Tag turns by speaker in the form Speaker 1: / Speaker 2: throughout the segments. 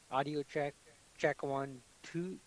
Speaker 1: Audio check. Check one, two.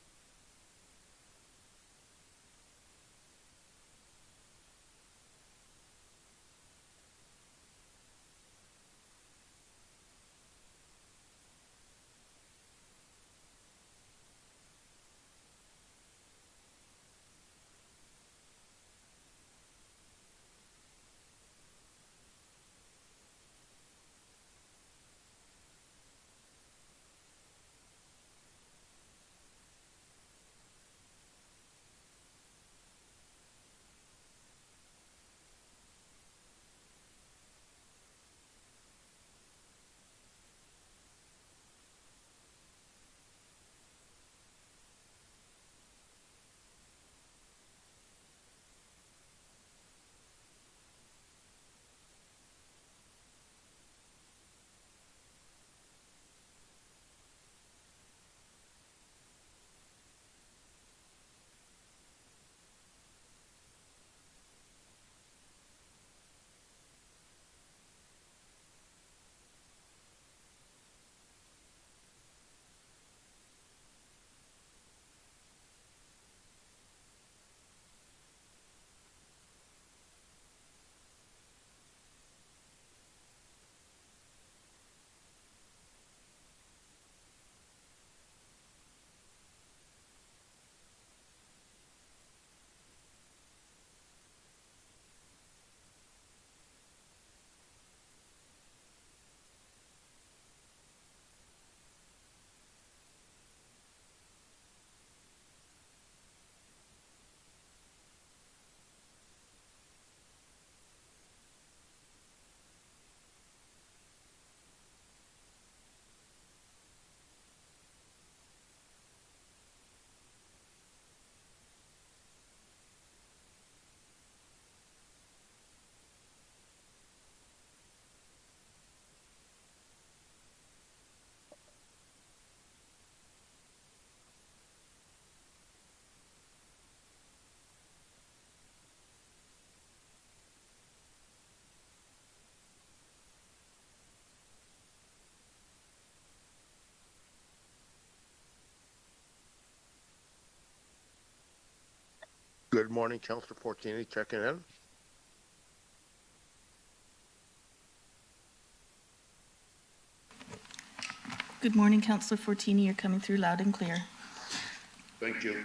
Speaker 2: Good morning, Councilor Fortini checking in.
Speaker 3: Good morning, Councillor Fortini. You're coming through loud and clear.
Speaker 2: Thank you.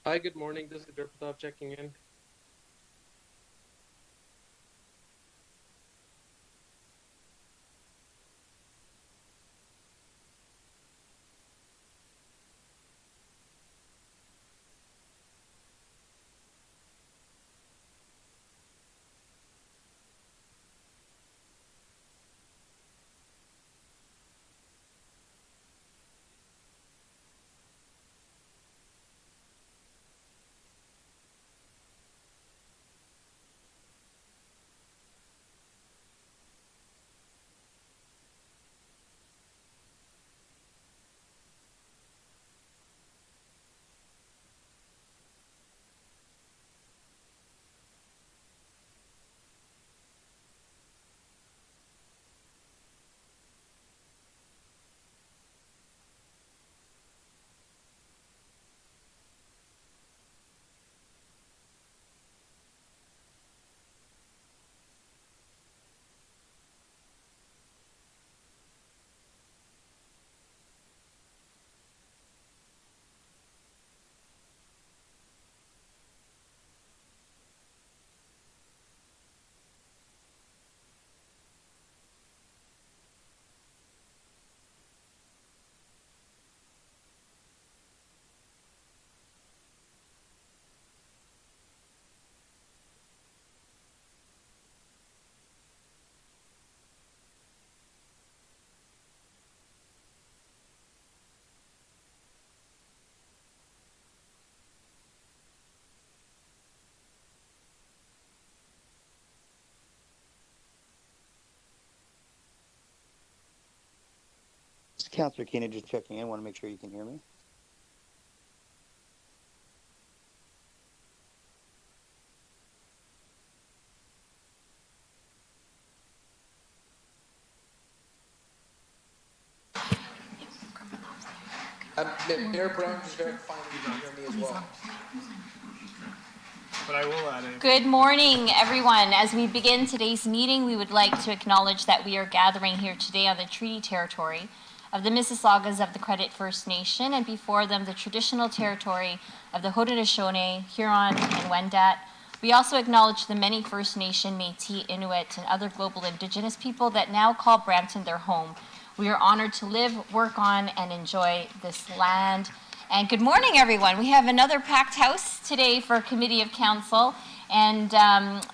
Speaker 4: Hi, good morning. This is Gurpratap checking in.
Speaker 5: This is Councillor Keenan just checking in. Want to make sure you can hear me.
Speaker 6: Mayor Brown just verifying you can hear me as well.
Speaker 7: But I will add it.
Speaker 8: Good morning, everyone. As we begin today's meeting, we would like to acknowledge that we are gathering here today on the treaty territory of the Mississaugas of the Credit First Nation, and before them the traditional territory of the Haudenosaunee, Huron, and Wendat. We also acknowledge the many First Nation, Métis, Inuit, and other global Indigenous people that now call Brampton their home. We are honored to live, work on, and enjoy this land. And good morning, everyone. We have another packed house today for Committee of Council, and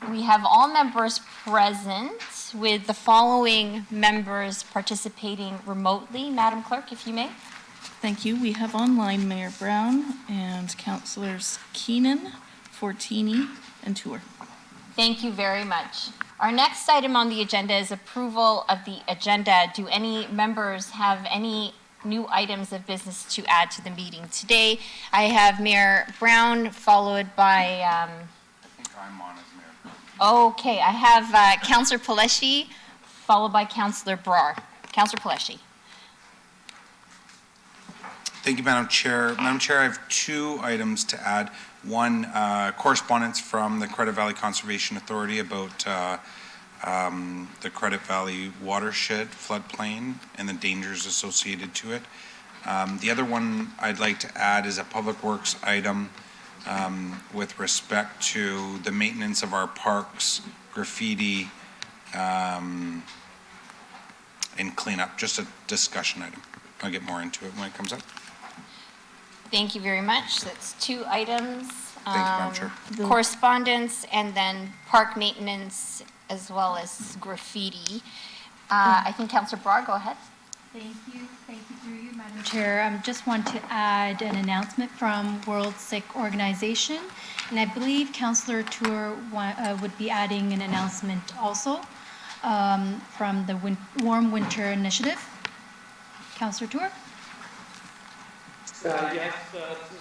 Speaker 8: we have all members present with the following members participating remotely. Madam Clerk, if you may.
Speaker 3: Thank you. We have online Mayor Brown and Councillors Keenan, Fortini, and Tour.
Speaker 8: Thank you very much. Our next item on the agenda is approval of the agenda. Do any members have any new items of business to add to the meeting today? I have Mayor Brown, followed by...
Speaker 7: I think I'm on as Mayor.
Speaker 8: Okay, I have Councillor Paleshi, followed by Councillor Brar. Councillor Paleshi.
Speaker 7: Thank you, Madam Chair. Madam Chair, I have two items to add. One, correspondence from the Credit Valley Conservation Authority about the Credit Valley watershed floodplain and the dangers associated to it. The other one I'd like to add is a Public Works item with respect to the maintenance of our parks, graffiti, and cleanup. Just a discussion item. I'll get more into it when it comes up.
Speaker 8: Thank you very much. That's two items.
Speaker 7: Thank you, Madam Chair.
Speaker 8: Correspondence and then park maintenance as well as graffiti. I think Councillor Brar, go ahead.
Speaker 9: Thank you through you, Madam Chair. Just want to add an announcement from World Sick Organization, and I believe Councillor Tour would be adding an announcement also from the Warm Winter Initiative. Councillor Tour.
Speaker 4: Yes,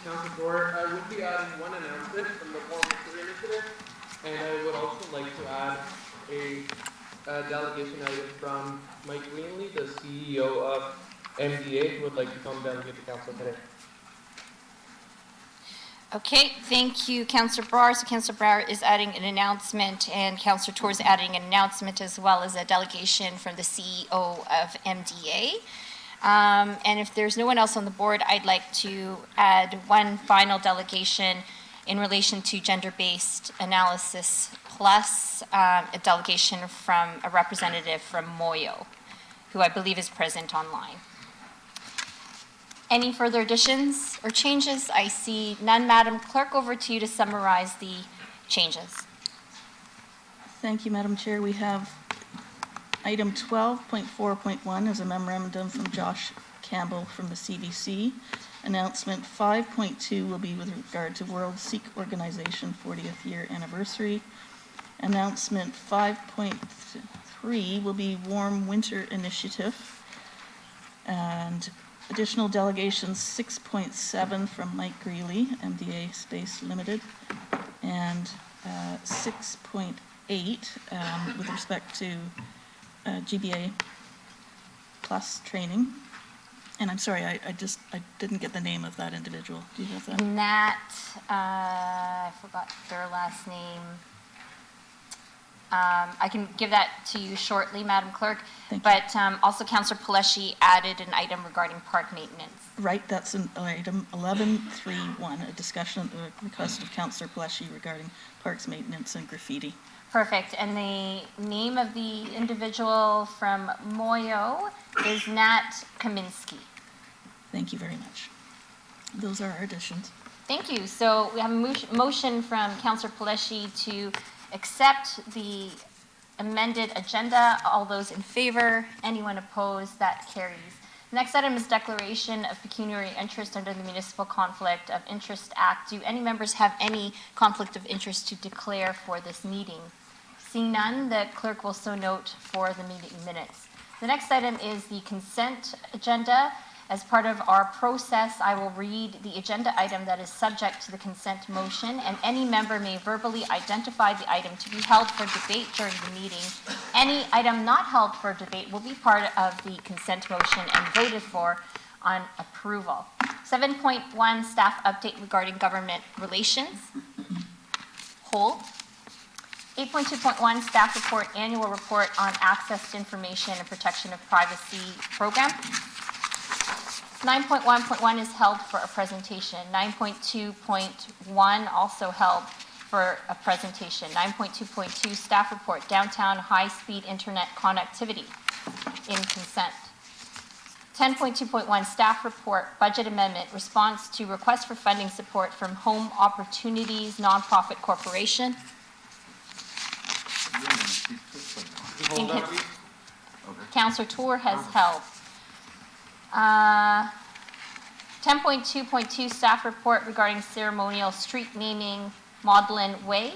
Speaker 4: Councilor Gore, I would be adding one announcement from the Warm Winter Initiative, and I would also like to add a delegation item from Mike Greenlee, the CEO of MDA, who would like to come delegate to council today.
Speaker 8: Okay, thank you, Councillor Brar. So Councillor Brar is adding an announcement, and Councillor Tour is adding an announcement as well as a delegation from the CEO of MDA. And if there's no one else on the board, I'd like to add one final delegation in relation to gender-based analysis, plus a delegation from a representative from Moyo, who I believe is present online. Any further additions or changes? I see none. Madam Clerk, over to you to summarize the changes.
Speaker 3: Thank you, Madam Chair. We have item 12.4.1 is a memorandum from Josh Campbell from the CDC. Announcement 5.2 will be with regard to World Sikh Organization 40th year anniversary. Announcement 5.3 will be Warm Winter Initiative. And additional delegations 6.7 from Mike Greeley, MDA Space Limited, and 6.8 with respect to GBA Plus training. And I'm sorry, I didn't get the name of that individual. Do you have that?
Speaker 8: Nat, I forgot their last name. I can give that to you shortly, Madam Clerk.
Speaker 3: Thank you.
Speaker 8: But also Councillor Paleshi added an item regarding park maintenance.
Speaker 3: Right, that's an item 11.3.1, a discussion at the request of Councillor Paleshi regarding parks maintenance and graffiti.
Speaker 8: Perfect. And the name of the individual from Moyo is Nat Kaminsky.
Speaker 3: Thank you very much. Those are our additions.
Speaker 8: Thank you. So we have a motion from Councillor Paleshi to accept the amended agenda. All those in favor? Anyone opposed? That carries. Next item is declaration of pecuniary interest under the Municipal Conflict of Interest Act. Do any members have any conflict of interest to declare for this meeting? Seeing none, the clerk will so note for the meeting minutes. The next item is the consent agenda. As part of our process, I will read the agenda item that is subject to the consent motion, and any member may verbally identify the item to be held for debate during the meeting. Any item not held for debate will be part of the consent motion and voted for on approval. 7.1, staff update regarding government relations. Hold. 8.2.1, staff report, annual report on access to information and protection of privacy program. 9.1.1 is held for a presentation. 9.2.1 also held for a presentation. 9.2.2 staff report, downtown high-speed internet connectivity in consent. 10.2.1 staff report, budget amendment, response to request for funding support from Home Opportunities Nonprofit Corporation. Councillor Tour has held. 10.2.2 staff report regarding ceremonial street naming Maudlin Way.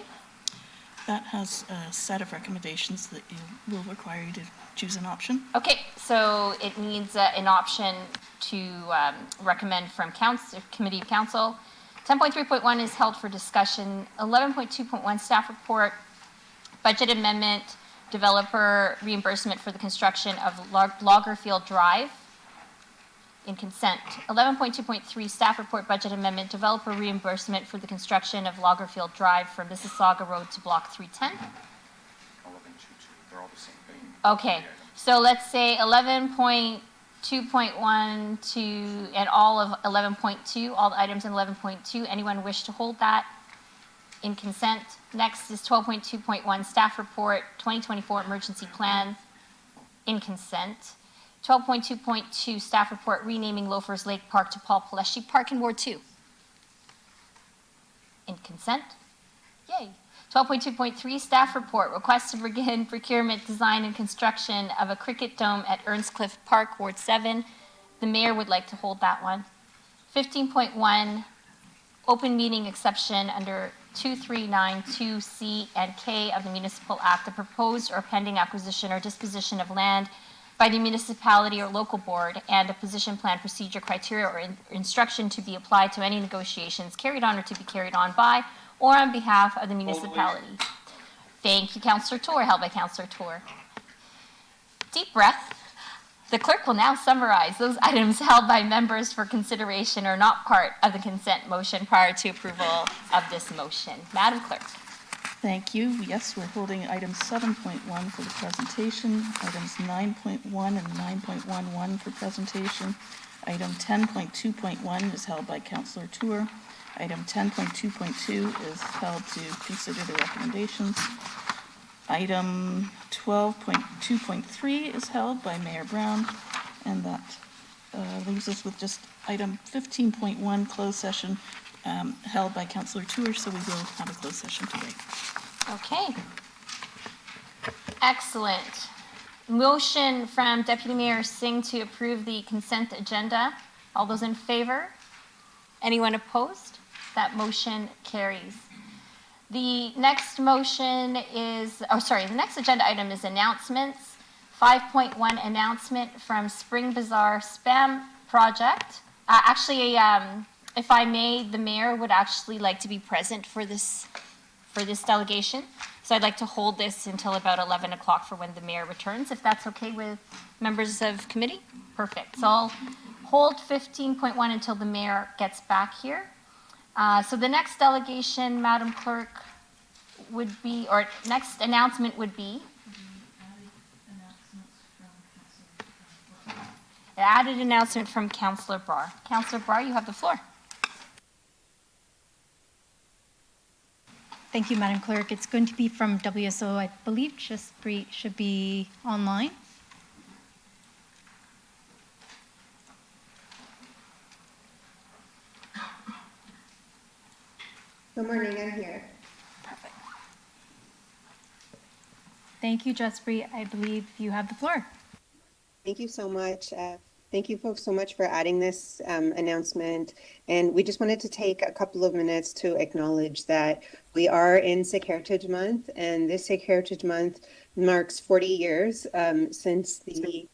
Speaker 3: That has a set of recommendations that will require you to choose an option.
Speaker 8: Okay, so it needs an option to recommend from Committee of Council. 10.3.1 is held for discussion. 11.2.1 staff report, budget amendment, developer reimbursement for the construction of Loggerfield Drive in consent. 11.2.3 staff report, budget amendment, developer reimbursement for the construction of Loggerfield Drive from Mississauga Road to Block 310.
Speaker 7: 11.2.2, they're all the same thing.
Speaker 8: Okay, so let's say 11.2.1 to, and all of 11.2, all the items in 11.2. Anyone wish to hold that in consent? Next is 12.2.1 staff report, 2024 emergency plan in consent. 12.2.2 staff report, renaming Loafers Lake Park to Paul Paleshi Park in Ward 2. In consent. Yay. 12.2.3 staff report, request to begin procurement, design, and construction of a cricket dome at Earnscliffe Park, Ward 7. The mayor would like to hold that one. 15.1, open meeting exception under 2392C and K of the Municipal Act, the proposed or pending acquisition or disposition of land by the municipality or local board, and a position plan procedure, criteria, or instruction to be applied to any negotiations carried on or to be carried on by or on behalf of the municipality. Thank you, Councillor Tour, held by Councillor Tour. Deep breath. The clerk will now summarize those items held by members for consideration or not part of the consent motion prior to approval of this motion. Madam Clerk.
Speaker 3: Thank you. Yes, we're holding item 7.1 for the presentation, items 9.1 and 9.11 for presentation. Item 10.2.1 is held by Councillor Tour. Item 10.2.2 is held to consider the recommendations. Item 12.2.3 is held by Mayor Brown, and that leaves us with just item 15.1, closed session, held by Councillor Tour, so we will have a closed session today.
Speaker 8: Okay. Excellent. Motion from Deputy Mayor Singh to approve the consent agenda. All those in favor? Anyone opposed? That motion carries. The next motion is, the next agenda item is announcements. 5.1 announcement from Spring Bazaar Spam Project. If I may, the mayor would actually like to be present for this delegation. So I'd like to hold this until about 11 o'clock for when the mayor returns, if that's okay with members of committee. Perfect. So I'll hold 15.1 until the mayor gets back here. So the next delegation, Madam Clerk, would be, or next announcement would be. Added announcement from Councillor Brar. Councillor Brar, you have the floor.
Speaker 9: Thank you, Madam Clerk. It's going to be from WSO. I believe Jaspreet should be online.
Speaker 10: Good morning, I'm here.
Speaker 8: Perfect.
Speaker 9: Thank you, Jaspreet. I believe you have the floor.
Speaker 10: Thank you so much. Thank you folks so much for adding this announcement. And we just wanted to take a couple of minutes to acknowledge that we are in Sikh Heritage Month, and this Sikh Heritage Month marks 40 years since the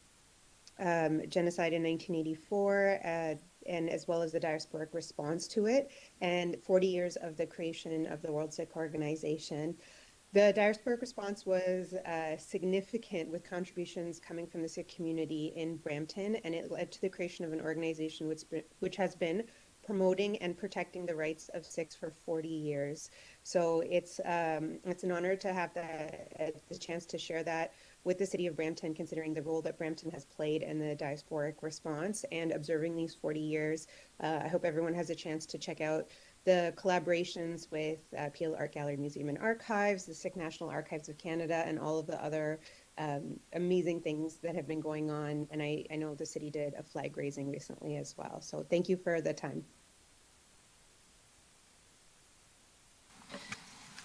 Speaker 10: genocide in 1984, and as well as the diasporic response to it, and 40 years of the creation of the World Sikh Organization. The diasporic response was significant, with contributions coming from the Sikh community in Brampton, and it led to the creation of an organization which has been promoting and protecting the rights of Sikhs for 40 years. So it's an honor to have the chance to share that with the city of Brampton, considering the role that Brampton has played in the diasporic response and observing these 40 years. I hope everyone has a chance to check out the collaborations with Peel Art Gallery, Museum and Archives, the Sikh National Archives of Canada, and all of the other amazing things that have been going on. And I know the city did a flag raising recently as well. So thank you for the time.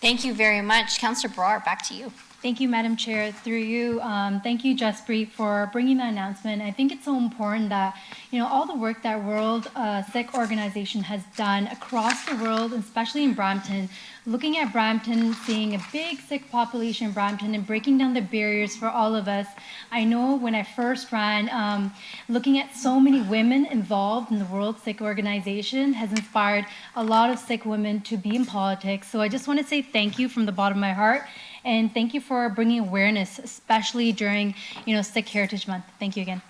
Speaker 8: Thank you very much. Councillor Brar, back to you.
Speaker 9: Thank you, Madam Chair. Through you, thank you, Jaspreet, for bringing that announcement. I think it's so important that, all the work that World Sikh Organization has done across the world, especially in Brampton, looking at Brampton, seeing a big Sikh population in Brampton and breaking down the barriers for all of us. I know when I first ran, looking at so many women involved in the World Sikh Organization has inspired a lot of Sikh women to be in politics. So I just want to say thank you from the bottom of my heart. And thank you for bringing awareness, especially during, Sikh Heritage Month. Thank you again.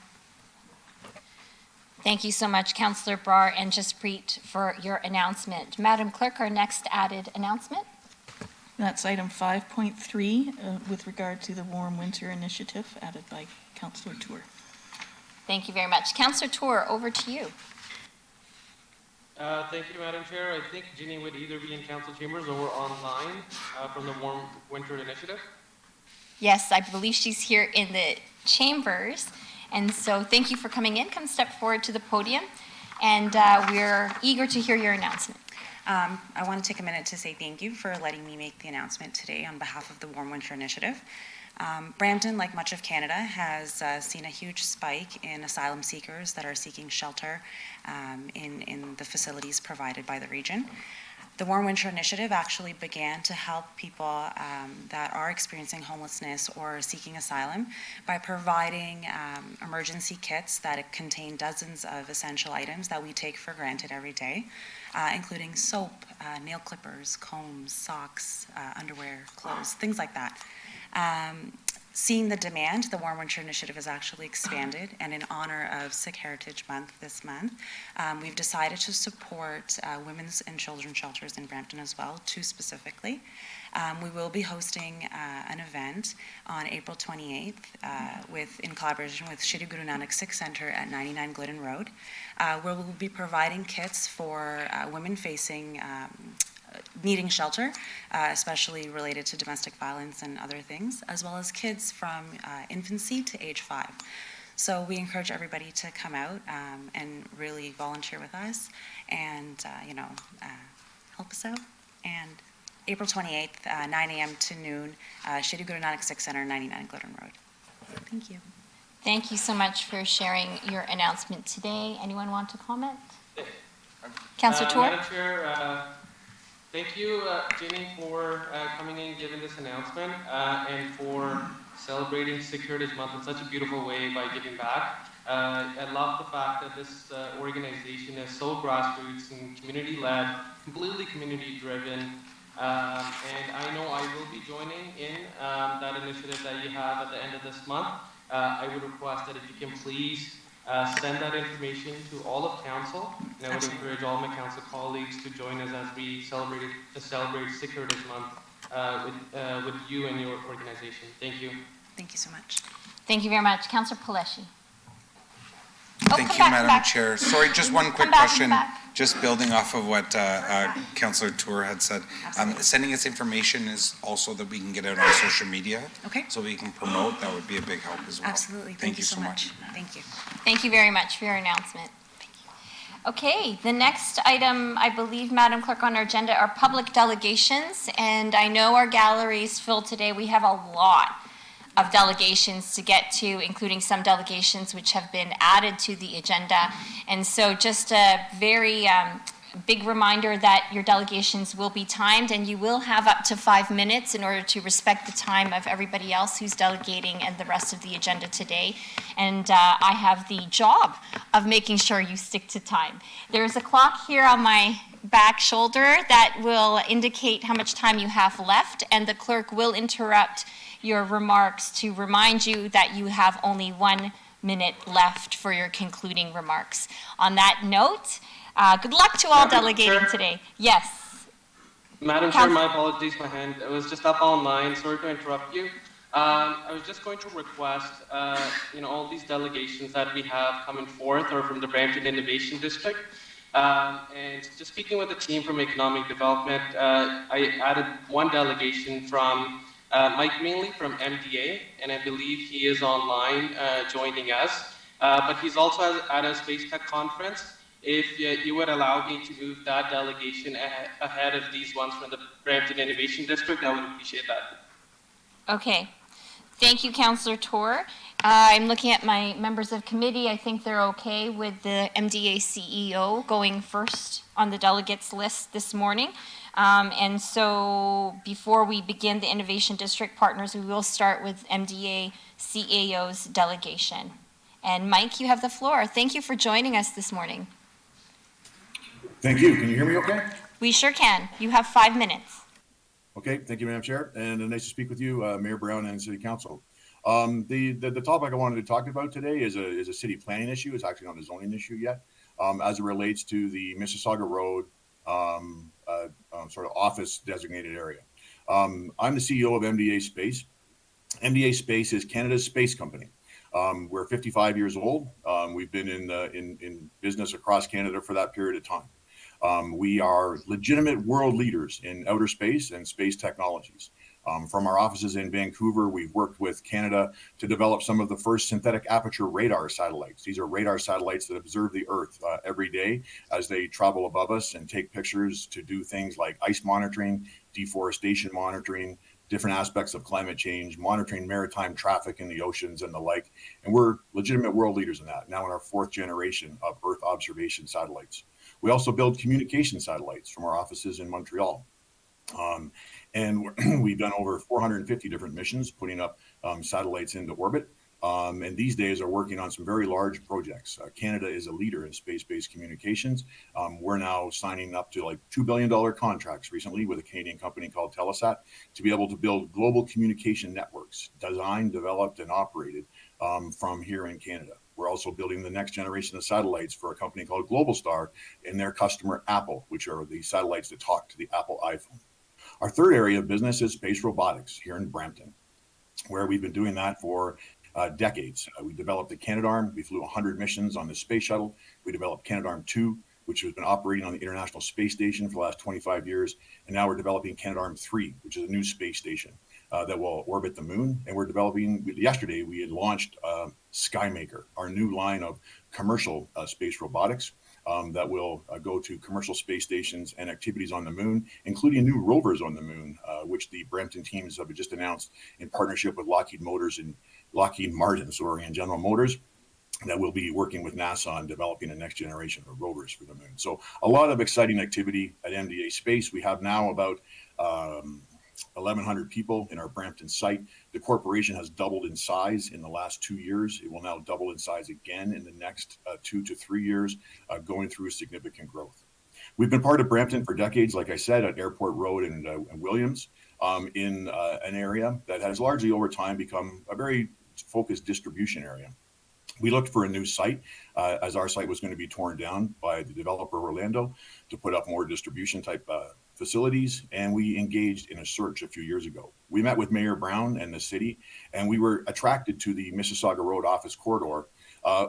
Speaker 8: Thank you so much, Councillor Brar and Jaspreet, for your announcement. Madam Clerk, our next added announcement.
Speaker 3: That's item 5.3 with regard to the Warm Winter Initiative added by Councillor Tour.
Speaker 8: Thank you very much. Councillor Tour, over to you.
Speaker 4: Thank you, Madam Chair. I think Ginny would either be in council chambers or online from the Warm Winter Initiative.
Speaker 8: Yes, I believe she's here in the chambers. And so thank you for coming in. Come step forward to the podium. And we're eager to hear your announcement.
Speaker 11: I want to take a minute to say thank you for letting me make the announcement today on behalf of the Warm Winter Initiative. Brampton, like much of Canada, has seen a huge spike in asylum seekers that are seeking shelter in the facilities provided by the region. The Warm Winter Initiative actually began to help people that are experiencing homelessness or seeking asylum by providing emergency kits that contain dozens of essential items that we take for granted every day, including soap, nail clippers, combs, socks, underwear, clothes, things like that. Seeing the demand, the Warm Winter Initiative has actually expanded, and in honor of Sikh Heritage Month this month, we've decided to support women's and children's shelters in Brampton as well, two specifically. We will be hosting an event on April 28th in collaboration with Shri Guru Nanak Sikh Center at 99 Glidden Road, where we'll be providing kits for women facing needing shelter, especially related to domestic violence and other things, as well as kids from infancy to age 5. So we encourage everybody to come out and really volunteer with us and, help us out. And April 28th, 9 a.m. to noon, Shri Guru Nanak Sikh Center, 99 Glidden Road. Thank you.
Speaker 8: Thank you so much for sharing your announcement today. Anyone want to comment? Councillor Tour?
Speaker 4: Madam Chair, thank you, Jenny, for coming in and giving this announcement and for celebrating Sikh Heritage Month in such a beautiful way by giving back. I love the fact that this organization is so grassroots and community-led, completely community-driven, and I know I will be joining in that initiative that you have at the end of this month. I would request that if you can please send that information to all of council, and I would encourage all my council colleagues to join us as we celebrate Sikh Heritage Month with you and your organization. Thank you.
Speaker 11: Thank you so much.
Speaker 8: Thank you very much. Councillor Paleshi.
Speaker 7: Thank you, Madam Chair. Sorry, just one quick question, just building off of what Councillor Tour had said. Sending us information is also that we can get out on social media.
Speaker 11: Okay.
Speaker 7: So we can promote, that would be a big help as well.
Speaker 11: Absolutely. Thank you so much. Thank you.
Speaker 8: Thank you very much for your announcement. Thank you. Okay, the next item, I believe, Madam Clerk, on our agenda are public delegations, and I know our gallery is filled today. We have a lot of delegations to get to, including some delegations which have been added to the agenda. And so just a very big reminder that your delegations will be timed, and you will have up to 5 minutes in order to respect the time of everybody else who's delegating and the rest of the agenda today. And I have the job of making sure you stick to time. There's a clock here on my back shoulder that will indicate how much time you have left, and the clerk will interrupt your remarks to remind you that you have only 1 minute left for your concluding remarks. On that note, good luck to all delegating today. Yes.
Speaker 4: Madam Chair, my apologies, my hand was just up online. Sorry to interrupt you. I was just going to request, all these delegations that we have coming forth are from the Brampton Innovation District. And just speaking with the team from Economic Development, I added one delegation from Mike Greenlee from MDA, and I believe he is online joining us. But he's also at a Space Tech conference. If you would allow me to move that delegation ahead of these ones from the Brampton Innovation District, I would appreciate that.
Speaker 8: Okay. Thank you, Councillor Tour. I'm looking at my members of committee. I think they're okay with the MDA CEO going first on the delegates list this morning. And so before we begin the Innovation District partners, we will start with MDA CEO's delegation. And Mike, you have the floor. Thank you for joining us this morning.
Speaker 12: Thank you. Can you hear me okay?
Speaker 8: We sure can. You have 5 minutes.
Speaker 12: Okay, thank you, Madam Chair, and nice to speak with you, Mayor Brown and City Council. The topic I wanted to talk about today is a city planning issue. It's actually not a zoning issue yet, as it relates to the Mississauga Road sort of office designated area. I'm the CEO of MDA Space. MDA Space is Canada's space company. We're 55 years old. We've been in business across Canada for that period of time. We are legitimate world leaders in outer space and space technologies. From our offices in Vancouver, we've worked with Canada to develop some of the first synthetic aperture radar satellites. These are radar satellites that observe the Earth every day as they travel above us and take pictures to do things like ice monitoring, deforestation monitoring, different aspects of climate change, monitoring maritime traffic in the oceans and the like. And we're legitimate world leaders in that, now in our 4th generation of Earth observation satellites. We also build communication satellites from our offices in Montreal. And we've done over 450 different missions, putting up satellites into orbit. And these days are working on some very large projects. Canada is a leader in space-based communications. We're now signing up to like $2 billion contracts recently with a Canadian company called Telesat to be able to build global communication networks, designed, developed, and operated from here in Canada. We're also building the next generation of satellites for a company called Globalstar and their customer Apple, which are the satellites that talk to the Apple iPhone. Our third area of business is space robotics here in Brampton, where we've been doing that for decades. We developed the Canadarm. We flew 100 missions on the space shuttle. We developed Canadarm2, which has been operating on the International Space Station for the last 25 years. And now we're developing Canadarm3, which is a new space station that will orbit the moon. And we're developing, yesterday, we had launched SkyMaker, our new line of commercial space robotics that will go to commercial space stations and activities on the moon, including new rovers on the moon, which the Brampton teams have just announced in partnership with Lockheed Martin, and General Motors, that will be working with NASA on developing a next generation of rovers for the moon. So a lot of exciting activity at MDA Space. We have now about 1,100 people in our Brampton site. The corporation has doubled in size in the last 2 years. It will now double in size again in the next 2 to 3 years, going through significant growth. We've been part of Brampton for decades, like I said, at Airport Road and Williams, in an area that has largely over time become a very focused distribution area. We looked for a new site as our site was going to be torn down by the developer Orlando to put up more distribution type facilities, and we engaged in a search a few years ago. We met with Mayor Brown and the city, and we were attracted to the Mississauga Road office corridor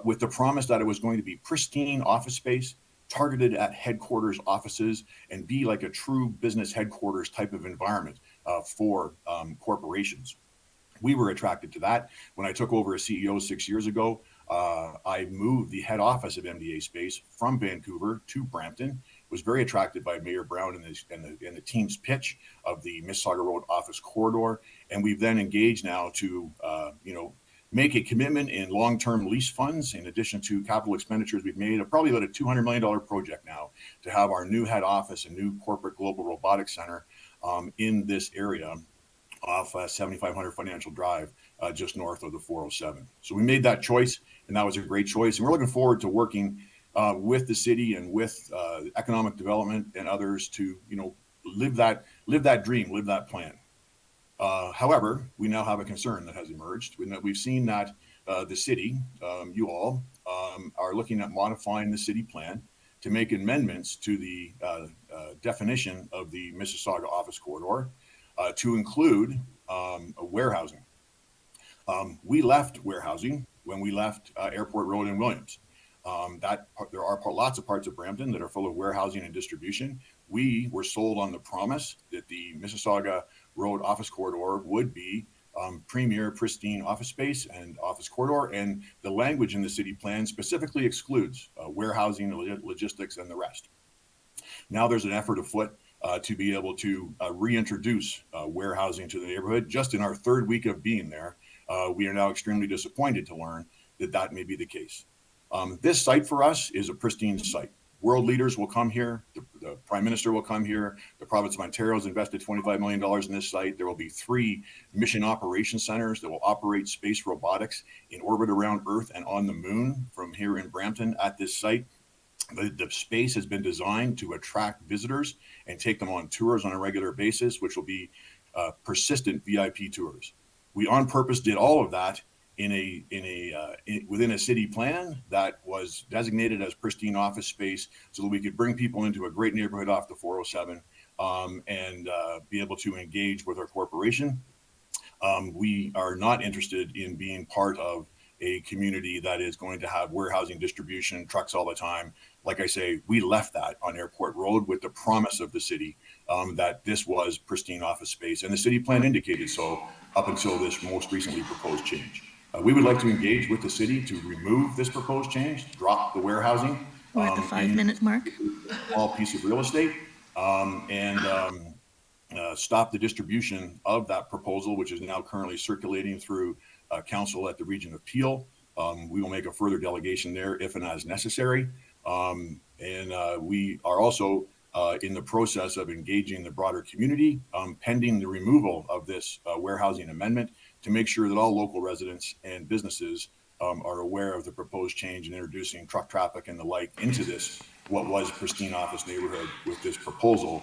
Speaker 12: with the promise that it was going to be pristine office space targeted at headquarters offices and be like a true business headquarters type of environment for corporations. We were attracted to that. When I took over as CEO 6 years ago, I moved the head office of MDA Space from Vancouver to Brampton. Was very attracted by Mayor Brown and the team's pitch of the Mississauga Road office corridor, and we've then engaged now to make a commitment in long-term lease funds in addition to capital expenditures we've made of probably about a $200 million project now to have our new head office and new corporate global robotics center in this area off 7500 Financial Drive, just north of the 407. So we made that choice, and that was a great choice. And we're looking forward to working with the city and with economic development and others to, live that dream, live that plan. However, we now have a concern that has emerged. We've seen that the city, you all, are looking at modifying the city plan to make amendments to the definition of the Mississauga office corridor to include warehousing. We left warehousing when we left Airport Road in Williams. There are lots of parts of Brampton that are full of warehousing and distribution. We were sold on the promise that the Mississauga Road office corridor would be premier, pristine office space and office corridor, and the language in the city plan specifically excludes warehousing, logistics, and the rest. Now there's an effort afoot to be able to reintroduce warehousing to the neighborhood. Just in our third week of being there, we are now extremely disappointed to learn that that may be the case. This site for us is a pristine site. World leaders will come here. The Prime Minister will come here. The province of Ontario has invested $25 million in this site. There will be 3 mission operation centers that will operate space robotics in orbit around Earth and on the moon from here in Brampton at this site. The space has been designed to attract visitors and take them on tours on a regular basis, which will be persistent VIP tours. We on purpose did all of that within a city plan that was designated as pristine office space so that we could bring people into a great neighborhood off the 407 and be able to engage with our corporation. We are not interested in being part of a community that is going to have warehousing, distribution, trucks all the time. Like I say, we left that on Airport Road with the promise of the city that this was pristine office space, and the city plan indicated so up until this most recently proposed change. We would like to engage with the city to remove this proposed change, drop the warehousing.
Speaker 3: We're at the 5-minute mark.
Speaker 12: A small piece of real estate, and stop the distribution of that proposal, which is now currently circulating through council at the region of Peel. We will make a further delegation there if and as necessary. We are also in the process of engaging the broader community pending the removal of this warehousing amendment to make sure that all local residents and businesses are aware of the proposed change in introducing truck traffic and the like into this, what was pristine office neighborhood, with this proposal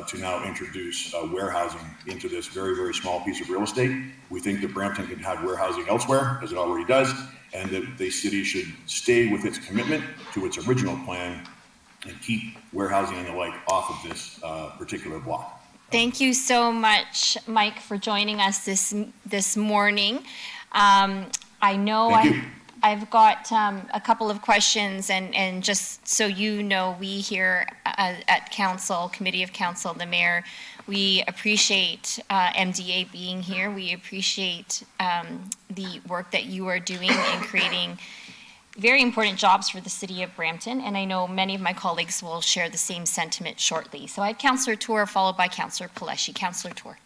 Speaker 12: to now introduce warehousing into this very, very small piece of real estate. We think that Brampton can have warehousing elsewhere, as it already does, and that the city should stay with its commitment to its original plan and keep warehousing and the like off of this particular block.
Speaker 8: Thank you so much, Mike, for joining us this morning. I know I've got a couple of questions, and just so you know, we here at Council, Committee of Council, the Mayor, we appreciate MDA being here. We appreciate the work that you are doing in creating very important jobs for the city of Brampton, and I know many of my colleagues will share the same sentiment shortly. So I have Councillor Tour, followed by Councillor Paleshi. Councillor Tour.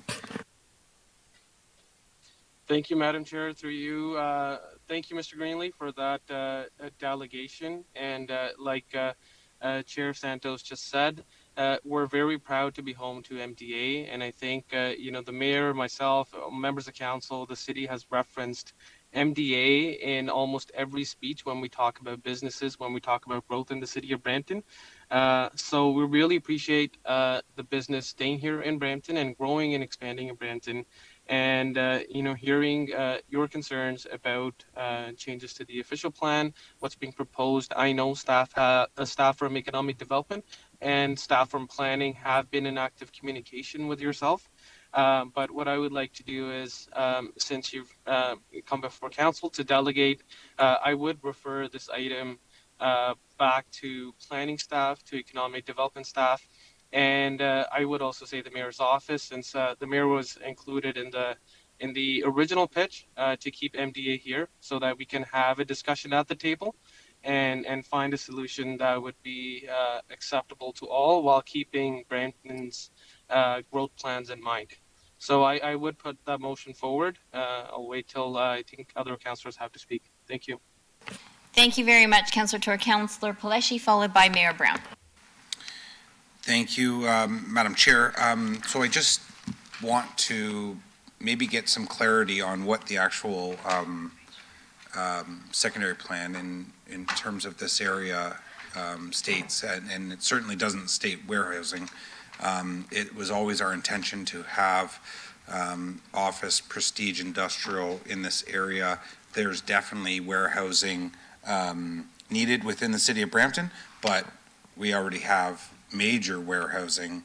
Speaker 4: Thank you, Madam Chair. Through you, thank you, Mr. Greenlee, for that delegation. And like Chair Santos just said, we're very proud to be home to MDA. And I think, the mayor, myself, members of council, the city has referenced MDA in almost every speech when we talk about businesses, when we talk about growth in the city of Brampton. So we really appreciate the business staying here in Brampton and growing and expanding in Brampton. And, hearing your concerns about changes to the official plan, what's being proposed. I know staff from economic development and staff from planning have been in active communication with yourself. But what I would like to do is, since you've come before council to delegate, I would refer this item back to planning staff, to economic development staff, and I would also say the mayor's office, since the mayor was included in the original pitch to keep MDA here so that we can have a discussion at the table and find a solution that would be acceptable to all while keeping Brampton's growth plans in mind. So I would put that motion forward. I'll wait till I think other councillors have to speak. Thank you.
Speaker 8: Thank you very much, Councillor Tour. Councillor Paleshi, followed by Mayor Brown.
Speaker 7: Thank you, Madam Chair. So I just want to maybe get some clarity on what the actual secondary plan in terms of this area states, and it certainly doesn't state warehousing. It was always our intention to have office, prestige, industrial in this area. There's definitely warehousing needed within the city of Brampton, but we already have major warehousing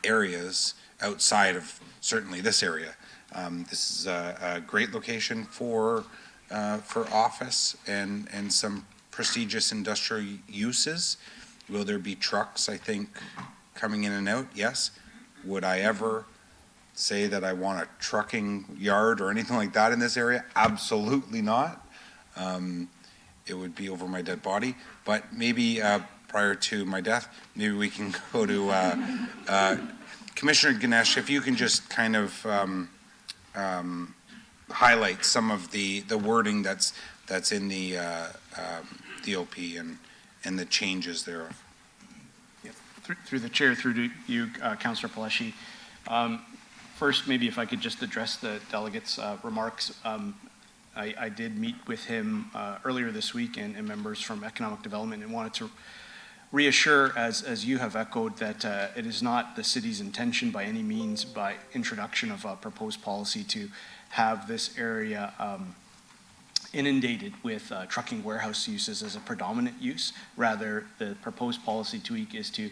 Speaker 7: areas outside of certainly this area. This is a great location for office and some prestigious industrial uses. Will there be trucks, I think, coming in and out? Yes. Would I ever say that I want a trucking yard or anything like that in this area? Absolutely not. It would be over my dead body. But maybe prior to my death, maybe we can go to Commissioner Ganesh, if you can just kind of highlight some of the wording that's in the DOP and the changes thereof.
Speaker 13: Yeah. Through the chair, through to you, Councillor Paleshi. First, maybe if I could just address the delegate's remarks. I did meet with him earlier this week and members from economic development, and wanted to reassure, as you have echoed, that it is not the city's intention by any means, by introduction of a proposed policy, to have this area inundated with trucking warehouse uses as a predominant use. Rather, the proposed policy tweak is to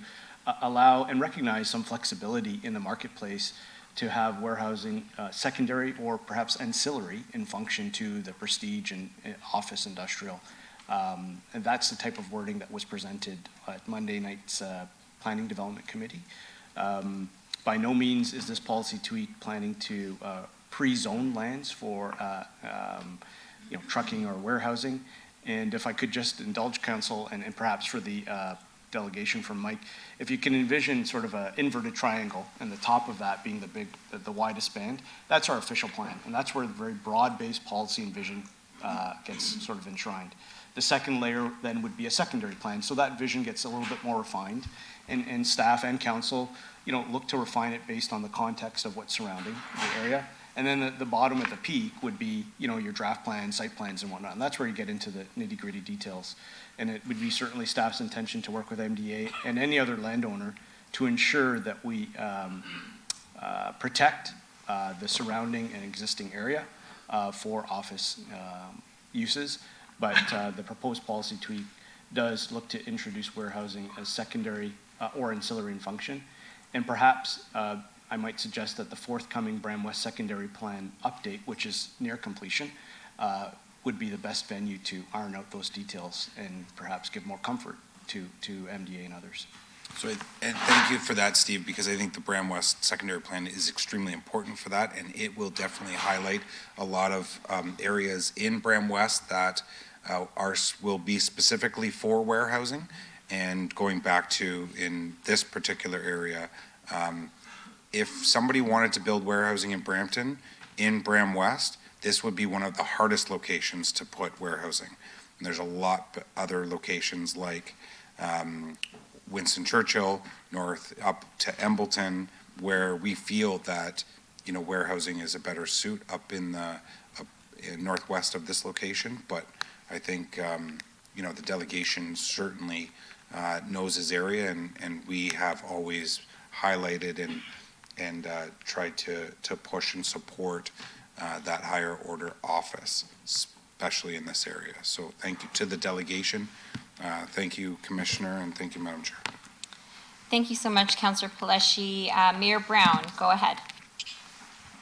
Speaker 13: allow and recognize some flexibility in the marketplace to have warehousing secondary or perhaps ancillary in function to the prestige and office industrial. And that's the type of wording that was presented at Monday night's Planning Development Committee. By no means is this policy tweak planning to pre-zone lands for trucking or warehousing. And if I could just indulge council and perhaps for the delegation from Mike, if you can envision sort of an inverted triangle and the top of that being the widest band, that's our official plan. And that's where the very broad-based policy and vision gets sort of enshrined. The second layer then would be a secondary plan. So that vision gets a little bit more refined, and staff and council, look to refine it based on the context of what's surrounding the area. And then the bottom at the peak would be, your draft plans, site plans and whatnot. And that's where you get into the nitty-gritty details. And it would be certainly staff's intention to work with MDA and any other landowner to ensure that we protect the surrounding and existing area for office uses. But the proposed policy tweak does look to introduce warehousing as secondary or ancillary in function, and perhaps I might suggest that the forthcoming Bram West Secondary Plan update, which is near completion, would be the best venue to iron out those details and perhaps give more comfort to MDA and others.
Speaker 7: So, and thank you for that, Steve, because I think the Bram West Secondary Plan is extremely important for that, and it will definitely highlight a lot of areas in Bram West that will be specifically for warehousing. And going back to in this particular area, if somebody wanted to build warehousing in Brampton, in Bram West, this would be one of the hardest locations to put warehousing. And there's a lot of other locations like Winston Churchill, north up to Embleton, where we feel that, you know, warehousing is a better suit up in the northwest of this location. But I think, you know, the delegation certainly knows his area, and we have always highlighted and tried to push and support that higher order office, especially in this area. So thank you to the delegation. Thank you, Commissioner, and thank you, Madam Chair.
Speaker 8: Thank you so much, Councillor Paleshi. Mayor Brown, go ahead.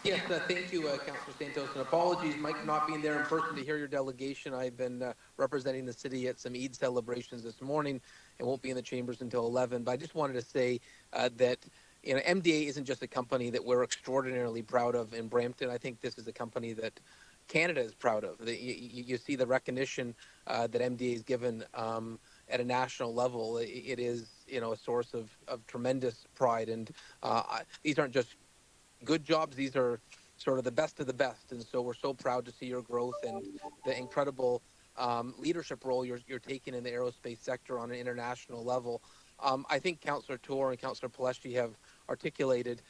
Speaker 6: Yes, thank you, Councillor Santos, and apologies, Mike, not being there in person to hear your delegation. I've been representing the city at some Eid celebrations this morning and won't be in the chambers until 11. But I just wanted to say that, you know, MDA isn't just a company that we're extraordinarily proud of in Brampton. I think this is a company that Canada is proud of. You see the recognition that MDA is given at a national level. It is, you know, a source of tremendous pride. And these aren't just good jobs. These are sort of the best of the best. And so we're so proud to see your growth and the incredible leadership role you're taking in the aerospace sector on an international level. I think Councillor Tour and Councillor Paleshi have articulated,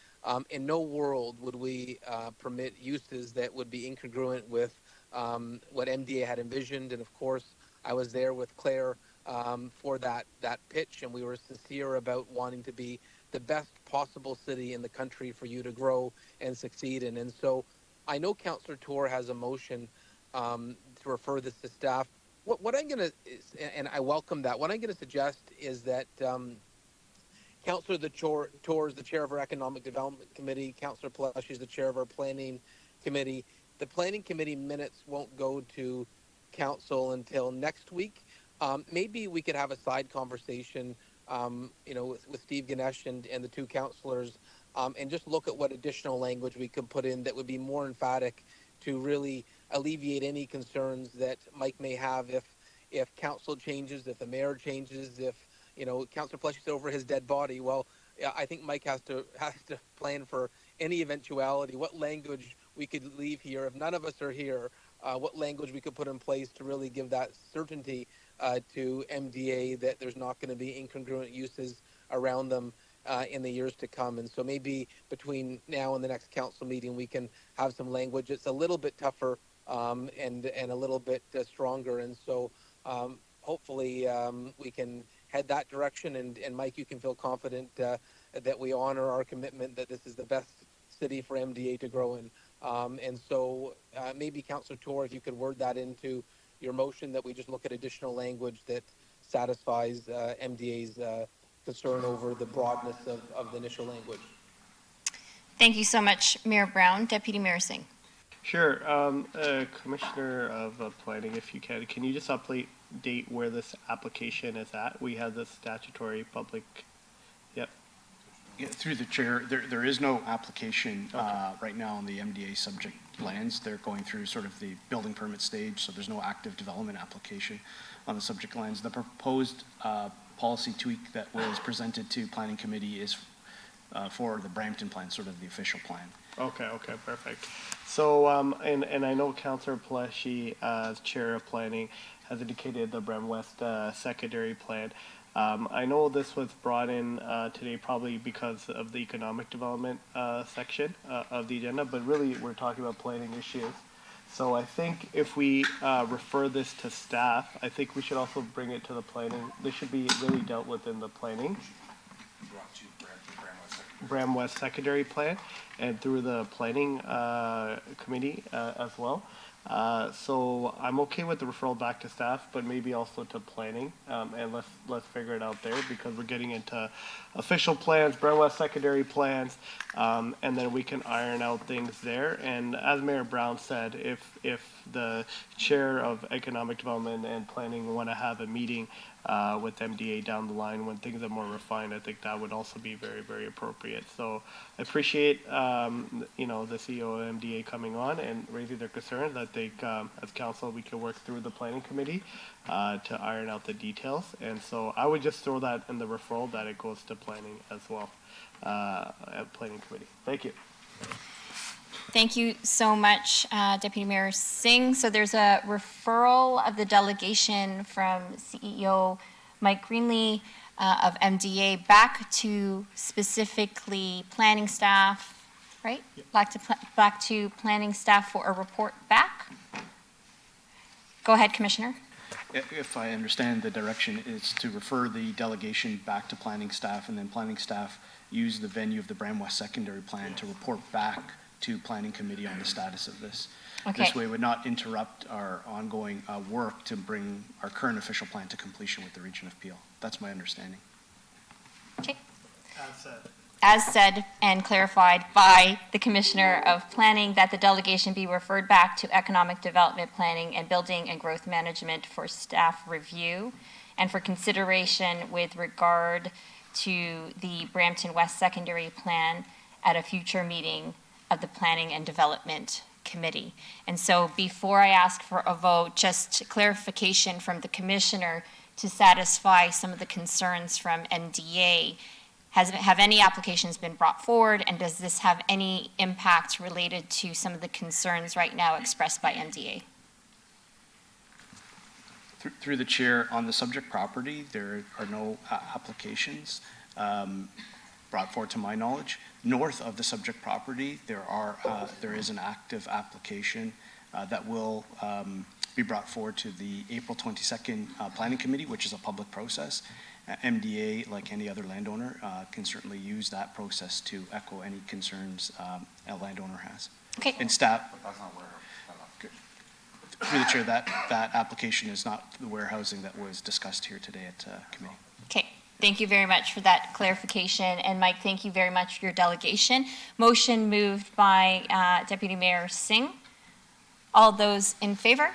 Speaker 6: in no world would we permit uses that would be incongruent with what MDA had envisioned. And of course, I was there with Claire for that pitch, and we were sincere about wanting to be the best possible city in the country for you to grow and succeed in. And so I know Councillor Tour has a motion to refer this to staff. What I'm going to, and I welcome that, what I'm going to suggest is that Councillor Tour is the chair of our Economic Development Committee, Councillor Paleshi is the chair of our Planning Committee. The Planning Committee minutes won't go to Council until next week. Maybe we could have a side conversation you know, with Steve Ganesh and the two councillors, and just look at what additional language we could put in that would be more emphatic to really alleviate any concerns that Mike may have if council changes, if the mayor changes, if, you know, Councillor Paleshi is over his dead body. Well, I think Mike has to plan for any eventuality. What language we could leave here if none of us are here? What language we could put in place to really give that certainty to MDA that there's not going to be incongruent uses around them in the years to come. And so maybe between now and the next council meeting, we can have some language. It's a little bit tougher and a little bit stronger. And so hopefully we can head that direction. And Mike, you can feel confident that we honor our commitment that this is the best city for MDA to grow in. And so maybe Councillor Tour, if you could word that into your motion, that we just look at additional language that satisfies MDA's concern over the broadness of the initial language.
Speaker 8: Thank you so much, Mayor Brown. Deputy Mayor Singh.
Speaker 14: Sure. Commissioner of Planning, if you can you just update where this application is at? We have the statutory public. Yep.
Speaker 13: Yeah, through the chair, there is no application right now on the MDA subject lands. They're going through sort of the building permit stage, so there's no active development application on the subject lands. The proposed policy tweak that was presented to Planning Committee is for the Brampton plan, sort of the official plan.
Speaker 14: Okay, perfect. So, and I know Councillor Paleshi, as Chair of Planning, has indicated the Bram West secondary plan. I know this was brought in today probably because of the economic development section of the agenda, but really we're talking about planning issues. So I think if we refer this to staff, I think we should also bring it to the planning. This should be really dealt with in the planning. Bram West secondary plan and through the planning committee as well. So I'm okay with the referral back to staff, but maybe also to planning, and let's figure it out there, because we're getting into official plans, Brown West secondary plans, and then we can iron out things there. And as Mayor Brown said, if the chair of economic development and planning want to have a meeting with MDA down the line when things are more refined, I think that would also be very, very appropriate. So I appreciate, the CEO of MDA coming on and raising their concerns. I think as council, we can work through the planning committee to iron out the details. And so I would just throw that in the referral that it goes to planning as well, at planning committee. Thank you.
Speaker 8: Thank you so much, Deputy Mayor Singh. So there's a referral of the delegation from CEO Mike Greenlee of MDA back to specifically planning staff, right? Back to planning staff for a report back. Go ahead, Commissioner.
Speaker 13: If I understand the direction, is to refer the delegation back to planning staff, and then planning staff use the venue of the Bram West secondary plan to report back to planning committee on the status of this.
Speaker 8: Okay.
Speaker 13: This way it would not interrupt our ongoing work to bring our current official plan to completion with the region of Peel. That's my understanding.
Speaker 8: Okay.
Speaker 14: As said.
Speaker 8: As said and clarified by the Commissioner of Planning, that the delegation be referred back to Economic Development Planning and Building and Growth Management for staff review and for consideration with regard to the Brampton West Secondary Plan at a future meeting of the Planning and Development Committee. And so before I ask for a vote, just clarification from the Commissioner to satisfy some of the concerns from NDA. Have any applications been brought forward, and does this have any impact related to some of the concerns right now expressed by NDA?
Speaker 13: Through the chair, on the subject property, there are no applications brought forward to my knowledge. North of the subject property, there is an active application that will be brought forward to the April 22nd Planning Committee, which is a public process. MDA, like any other landowner, can certainly use that process to echo any concerns a landowner has.
Speaker 8: Okay.
Speaker 13: And staff. But that's not through the chair, that application is not the warehousing that was discussed here today at committee.
Speaker 8: Okay. Thank you very much for that clarification. And Mike, thank you very much for your delegation. Motion moved by Deputy Mayor Singh. All those in favor?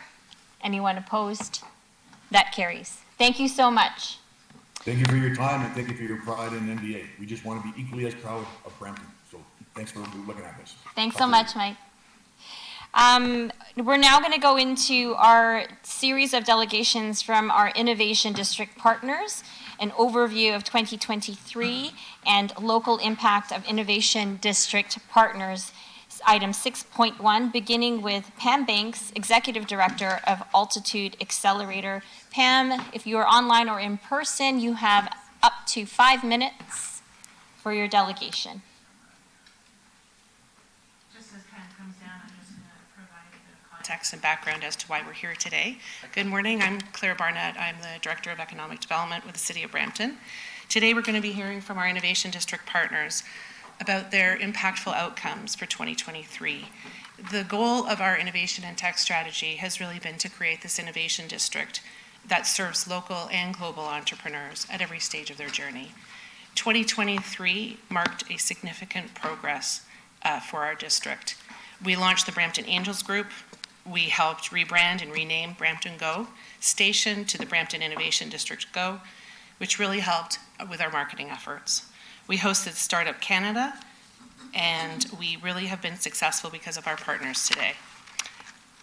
Speaker 8: Anyone opposed? That carries. Thank you so much.
Speaker 12: Thank you for your time and thank you for your pride in MDA. We just want to be equally as proud of Brampton. So thanks for looking at this.
Speaker 8: Thanks so much, Mike. We're now going to go into our series of delegations from our Innovation District partners, an overview of 2023 and local impact of Innovation District partners. Item 6.1, beginning with Pam Banks, Executive Director of Altitude Accelerator. Pam, if you are online or in person, you have up to 5 minutes for your delegation.
Speaker 15: Just as Pam comes down, I'm just going to provide a bit of context and background as to why we're here today. Good morning, I'm Claire Barnett. I'm the Director of Economic Development with the City of Brampton. Today we're going to be hearing from our Innovation District partners about their impactful outcomes for 2023. The goal of our innovation and tech strategy has really been to create this innovation district that serves local and global entrepreneurs at every stage of their journey. 2023 marked a significant progress for our district. We launched the Brampton Angels Group. We helped rebrand and rename Brampton Go Station to the Brampton Innovation District Go, which really helped with our marketing efforts. We hosted Startup Canada, and we really have been successful because of our partners today.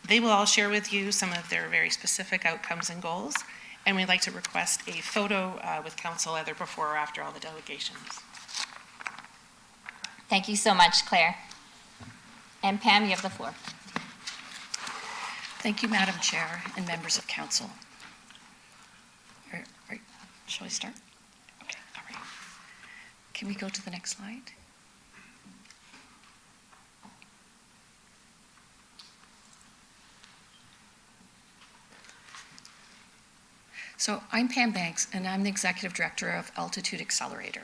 Speaker 15: They will all share with you some of their very specific outcomes and goals, and we'd like to request a photo with council either before or after all the delegations.
Speaker 8: Thank you so much, Claire. And Pam, you have the floor.
Speaker 15: Thank you, Madam Chair and members of council. Shall we start? Okay, all right. Can we go to the next slide? So I'm Pam Banks, and I'm the Executive Director of Altitude Accelerator.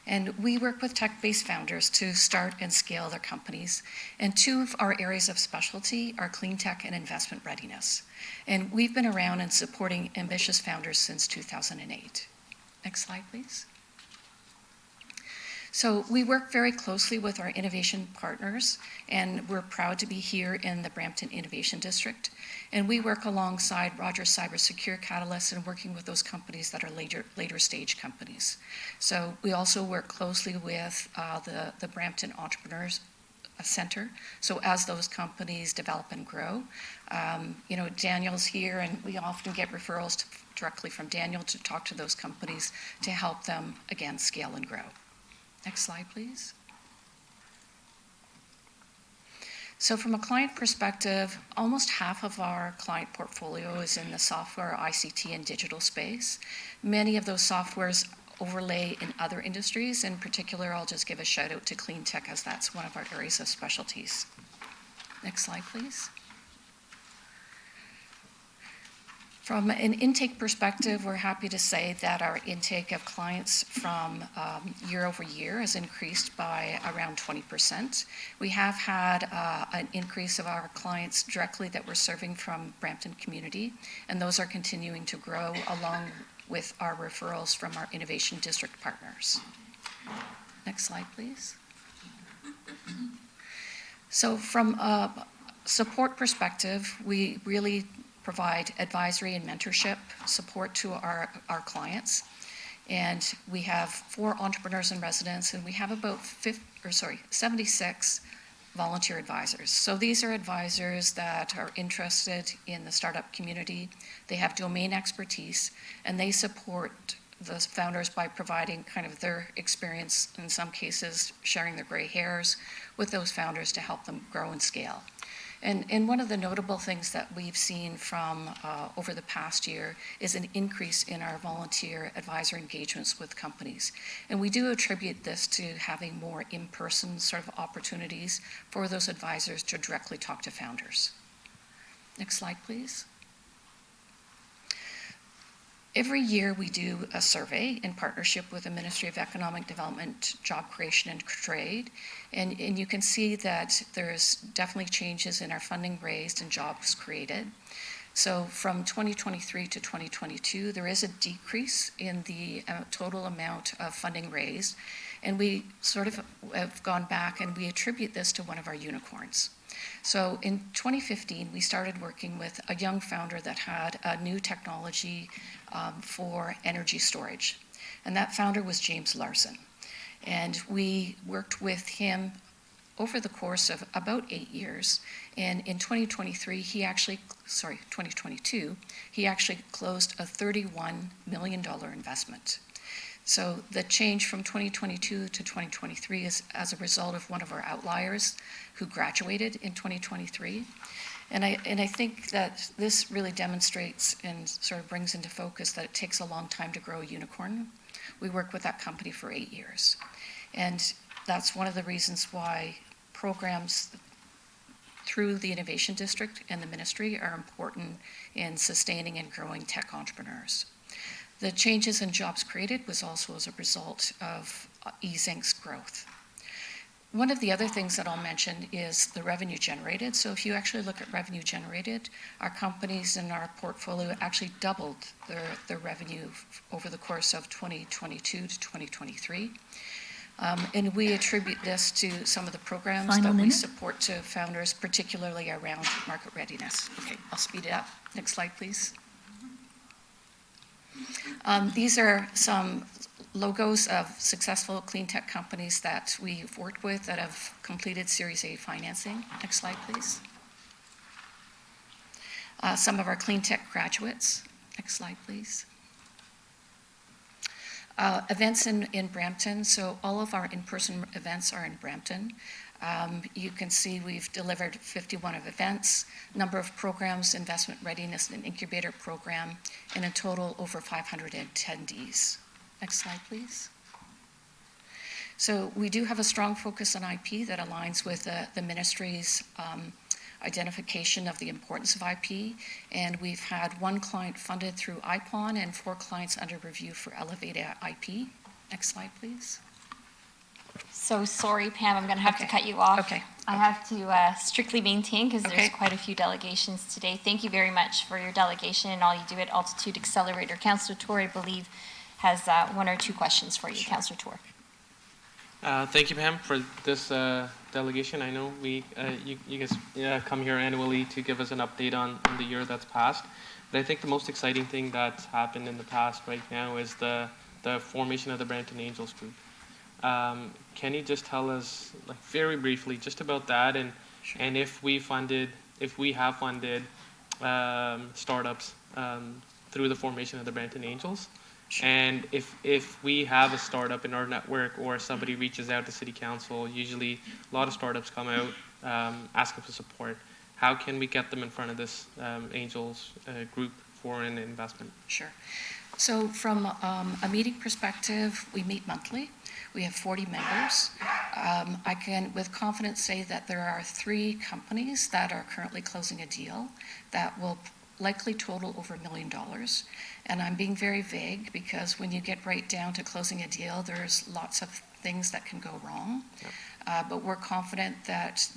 Speaker 16: And we work with tech-based founders to start and scale their companies. And two of our areas of specialty are clean tech and investment readiness. And we've been around and supporting ambitious founders since 2008. Next slide, please. So we work very closely with our innovation partners, and we're proud to be here in the Brampton Innovation District. And we work alongside Rogers Cybersecure Catalyst and working with those companies that are later stage companies. So we also work closely with the Brampton Entrepreneurs Center. So as those companies develop and grow, Daniel's here, and we often get referrals directly from Daniel to talk to those companies to help them, again, scale and grow. Next slide, please. So from a client perspective, almost half of our client portfolio is in the software, ICT, and digital space. Many of those softwares overlay in other industries. In particular, I'll just give a shout out to clean tech, as that's one of our areas of specialties. Next slide, please. From an intake perspective, we're happy to say that our intake of clients from year over year has increased by around 20%. We have had an increase of our clients directly that we're serving from Brampton community, and those are continuing to grow along with our referrals from our Innovation District partners. Next slide, please. So from a support perspective, we really provide advisory and mentorship support to our clients. And we have 4 entrepreneurs in residence, and we have about 76 volunteer advisors. So these are advisors that are interested in the startup community. They have domain expertise, and they support the founders by providing kind of their experience, in some cases sharing their gray hairs with those founders to help them grow and scale. And one of the notable things that we've seen from over the past year is an increase in our volunteer advisor engagements with companies. And we do attribute this to having more in-person sort of opportunities for those advisors to directly talk to founders. Next slide, please. Every year we do a survey in partnership with the Ministry of Economic Development, Job Creation and Trade. And you can see that there's definitely changes in our funding raised and jobs created. So from 2023 to 2022, there is a decrease in the total amount of funding raised. And we sort of have gone back and we attribute this to one of our unicorns. So in 2015, we started working with a young founder that had a new technology for energy storage. And that founder was James Larson. And we worked with him over the course of about 8 years. And in 2022, he actually closed a $31 million investment. So the change from 2022 to 2023 is as a result of one of our outliers who graduated in 2023. And I think that this really demonstrates and sort of brings into focus that it takes a long time to grow a unicorn. We worked with that company for 8 years. And that's one of the reasons why programs through the Innovation District and the ministry are important in sustaining and growing tech entrepreneurs. The changes in jobs created was also as a result of E-Zinc's growth. One of the other things that I'll mention is the revenue generated. So if you actually look at revenue generated, our companies in our portfolio actually doubled their revenue over the course of 2022 to 2023. And we attribute this to some of the programs that we support to founders, particularly around market readiness. Okay, I'll speed it up. Next slide, please. These are some logos of successful clean tech companies that we've worked with that have completed Series A financing. Next slide, please. Some of our clean tech graduates. Next slide, please. Events in Brampton. So all of our in-person events are in Brampton. You can see we've delivered 51 of events, number of programs, investment readiness and incubator program, and in total over 500 attendees. Next slide, please. So we do have a strong focus on IP that aligns with the ministry's identification of the importance of IP, and we've had 1 client funded through IPON and 4 clients under review for Elevate IP. Next slide, please.
Speaker 8: So sorry, Pam, I'm going to have to cut you off.
Speaker 16: Okay.
Speaker 8: I have to strictly maintain because
Speaker 16: Okay.
Speaker 8: there's quite a few delegations today. Thank you very much for your delegation and all you do at Altitude Accelerator. Councillor Tour, I believe, has one or two questions for you. Councillor Tour.
Speaker 4: Thank you, Pam, for this delegation. I know you guys come here annually to give us an update on the year that's passed. But I think the most exciting thing that's happened in the past right now is the formation of the Brampton Angels group. Can you just tell us, like, very briefly, just about that, and if we have funded startups through the formation of the Brampton Angels, and if we have a startup in our network or somebody reaches out to City Council, usually a lot of startups come out asking for support. How can we get them in front of this Angels group for an investment?
Speaker 16: Sure. So from a meeting perspective, we meet monthly. We have 40 members. I can with confidence say that there are 3 companies that are currently closing a deal that will likely total over $1 million. And I'm being very vague because when you get right down to closing a deal, there's lots of things that can go wrong. Yep. But we're confident that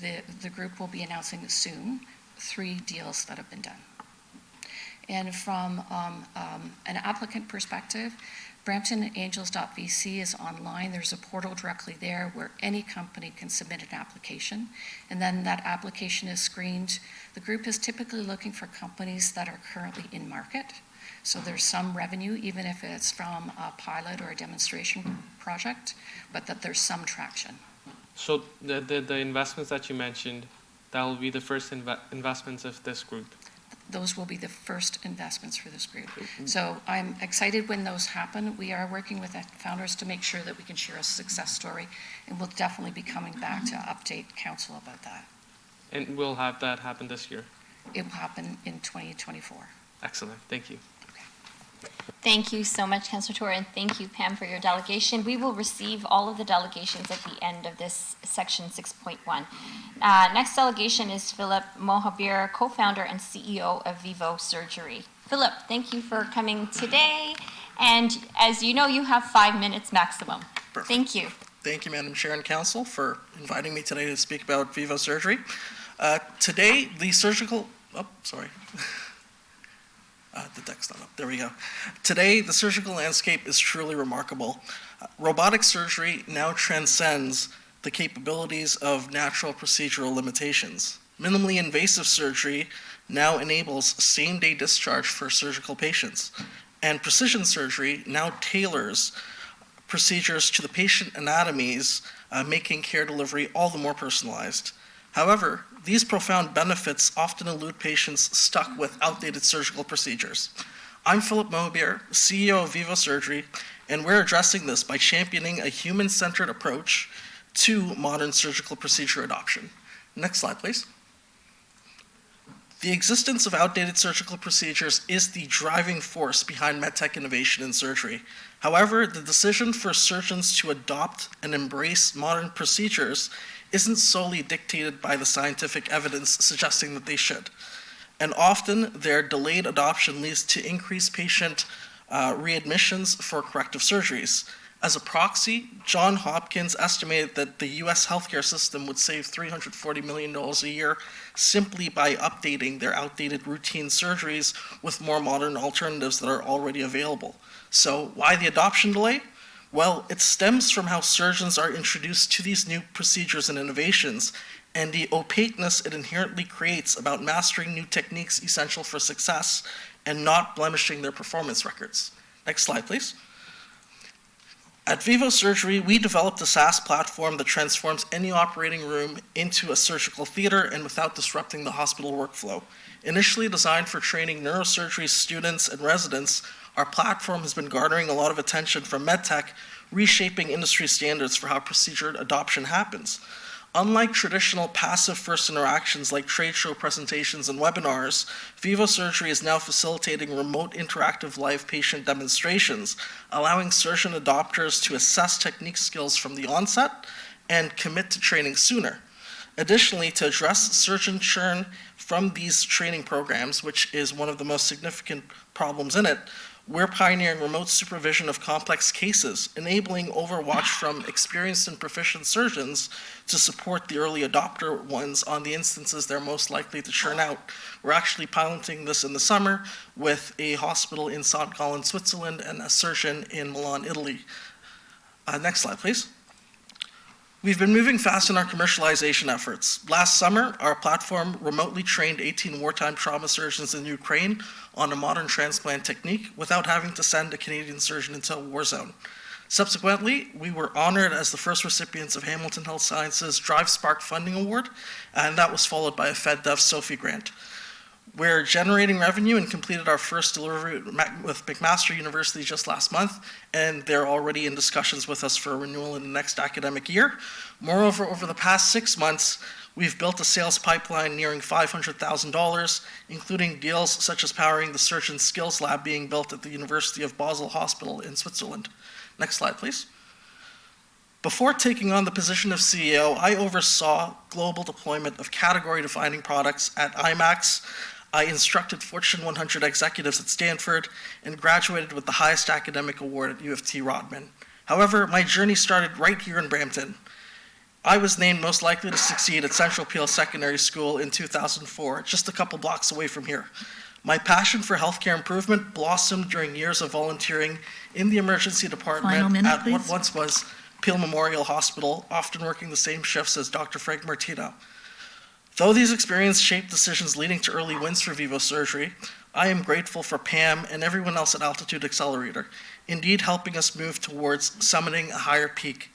Speaker 16: the group will be announcing soon 3 deals that have been done. And from an applicant perspective, BramptonAngels.vc is online. There's a portal directly there where any company can submit an application, and then that application is screened. The group is typically looking for companies that are currently in market, so there's some revenue, even if it's from a pilot or a demonstration project, but that there's some traction.
Speaker 4: So the investments that you mentioned, that will be the first investments of this group?
Speaker 16: Those will be the first investments for this group. So I'm excited when those happen. We are working with the founders to make sure that we can share a success story, and we'll definitely be coming back to update council about that.
Speaker 4: And we'll have that happen this year?
Speaker 16: It will happen in 2024.
Speaker 4: Excellent, thank you.
Speaker 8: Thank you so much, Councillor Tour, and thank you, Pam, for your delegation. We will receive all of the delegations at the end of this section 6.1. Next delegation is Philip Mohabir, co-founder and CEO of Vivo Surgery. Philip, thank you for coming today, and as you know, you have 5 minutes maximum.
Speaker 17: Perfect.
Speaker 8: Thank you.
Speaker 17: Thank you, Madam Chair and Council, for inviting me today to speak about Vivo Surgery. Today, the surgical, the deck's not up. There we go. Today, the surgical landscape is truly remarkable. Robotic surgery now transcends the capabilities of natural procedural limitations. Minimally invasive surgery now enables same-day discharge for surgical patients, and precision surgery now tailors procedures to the patient anatomies, making care delivery all the more personalized. However, these profound benefits often elude patients stuck with outdated surgical procedures. I'm Philip Mohabir, CEO of Vivo Surgery, and we're addressing this by championing a human-centered approach to modern surgical procedure adoption. Next slide, please. The existence of outdated surgical procedures is the driving force behind medtech innovation in surgery. However, the decision for surgeons to adopt and embrace modern procedures isn't solely dictated by the scientific evidence suggesting that they should. And often, their delayed adoption leads to increased patient readmissions for corrective surgeries. As a proxy, Johns Hopkins estimated that the US healthcare system would save $340 million a year simply by updating their outdated routine surgeries with more modern alternatives that are already available. So why the adoption delay? Well, it stems from how surgeons are introduced to these new procedures and innovations, and the opaqueness it inherently creates about mastering new techniques essential for success and not blemishing their performance records. Next slide, please. At Vivo Surgery, we developed a SaaS platform that transforms any operating room into a surgical theater and without disrupting the hospital workflow. Initially designed for training neurosurgery students and residents, our platform has been garnering a lot of attention from medtech, reshaping industry standards for how procedure adoption happens. Unlike traditional passive first interactions like trade show presentations and webinars, Vivo Surgery is now facilitating remote interactive live patient demonstrations, allowing surgeon adopters to assess technique skills from the onset and commit to training sooner. Additionally, to address surgeon churn from these training programs, which is one of the most significant problems in it, We're pioneering remote supervision of complex cases, enabling overwatch from experienced and proficient surgeons to support the early adopter ones on the instances they're most likely to churn out. We're actually piloting this in the summer with a hospital in St. Gallen, Switzerland, and a surgeon in Milan, Italy. Next slide, please. We've been moving fast in our commercialization efforts. Last summer, our platform remotely trained 18 wartime trauma surgeons in Ukraine on a modern transplant technique without having to send a Canadian surgeon into a war zone. Subsequently, we were honored as the first recipients of Hamilton Health Sciences Drive Spark Funding Award, and that was followed by a FedDev Sophie grant. We're generating revenue and completed our first delivery with McMaster University just last month, and they're already in discussions with us for a renewal in the next academic year. Moreover, over the past 6 months, we've built a sales pipeline nearing $500,000, including deals such as powering the Surgeon Skills Lab being built at the University of Basel Hospital in Switzerland. Next slide, please. Before taking on the position of CEO, I oversaw global deployment of category-defining products at IMAX. I instructed Fortune 100 executives at Stanford and graduated with the highest academic award at U of T Rodman. However, my journey started right here in Brampton. I was named most likely to succeed at Central Peel Secondary School in 2004, just a couple blocks away from here. My passion for healthcare improvement blossomed during years of volunteering in the emergency department at what once was Peel Memorial Hospital, often working the same shifts as Dr. Frank Martino. Though these experiences shaped decisions leading to early wins for Vivo Surgery, I am grateful for Pam and everyone else at Altitude Accelerator, indeed helping us move towards summiting a higher peak.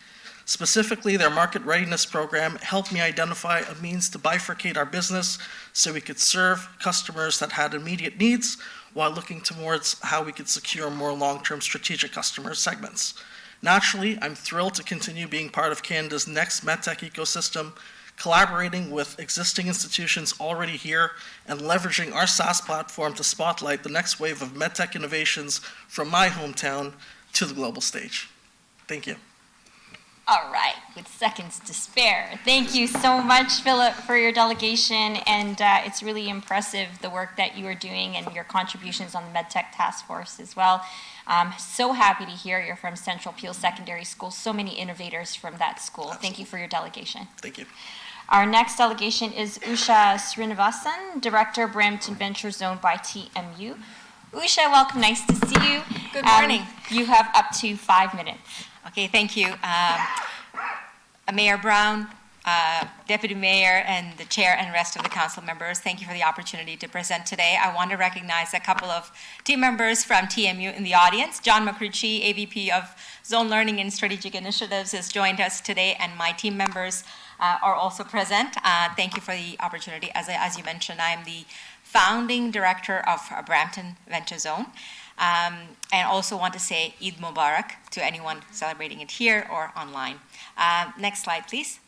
Speaker 17: Specifically, their market readiness program helped me identify a means to bifurcate our business so we could serve customers that had immediate needs while looking towards how we could secure more long-term strategic customer segments. Naturally, I'm thrilled to continue being part of Canada's next medtech ecosystem, collaborating with existing institutions already here, and leveraging our SaaS platform to spotlight the next wave of medtech innovations from my hometown to the global stage. Thank you.
Speaker 8: All right, with seconds to spare. Thank you so much, Philip, for your delegation, and it's really impressive the work that you are doing and your contributions on the MedTech Task Force as well. So happy to hear you're from Central Peel Secondary School, so many innovators from that school.
Speaker 17: Absolutely.
Speaker 8: Thank you for your delegation.
Speaker 17: Thank you.
Speaker 8: Our next delegation is Usha Srinivasan, Director, Brampton Venture Zone by TMU. Usha, welcome, nice to see you.
Speaker 18: Good morning.
Speaker 8: You have up to 5 minutes.
Speaker 18: Okay, thank you. Mayor Brown, Deputy Mayor, and the Chair and rest of the council members, thank you for the opportunity to present today. I want to recognize a couple of team members from TMU in the audience. John Macrucci, AVP of Zone Learning and Strategic Initiatives, has joined us today, and my team members are also present. Thank you for the opportunity. As you mentioned, I'm the founding director of Brampton Venture Zone. And also want to say Eid Mubarak to anyone celebrating it here or online. Next slide, please.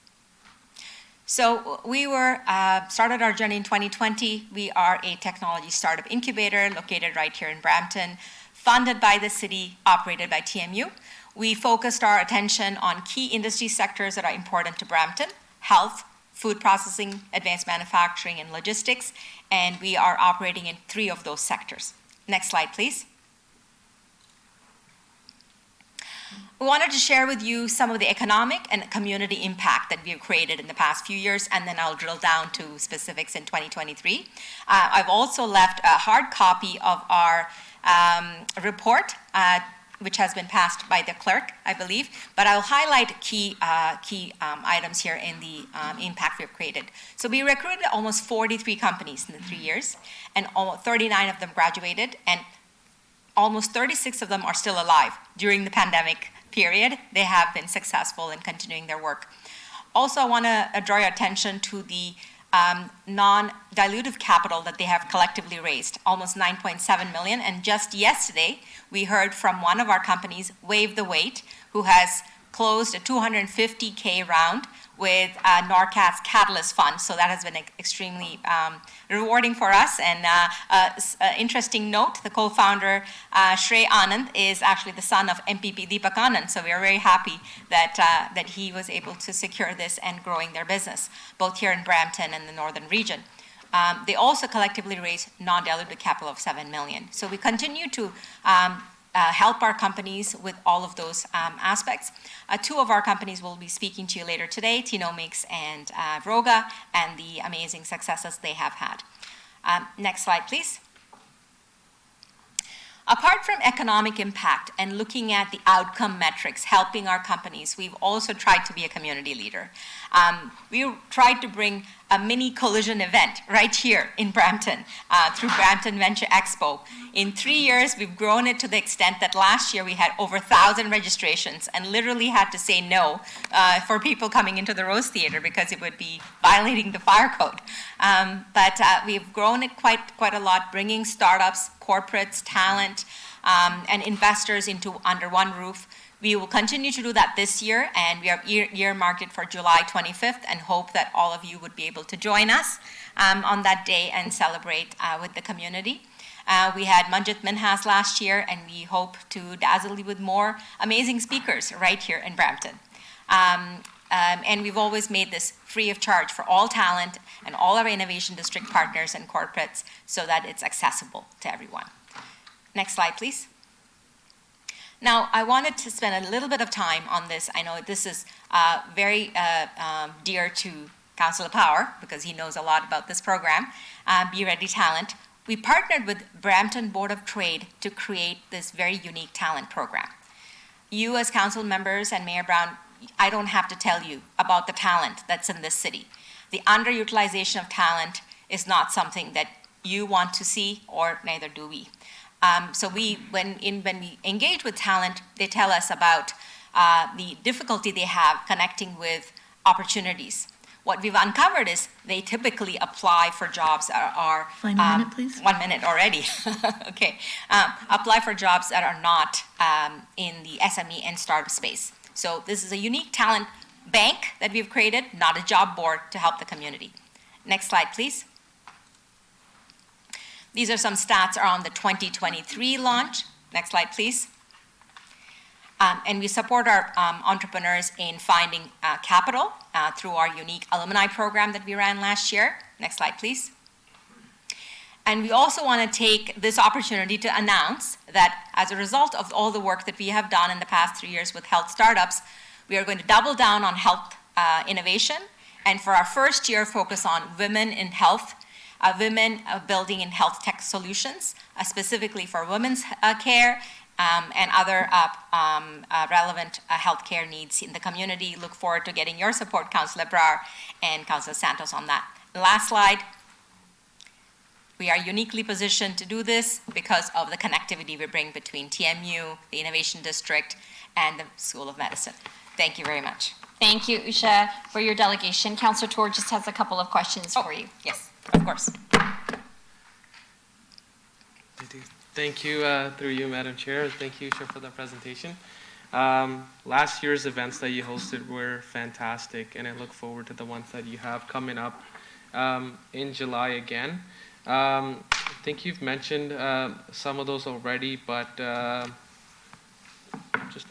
Speaker 18: So we started our journey in 2020. We are a technology startup incubator located right here in Brampton, funded by the city, operated by TMU. We focused our attention on key industry sectors that are important to Brampton: health, food processing, advanced manufacturing, and logistics. And we are operating in 3 of those sectors. Next slide, please. We wanted to share with you some of the economic and community impact that we have created in the past few years, and then I'll drill down to specifics in 2023. I've also left a hard copy of our report, which has been passed by the clerk, I believe, but I'll highlight key items here in the impact we've created. So we recruited almost 43 companies in the 3 years, and 39 of them graduated, and almost 36 of them are still alive during the pandemic period. They have been successful in continuing their work. Also, I want to draw your attention to the non-dilutive capital that they have collectively raised, almost $9.7 million. And just yesterday, we heard from one of our companies, Wave the Weight, who has closed a $250K round with NORCAT's Catalyst Fund. So that has been extremely rewarding for us. And interesting note, the co-founder, Shrey Anand, is actually the son of MPP Deepak Anand. So we are very happy that he was able to secure this and growing their business, both here in Brampton and the northern region. They also collectively raised non-dilutive capital of $7 million. So we continue to help our companies with all of those aspects. Two of our companies will be speaking to you later today, Teanomics and Vroga, and the amazing successes they have had. Next slide, please. Apart from economic impact and looking at the outcome metrics, helping our companies, we've also tried to be a community leader. We tried to bring a mini collision event right here in Brampton through Brampton Venture Expo. In 3 years, we've grown it to the extent that last year we had over 1,000 registrations and literally had to say no for people coming into the Rose Theatre because it would be violating the fire code. But we've grown it quite a lot, bringing startups, corporates, talent, and investors under one roof. We will continue to do that this year, and we have earmarked it for July 25th and hope that all of you would be able to join us on that day and celebrate with the community. We had Manjit Minhas last year, and we hope to dazzle you with more amazing speakers right here in Brampton. And we've always made this free of charge for all talent and all our Innovation District partners and corporates so that it's accessible to everyone. Next slide, please. Now, I wanted to spend a little bit of time on this. I know this is very dear to Councillor Power because he knows a lot about this program, Be Ready Talent. We partnered with Brampton Board of Trade to create this very unique talent program. You as council members and Mayor Brown, I don't have to tell you about the talent that's in this city. The underutilization of talent is not something that you want to see, or neither do we. So when we engage with talent, they tell us about the difficulty they have connecting with opportunities. What we've uncovered is they typically apply for jobs that are—
Speaker 3: Final minute, please.
Speaker 18: 1 minute already. Okay. Apply for jobs that are not in the SME and startup space. So this is a unique talent bank that we've created, not a job board, to help the community. Next slide, please. These are some stats around the 2023 launch. Next slide, please. And we support our entrepreneurs in finding capital through our unique alumni program that we ran last year. Next slide, please. And we also want to take this opportunity to announce that as a result of all the work that we have done in the past 3 years with health startups, we are going to double down on health innovation, and for our first year, focus on women in health, women building in health tech solutions, specifically for women's care and other relevant healthcare needs in the community. Look forward to getting your support, Councillor Brar and Councillor Santos, on that. Last slide. We are uniquely positioned to do this because of the connectivity we bring between TMU, the Innovation District, and the School of Medicine. Thank you very much.
Speaker 8: Thank you, Usha, for your delegation. Councillor Tour just has a couple of questions for you.
Speaker 18: Yes, of course.
Speaker 4: Thank you, through you, Madam Chair. Thank you, Usha, for the presentation. Last year's events that you hosted were fantastic, and I look forward to the ones that you have coming up in July again. I think you've mentioned some of those already, but just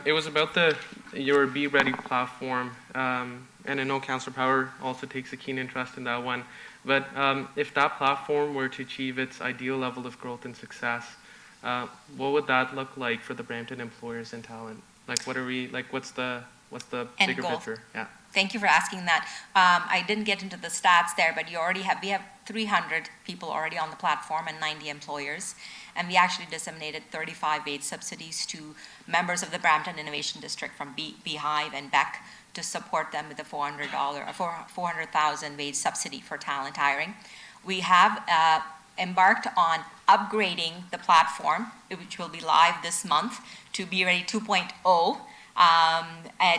Speaker 4: it was about your Be Ready platform, and I know Councillor Power also takes a keen interest in that one. But if that platform were to achieve its ideal level of growth and success, what would that look like for the Brampton employers and talent? Like, what's the bigger picture? Yeah.
Speaker 18: Thank you for asking that. I didn't get into the stats there, but we have 300 people already on the platform and 90 employers. And we actually disseminated 35 wage subsidies to members of the Brampton Innovation District from Beehive and Beck to support them with the $400,000 wage subsidy for talent hiring. We have embarked on upgrading the platform, which will be live this month, to Be Ready 2.0,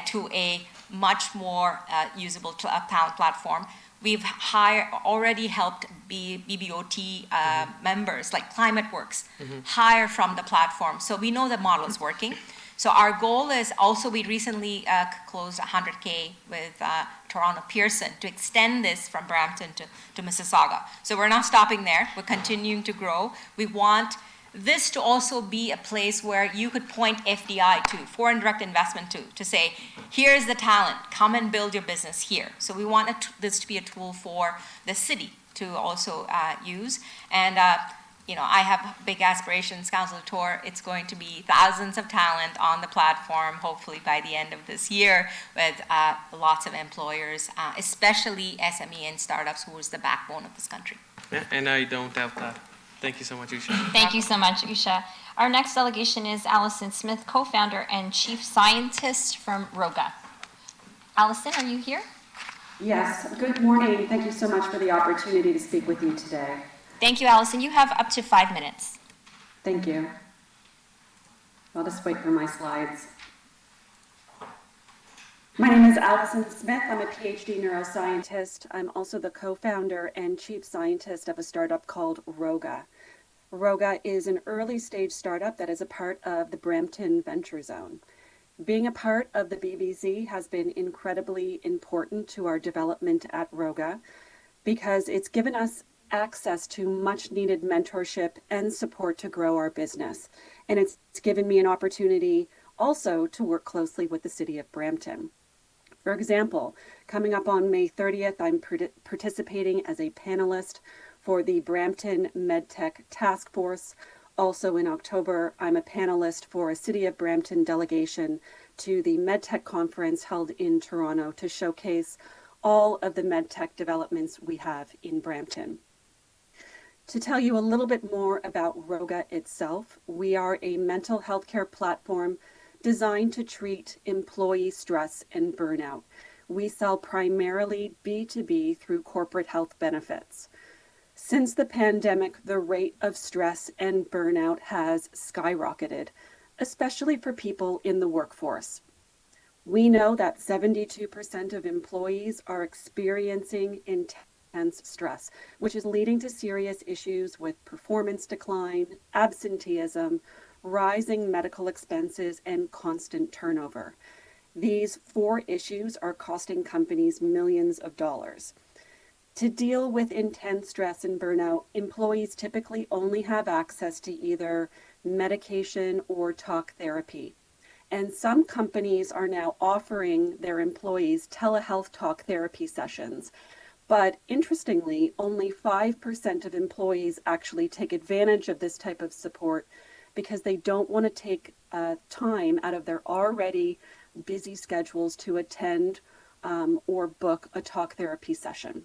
Speaker 18: to a much more usable talent platform. We've already helped BBOT members like ClimateWorks hire from the platform. So we know the model is working. So our goal is also, we recently closed 100K with Toronto Pearson to extend this from Brampton to Mississauga. So we're not stopping there. We're continuing to grow. We want this to also be a place where you could point FDI to, foreign direct investment to say, here's the talent, come and build your business here. So we want this to be a tool for the city to also use. And I have big aspirations, Councilor Tour. It's going to be thousands of talent on the platform, hopefully by the end of this year, with lots of employers, especially SME and startups, who is the backbone of this country.
Speaker 4: Yeah, and I don't doubt that. Thank you so much, Usha.
Speaker 8: Thank you so much, Usha. Our next delegation is Allison Smith, co-founder and chief scientist from Roga. Allison, are you here?
Speaker 19: Yes, good morning. Thank you so much for the opportunity to speak with you today.
Speaker 8: Thank you, Allison. You have up to 5 minutes.
Speaker 19: Thank you. I'll just wait for my slides. My name is Allison Smith. I'm a PhD neuroscientist. I'm also the co-founder and chief scientist of a startup called Roga. Roga is an early stage startup that is a part of the Brampton Venture Zone. Being a part of the BVZ has been incredibly important to our development at Roga because it's given us access to much needed mentorship and support to grow our business. And it's given me an opportunity also to work closely with the city of Brampton. For example, coming up on May 30th, I'm participating as a panelist for the Brampton MedTech Task Force. Also in October, I'm a panelist for a City of Brampton delegation to the MedTech conference held in Toronto to showcase all of the MedTech developments we have in Brampton. To tell you a little bit more about Roga itself, we are a mental health care platform designed to treat employee stress and burnout. We sell primarily B2B through corporate health benefits. Since the pandemic, the rate of stress and burnout has skyrocketed, especially for people in the workforce. We know that 72% of employees are experiencing intense stress, which is leading to serious issues with performance decline, absenteeism, rising medical expenses, and constant turnover. These 4 issues are costing companies millions of dollars. To deal with intense stress and burnout, employees typically only have access to either medication or talk therapy. And some companies are now offering their employees telehealth talk therapy sessions. But interestingly, only 5% of employees actually take advantage of this type of support because they don't want to take time out of their already busy schedules to attend or book a talk therapy session.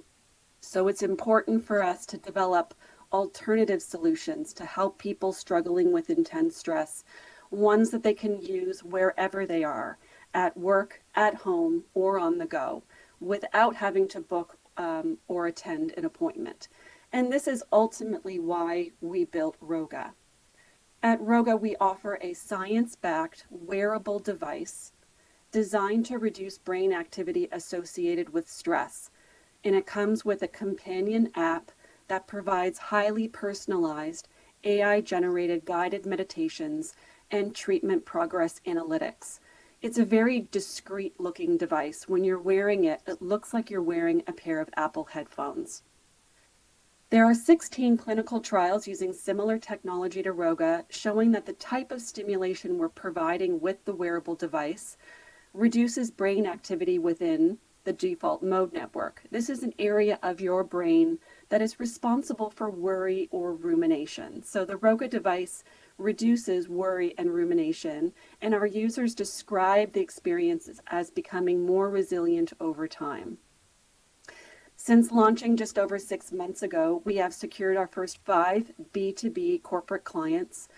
Speaker 19: So it's important for us to develop alternative solutions to help people struggling with intense stress, ones that they can use wherever they are, at work, at home, or on the go, without having to book or attend an appointment. And this is ultimately why we built Roga. At Roga, we offer a science-backed wearable device designed to reduce brain activity associated with stress. And it comes with a companion app that provides highly personalized AI-generated guided meditations and treatment progress analytics. It's a very discreet looking device. When you're wearing it, it looks like you're wearing a pair of Apple headphones. There are 16 clinical trials using similar technology to Roga, showing that the type of stimulation we're providing with the wearable device reduces brain activity within the default mode network. This is an area of your brain that is responsible for worry or rumination. So the Roga device reduces worry and rumination, and our users describe the experiences as becoming more resilient over time. Since launching just over 6 months ago, we have secured our first 5 B2B corporate clients.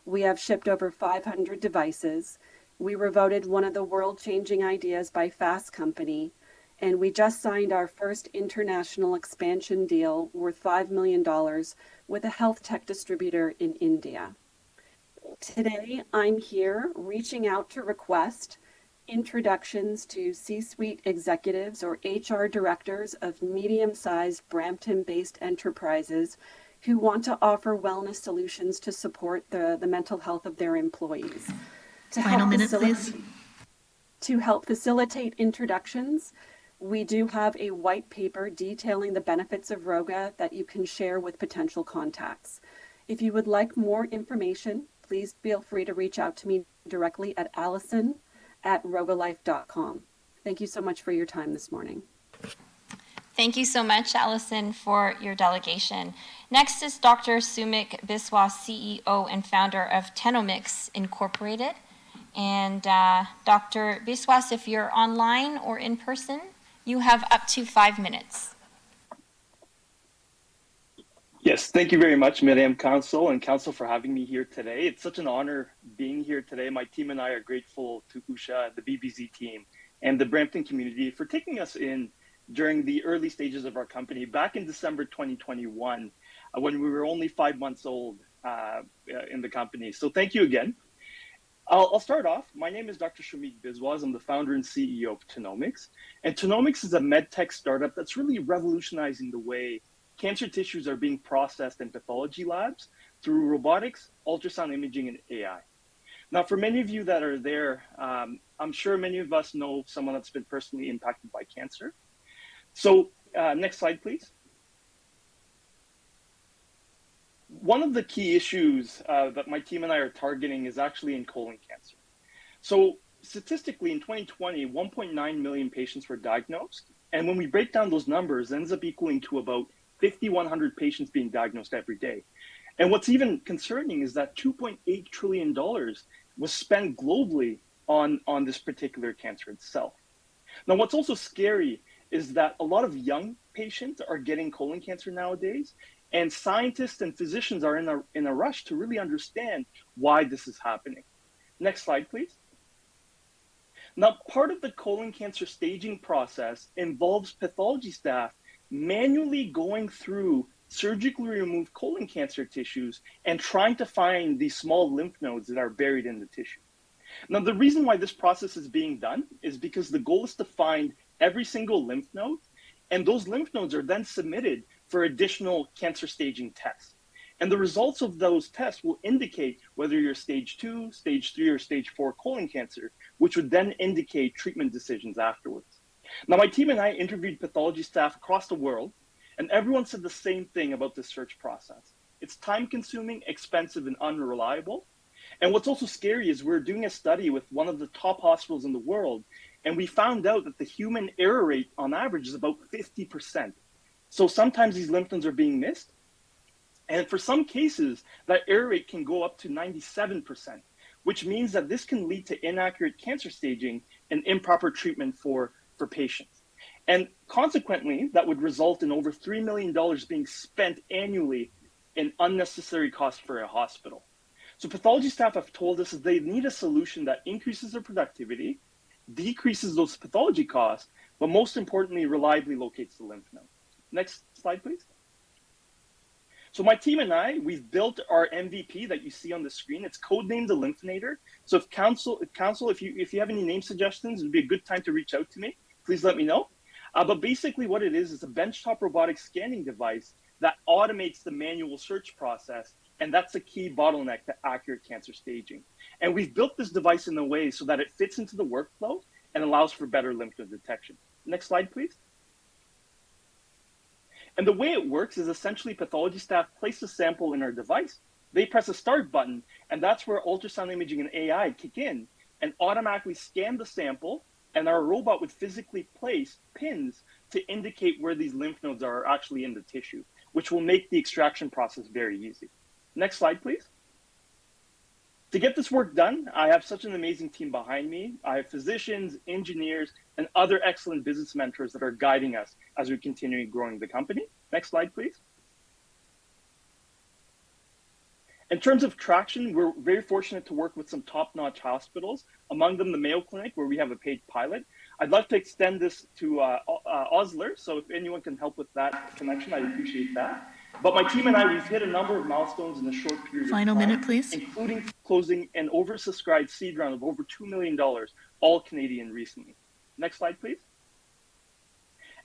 Speaker 19: We have shipped over 500 devices. We were voted one of the world-changing ideas by Fast Company, and we just signed our first international expansion deal worth $5 million with a health tech distributor in India. Today, I'm here reaching out to request introductions to C-suite executives or HR directors of medium-sized Brampton-based enterprises who want to offer wellness solutions to support the mental health of their employees.
Speaker 3: Final minute, please.
Speaker 19: To help facilitate introductions, we do have a white paper detailing the benefits of Roga that you can share with potential contacts. If you would like more information, please feel free to reach out to me directly at allison@rogalife.com. Thank you so much for your time this morning.
Speaker 8: Thank you so much, Allison, for your delegation. Next is Dr. Sumik Biswas, CEO and founder of Tenomix Incorporated. And Dr. Biswas, if you're online or in person, you have up to 5 minutes.
Speaker 20: Yes, thank you very much, Madam Council and Council, for having me here today. It's such an honor being here today. My team and I are grateful to Usha, the BBZ team, and the Brampton community for taking us in during the early stages of our company back in December 2021, when we were only 5 months old in the company. So thank you again. I'll start off. My name is Dr. Sumik Biswas. I'm the founder and CEO of Tenomix. And Tenomix is a medtech startup that's really revolutionizing the way cancer tissues are being processed in pathology labs through robotics, ultrasound imaging, and AI. Now, for many of you that are there, I'm sure many of us know someone that's been personally impacted by cancer. So next slide, please. One of the key issues that my team and I are targeting is actually in colon cancer. So statistically, in 2020, 1.9 million patients were diagnosed. And when we break down those numbers, it ends up equaling to about 5,100 patients being diagnosed every day. And what's even concerning is that $2.8 trillion was spent globally on this particular cancer itself. Now, what's also scary is that a lot of young patients are getting colon cancer nowadays, and scientists and physicians are in a rush to really understand why this is happening. Next slide, please. Now, part of the colon cancer staging process involves pathology staff manually going through surgically removed colon cancer tissues and trying to find these small lymph nodes that are buried in the tissue. Now, the reason why this process is being done is because the goal is to find every single lymph node, and those lymph nodes are then submitted for additional cancer staging tests. And the results of those tests will indicate whether you're stage 2, stage 3, or stage 4 colon cancer, which would then indicate treatment decisions afterwards. Now, my team and I interviewed pathology staff across the world, and everyone said the same thing about this search process. It's time-consuming, expensive, and unreliable. And what's also scary is we're doing a study with one of the top hospitals in the world, and we found out that the human error rate on average is about 50%. So sometimes these lymph nodes are being missed. And for some cases, that error rate can go up to 97%, which means that this can lead to inaccurate cancer staging and improper treatment for patients. And consequently, that would result in over $3 million being spent annually in unnecessary costs for a hospital. So pathology staff have told us that they need a solution that increases their productivity, decreases those pathology costs, but most importantly, reliably locates the lymph node. Next slide, please. So my team and I, we've built our MVP that you see on the screen. It's codenamed the Lymphinator. So if council, if you have any name suggestions, it'd be a good time to reach out to me. Please let me know. But basically what it is a benchtop robotic scanning device that automates the manual search process. And that's a key bottleneck to accurate cancer staging. And we've built this device in a way so that it fits into the workflow and allows for better lymph node detection. Next slide, please. And the way it works is essentially pathology staff place a sample in our device. They press a start button, and that's where ultrasound imaging and AI kick in and automatically scan the sample, and our robot would physically place pins to indicate where these lymph nodes are actually in the tissue, which will make the extraction process very easy. Next slide, please. To get this work done, I have such an amazing team behind me. I have physicians, engineers, and other excellent business mentors that are guiding us as we continue growing the company. Next slide, please. In terms of traction, we're very fortunate to work with some top-notch hospitals, among them the Mayo Clinic, where we have a paid pilot. I'd like to extend this to Osler, so if anyone can help with that connection, I'd appreciate that. But my team and I, we've hit a number of milestones in a short period of time.
Speaker 3: Final minute, please.
Speaker 20: Including closing an oversubscribed seed round of over $2 million, all Canadian recently. Next slide, please.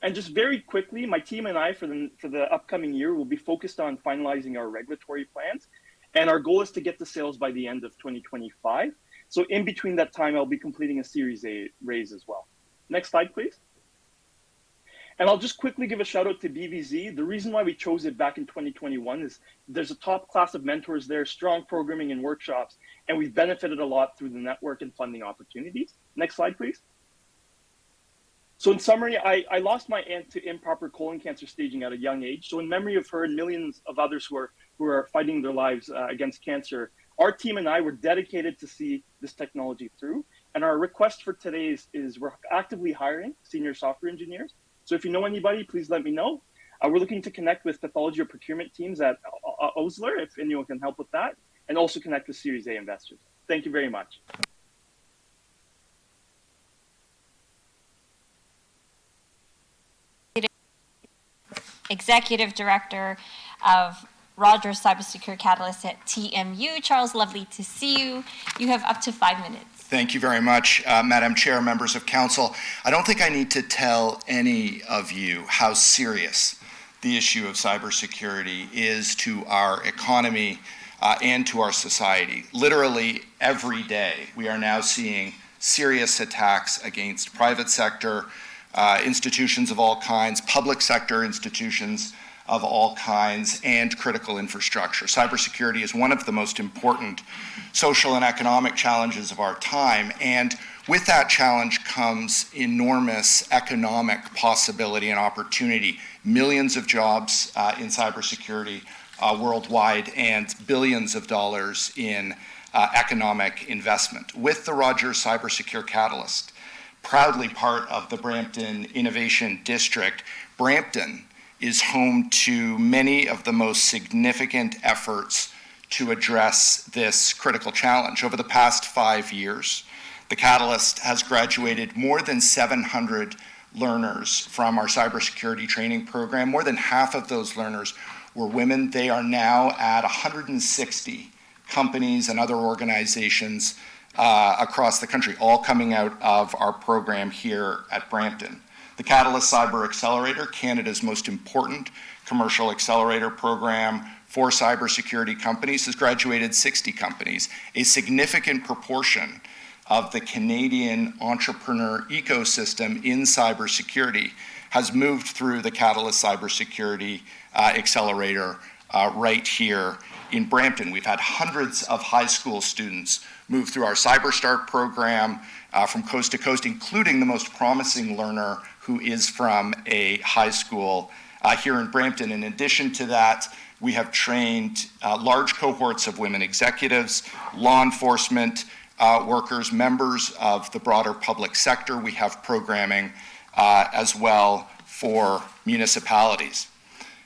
Speaker 20: And just very quickly, my team and I, for the upcoming year, will be focused on finalizing our regulatory plans. And our goal is to get the sales by the end of 2025. So in between that time, I'll be completing a Series A raise as well. Next slide, please. And I'll just quickly give a shout out to BVZ. The reason why we chose it back in 2021 is there's a top class of mentors there, strong programming and workshops, and we've benefited a lot through the network and funding opportunities. Next slide, please. So in summary, I lost my aunt to improper colon cancer staging at a young age. So in memory of her and millions of others who are fighting their lives against cancer, our team and I were dedicated to see this technology through. And our request for today is we're actively hiring senior software engineers. So if you know anybody, please let me know. We're looking to connect with pathology or procurement teams at Osler, if anyone can help with that, and also connect with Series A investors. Thank you very much.
Speaker 8: Executive Director of Rogers Cybersecure Catalyst at TMU. Charles, lovely to see you. You have up to 5 minutes.
Speaker 21: Thank you very much, Madam Chair, members of council. I don't think I need to tell any of you how serious the issue of cybersecurity is to our economy and to our society. Literally every day, we are now seeing serious attacks against private sector institutions of all kinds, public sector institutions of all kinds, and critical infrastructure. Cybersecurity is one of the most important social and economic challenges of our time, and with that challenge comes enormous economic possibility and opportunity. Millions of jobs in cybersecurity worldwide, and billions of dollars in economic investment. With the Rogers Cybersecure Catalyst, proudly part of the Brampton Innovation District, Brampton is home to many of the most significant efforts to address this critical challenge. Over the past 5 years, the Catalyst has graduated more than 700 learners from our cybersecurity training program. More than half of those learners were women. They are now at 160 companies and other organizations across the country, all coming out of our program here at Brampton. The Catalyst Cyber Accelerator, Canada's most important commercial accelerator program for cybersecurity companies, has graduated 60 companies. A significant proportion of the Canadian entrepreneur ecosystem in cybersecurity has moved through the Catalyst Cybersecurity Accelerator right here in Brampton. We've had hundreds of high school students move through our CyberStart program from coast to coast, including the most promising learner who is from a high school here in Brampton. In addition to that, we have trained large cohorts of women executives, law enforcement workers, members of the broader public sector. We have programming as well for municipalities.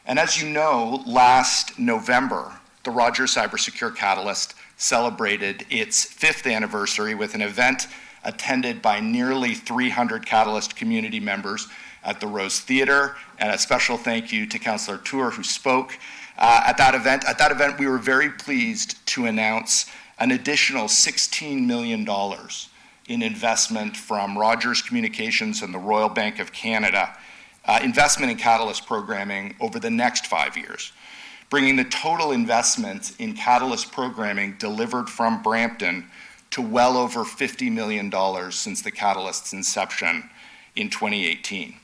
Speaker 21: And as you know, last November, the Rogers Cybersecure Catalyst celebrated its 5th anniversary with an event attended by nearly 300 Catalyst community members at the Rose Theatre, and a special thank you to Councillor Tour, who spoke at that event. At that event, we were very pleased to announce an additional $16 million in investment from Rogers Communications and the Royal Bank of Canada, investment in Catalyst programming over the next 5 years, bringing the total investment in Catalyst programming delivered from Brampton to well over $50 million since the Catalyst's inception in 2018.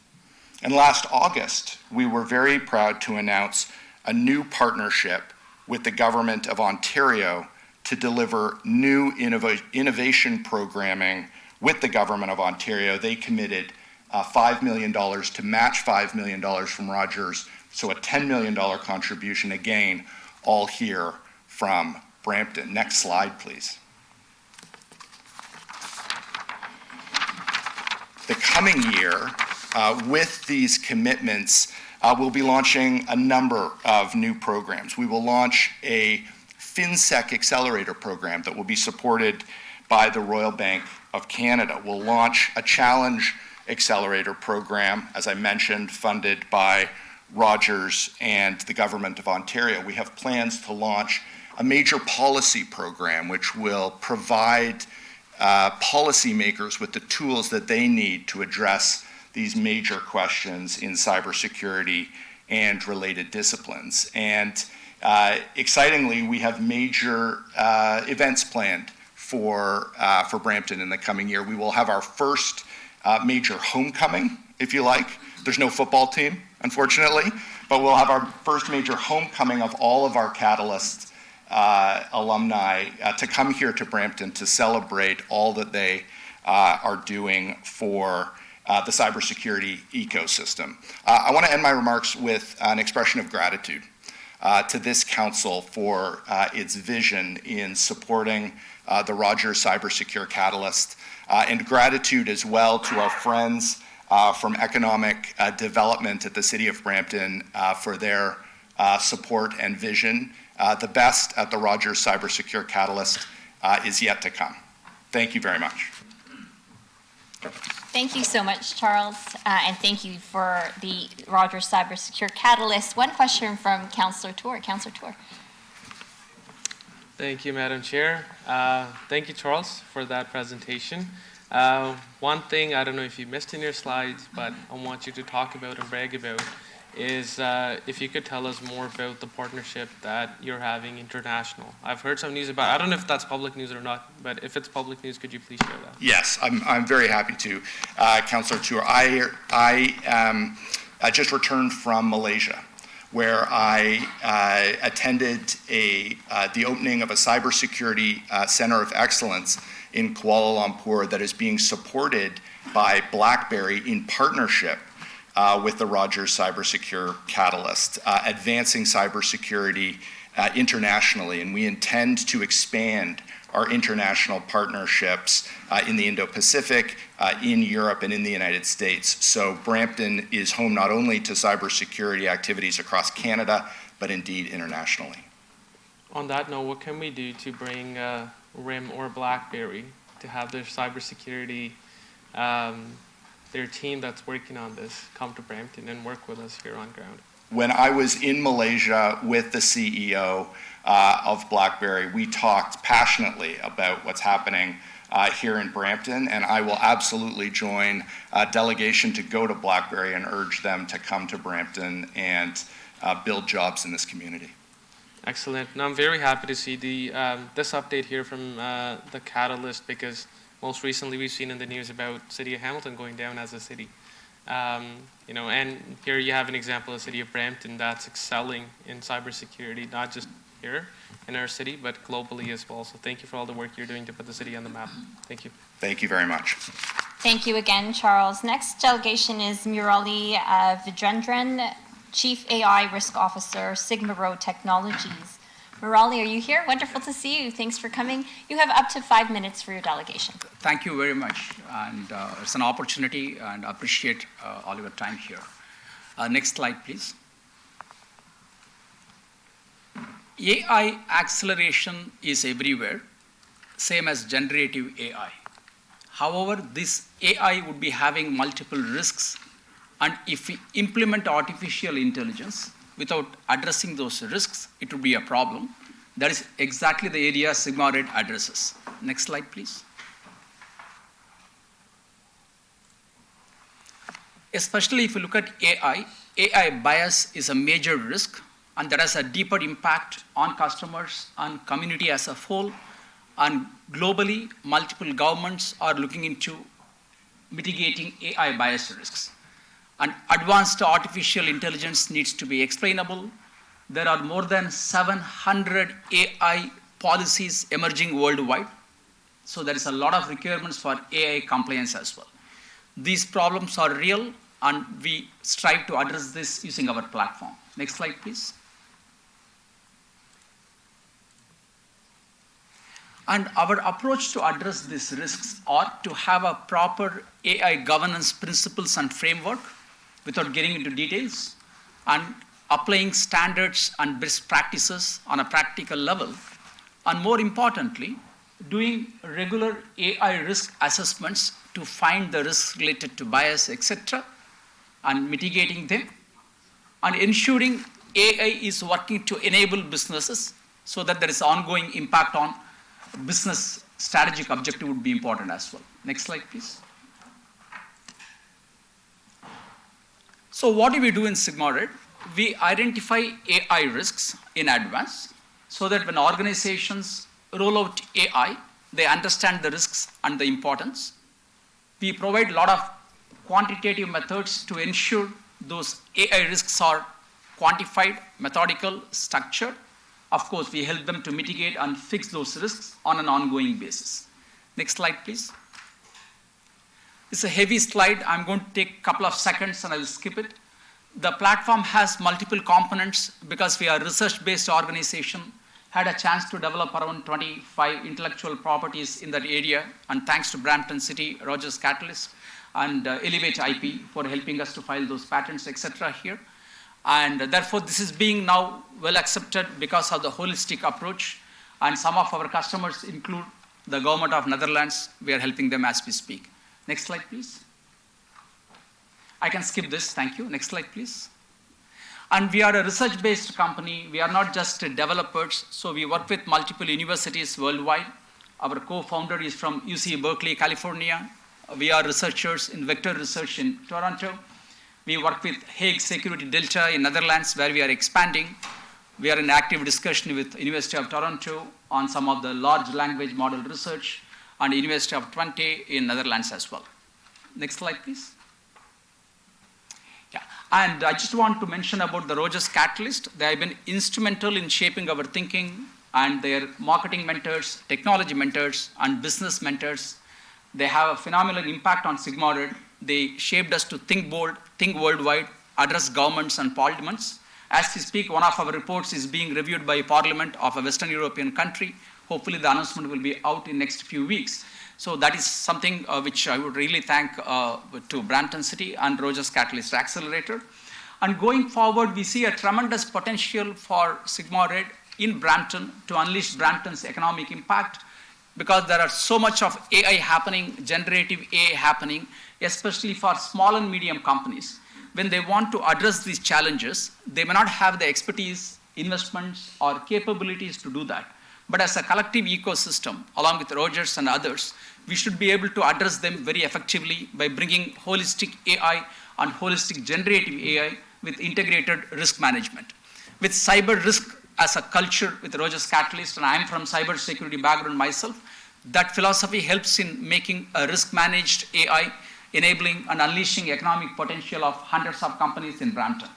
Speaker 21: And last August, we were very proud to announce a new partnership with the Government of Ontario to deliver new innovation programming with the Government of Ontario. They committed $5 million to match $5 million from Rogers, so a $10 million contribution, again, all here from Brampton. Next slide, please. The coming year, with these commitments, we'll be launching a number of new programs. We will launch a FinSec Accelerator program that will be supported by the Royal Bank of Canada. We'll launch a Challenge Accelerator program, as I mentioned, funded by Rogers and the Government of Ontario. We have plans to launch a major policy program which will provide policymakers with the tools that they need to address these major questions in cybersecurity and related disciplines. And excitingly, we have major events planned for Brampton in the coming year. We will have our first major homecoming, if you like, There's no football team, unfortunately, but we'll have our first major homecoming of all of our Catalyst alumni to come here to Brampton to celebrate all that they are doing for the cybersecurity ecosystem. I want to end my remarks with an expression of gratitude to this council for its vision in supporting the Rogers Cybersecure Catalyst, and gratitude as well to our friends from economic development at the City of Brampton for their support and vision. The best at the Rogers Cybersecure Catalyst is yet to come. Thank you very much.
Speaker 8: Thank you so much, Charles, and thank you for the Rogers Cybersecure Catalyst. One question from Councillor Tour. Councillor Tour.
Speaker 4: Thank you, Madam Chair. Thank you, Charles, for that presentation. One thing, I don't know if you missed in your slides, but I want you to talk about and brag about is if you could tell us more about the partnership that you're having international. I've heard some news about, I don't know if that's public news or not, but if it's public news, could you please share that?
Speaker 21: Yes, I'm very happy to, Councillor Tour. I just returned from Malaysia, where I attended the opening of a cybersecurity center of excellence in Kuala Lumpur that is being supported by BlackBerry in partnership with the Rogers Cybersecure Catalyst, advancing cybersecurity internationally, and we intend to expand our international partnerships in the Indo-Pacific, in Europe, and in the United States. So Brampton is home not only to cybersecurity activities across Canada, but indeed internationally.
Speaker 4: On that note, what can we do to bring RIM or BlackBerry to have their cybersecurity, their team that's working on this, come to Brampton and work with us here on ground?
Speaker 21: When I was in Malaysia with the CEO of BlackBerry, we talked passionately about what's happening here in Brampton, and I will absolutely join a delegation to go to BlackBerry and urge them to come to Brampton and build jobs in this community.
Speaker 4: Excellent. And I'm very happy to see the this update here from the Catalyst, because most recently we've seen in the news about City of Hamilton going down as a city. You know, and here you have an example of the City of Brampton that's excelling in cybersecurity, not just here in our city, but globally as well. So thank you for all the work you're doing to put the city on the map. Thank you.
Speaker 21: Thank you very much.
Speaker 8: Thank you again, Charles. Next delegation is Murali Vijendran, Chief AI Risk Officer, Sigma Road Technologies. Murali, are you here? Wonderful to see you. Thanks for coming. You have up to 5 minutes for your delegation.
Speaker 1: Thank you very much. And it's an opportunity, and I appreciate all your time here. Next slide, please. AI acceleration is everywhere, same as generative AI. However, this AI would be having multiple risks, and if we implement artificial intelligence without addressing those risks, it would be a problem. That is exactly the area Sigma Red addresses. Next slide, please. Especially if you look at AI bias is a major risk, and that has a deeper impact on customers and community as a whole. And globally, multiple governments are looking into mitigating AI bias risks. And advanced artificial intelligence needs to be explainable. There are more than 700 AI policies emerging worldwide. So there is a lot of requirements for AI compliance as well. These problems are real, and we strive to address this using our platform. Next slide, please. And our approach to address these risks are to have a proper AI governance principles and framework without getting into details, and applying standards and best practices on a practical level. And more importantly, doing regular AI risk assessments to find the risks related to bias, etc., and mitigating them, and ensuring AI is working to enable businesses so that there is ongoing impact on business strategic objective would be important as well. Next slide, please. So what do we do in Sigma Red? We identify AI risks in advance so that when organizations roll out AI, they understand the risks and the importance. We provide a lot of quantitative methods to ensure those AI risks are quantified, methodical, structured. Of course, we help them to mitigate and fix those risks on an ongoing basis. Next slide, please. It's a heavy slide. I'm going to take a couple of seconds and I'll skip it. The platform has multiple components because we are a research-based organization, had a chance to develop around 25 intellectual properties in that area, and thanks to Brampton City, Rogers Catalyst, and Elevate IP for helping us to file those patents, etc. here. And therefore, this is being now well accepted because of the holistic approach, and some of our customers include the government of Netherlands. We are helping them as we speak. Next slide, please. I can skip this, thank you. Next slide, please. And we are a research-based company. We are not just developers, so we work with multiple universities worldwide. Our co-founder is from UC Berkeley, California. We are researchers in vector research in Toronto. We work with Hague Security Delta in Netherlands, where we are expanding. We are in active discussion with University of Toronto on some of the large language model research, and University of Twente in Netherlands as well. Next slide, please. Yeah, and I just want to mention about the Rogers Catalyst. They have been instrumental in shaping our thinking, and their marketing mentors, technology mentors, and business mentors. They have a phenomenal impact on Sigma Red. They shaped us to think bold, think worldwide, address governments and parliaments. As we speak, one of our reports is being reviewed by a parliament of a Western European country. Hopefully the announcement will be out in next few weeks. So that is something which I would really thank to Brampton City and Rogers Catalyst Accelerator. And going forward, we see a tremendous potential for Sigma Red in Brampton to unleash Brampton's economic impact, because there are so much of AI happening, generative AI happening, especially for small and medium companies. When they want to address these challenges, they may not have the expertise, investments, or capabilities to do that. But as a collective ecosystem, along with Rogers and others, we should be able to address them very effectively by bringing holistic AI and holistic generative AI with integrated risk management. With cyber risk as a culture with Rogers Catalyst, and I'm from cybersecurity background myself, that philosophy helps in making a risk-managed AI, enabling and unleashing economic potential of hundreds of companies in Brampton.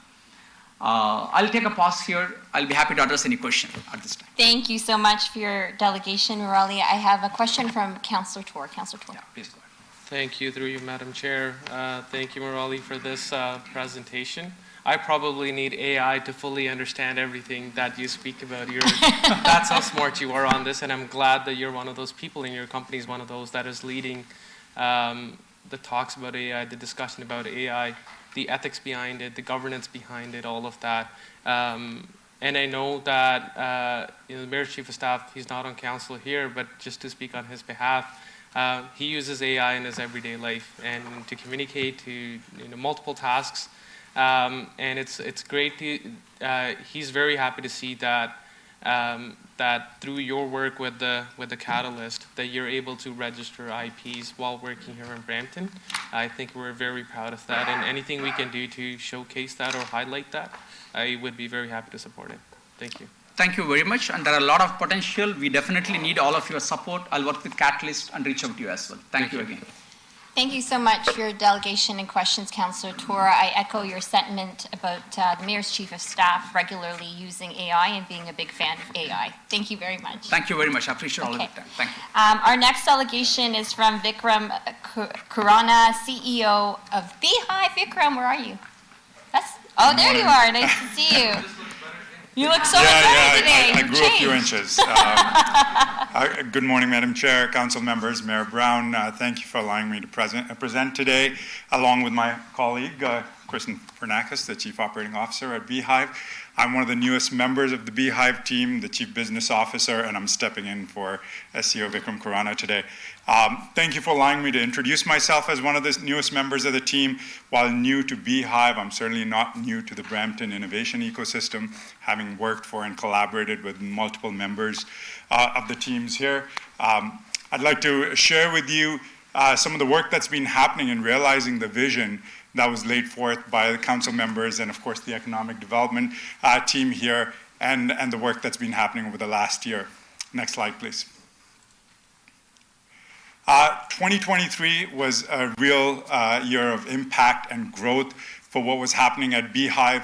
Speaker 1: I'll take a pause here. I'll be happy to address any question at this time.
Speaker 8: Thank you so much for your delegation, Murali. I have a question from Councillor Toor. Councillor Toor.
Speaker 1: Yeah, please go ahead.
Speaker 4: Thank you, through you, Madam Chair. Thank you, Murali, for this presentation. I probably need AI to fully understand everything that you speak about. That's how smart you are on this, and I'm glad that you're one of those people, and your company is one of those that is leading the talks about AI, the discussion about AI, the ethics behind it, the governance behind it, all of that. And I know that the Mayor's Chief of Staff, he's not on council here, but just to speak on his behalf, he uses AI in his everyday life and to communicate to multiple tasks. And it's great to, he's very happy to see that that through your work with the Catalyst, that you're able to register IPs while working here in Brampton. I think we're very proud of that, and anything we can do to showcase that or highlight that, I would be very happy to support it. Thank you.
Speaker 1: Thank you very much, and there are a lot of potential. We definitely need all of your support. I'll work with Catalyst and reach out to you as well. Thank you again.
Speaker 8: Thank you so much for your delegation and questions, Councillor Toor. I echo your sentiment about the Mayor's Chief of Staff regularly using AI and being a big fan of AI. Thank you very much.
Speaker 1: Thank you very much. I appreciate all of your time. Thank you.
Speaker 8: Our next delegation is from Vikram Khurana, CEO of Beehive. Vikram, where are you? Oh, there you are. Nice to see you. You look so much better today.
Speaker 2: I grew a few inches. Good morning, Madam Chair, Council members, Mayor Brown. Thank you for allowing me to present today, along with my colleague, Kristen Fernakis, the Chief Operating Officer at Beehive. I'm one of the newest members of the Beehive team, the Chief Business Officer, and I'm stepping in for SEO Vikram Khurana today. Thank you for allowing me to introduce myself as one of the newest members of the team. While new to Beehive, I'm certainly not new to the Brampton innovation ecosystem, having worked for and collaborated with multiple members of the teams here. I'd like to share with you some of the work that's been happening in realizing the vision that was laid forth by the council members and, of course, the economic development team here, and the work that's been happening over the last year. Next slide, please. 2023 was a real year of impact and growth for what was happening at Beehive.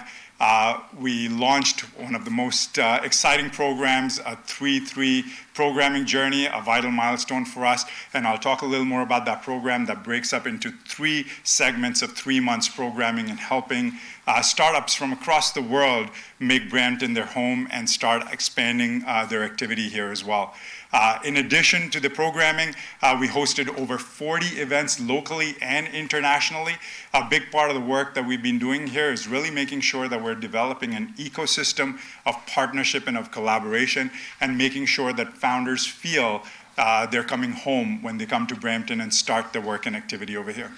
Speaker 2: We launched one of the most exciting programs, a 3-3 programming journey, a vital milestone for us. And I'll talk a little more about that program that breaks up into 3 segments of 3 months programming and helping startups from across the world make Brampton their home and start expanding their activity here as well. In addition to the programming, we hosted over 40 events locally and internationally. A big part of the work that we've been doing here is really making sure that we're developing an ecosystem of partnership and of collaboration, and making sure that founders feel they're coming home when they come to Brampton and start their work and activity over here.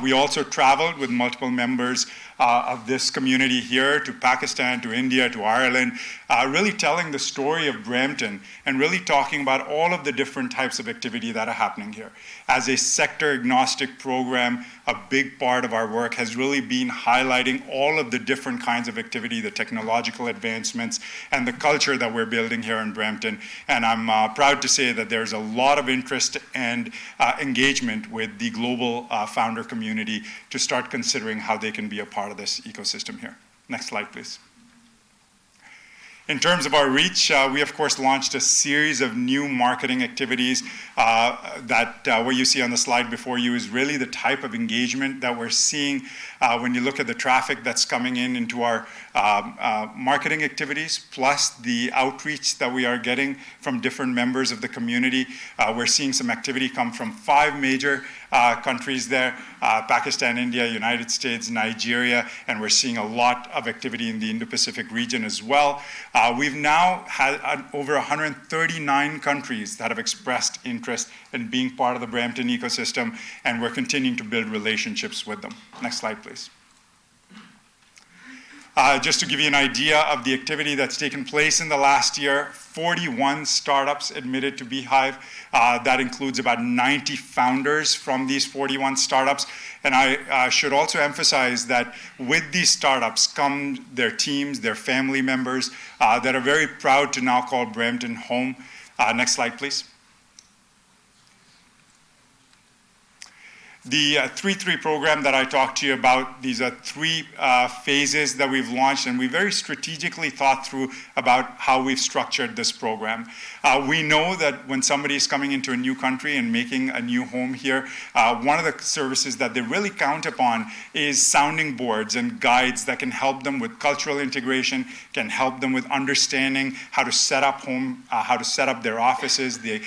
Speaker 2: We also traveled with multiple members of this community here to Pakistan, to India, to Ireland, really telling the story of Brampton and really talking about all of the different types of activity that are happening here. As a sector agnostic program, a big part of our work has really been highlighting all of the different kinds of activity, the technological advancements, and the culture that we're building here in Brampton. And I'm proud to say that there's a lot of interest and engagement with the global founder community to start considering how they can be a part of this ecosystem here. Next slide, please. In terms of our reach, we of course launched a series of new marketing activities what you see on the slide before you is really the type of engagement that we're seeing when you look at the traffic that's coming into our marketing activities, plus the outreach that we are getting from different members of the community. We're seeing some activity come from 5 major countries there, Pakistan, India, United States, Nigeria, and we're seeing a lot of activity in the Indo-Pacific region as well. We've now had over 139 countries that have expressed interest in being part of the Brampton ecosystem, and we're continuing to build relationships with them. Next slide, please. Just to give you an idea of the activity that's taken place in the last year, 41 startups admitted to Beehive. That includes about 90 founders from these 41 startups. And I should also emphasize that with these startups come their teams, their family members that are very proud to now call Brampton home. Next slide, please. The 3-3 program that I talked to you about, these are 3 phases that we've launched, and we very strategically thought through about how we've structured this program. We know that when somebody is coming into a new country and making a new home here, one of the services that they really count upon is sounding boards and guides that can help them with cultural integration, can help them with understanding how to set up home, how to set up their offices, they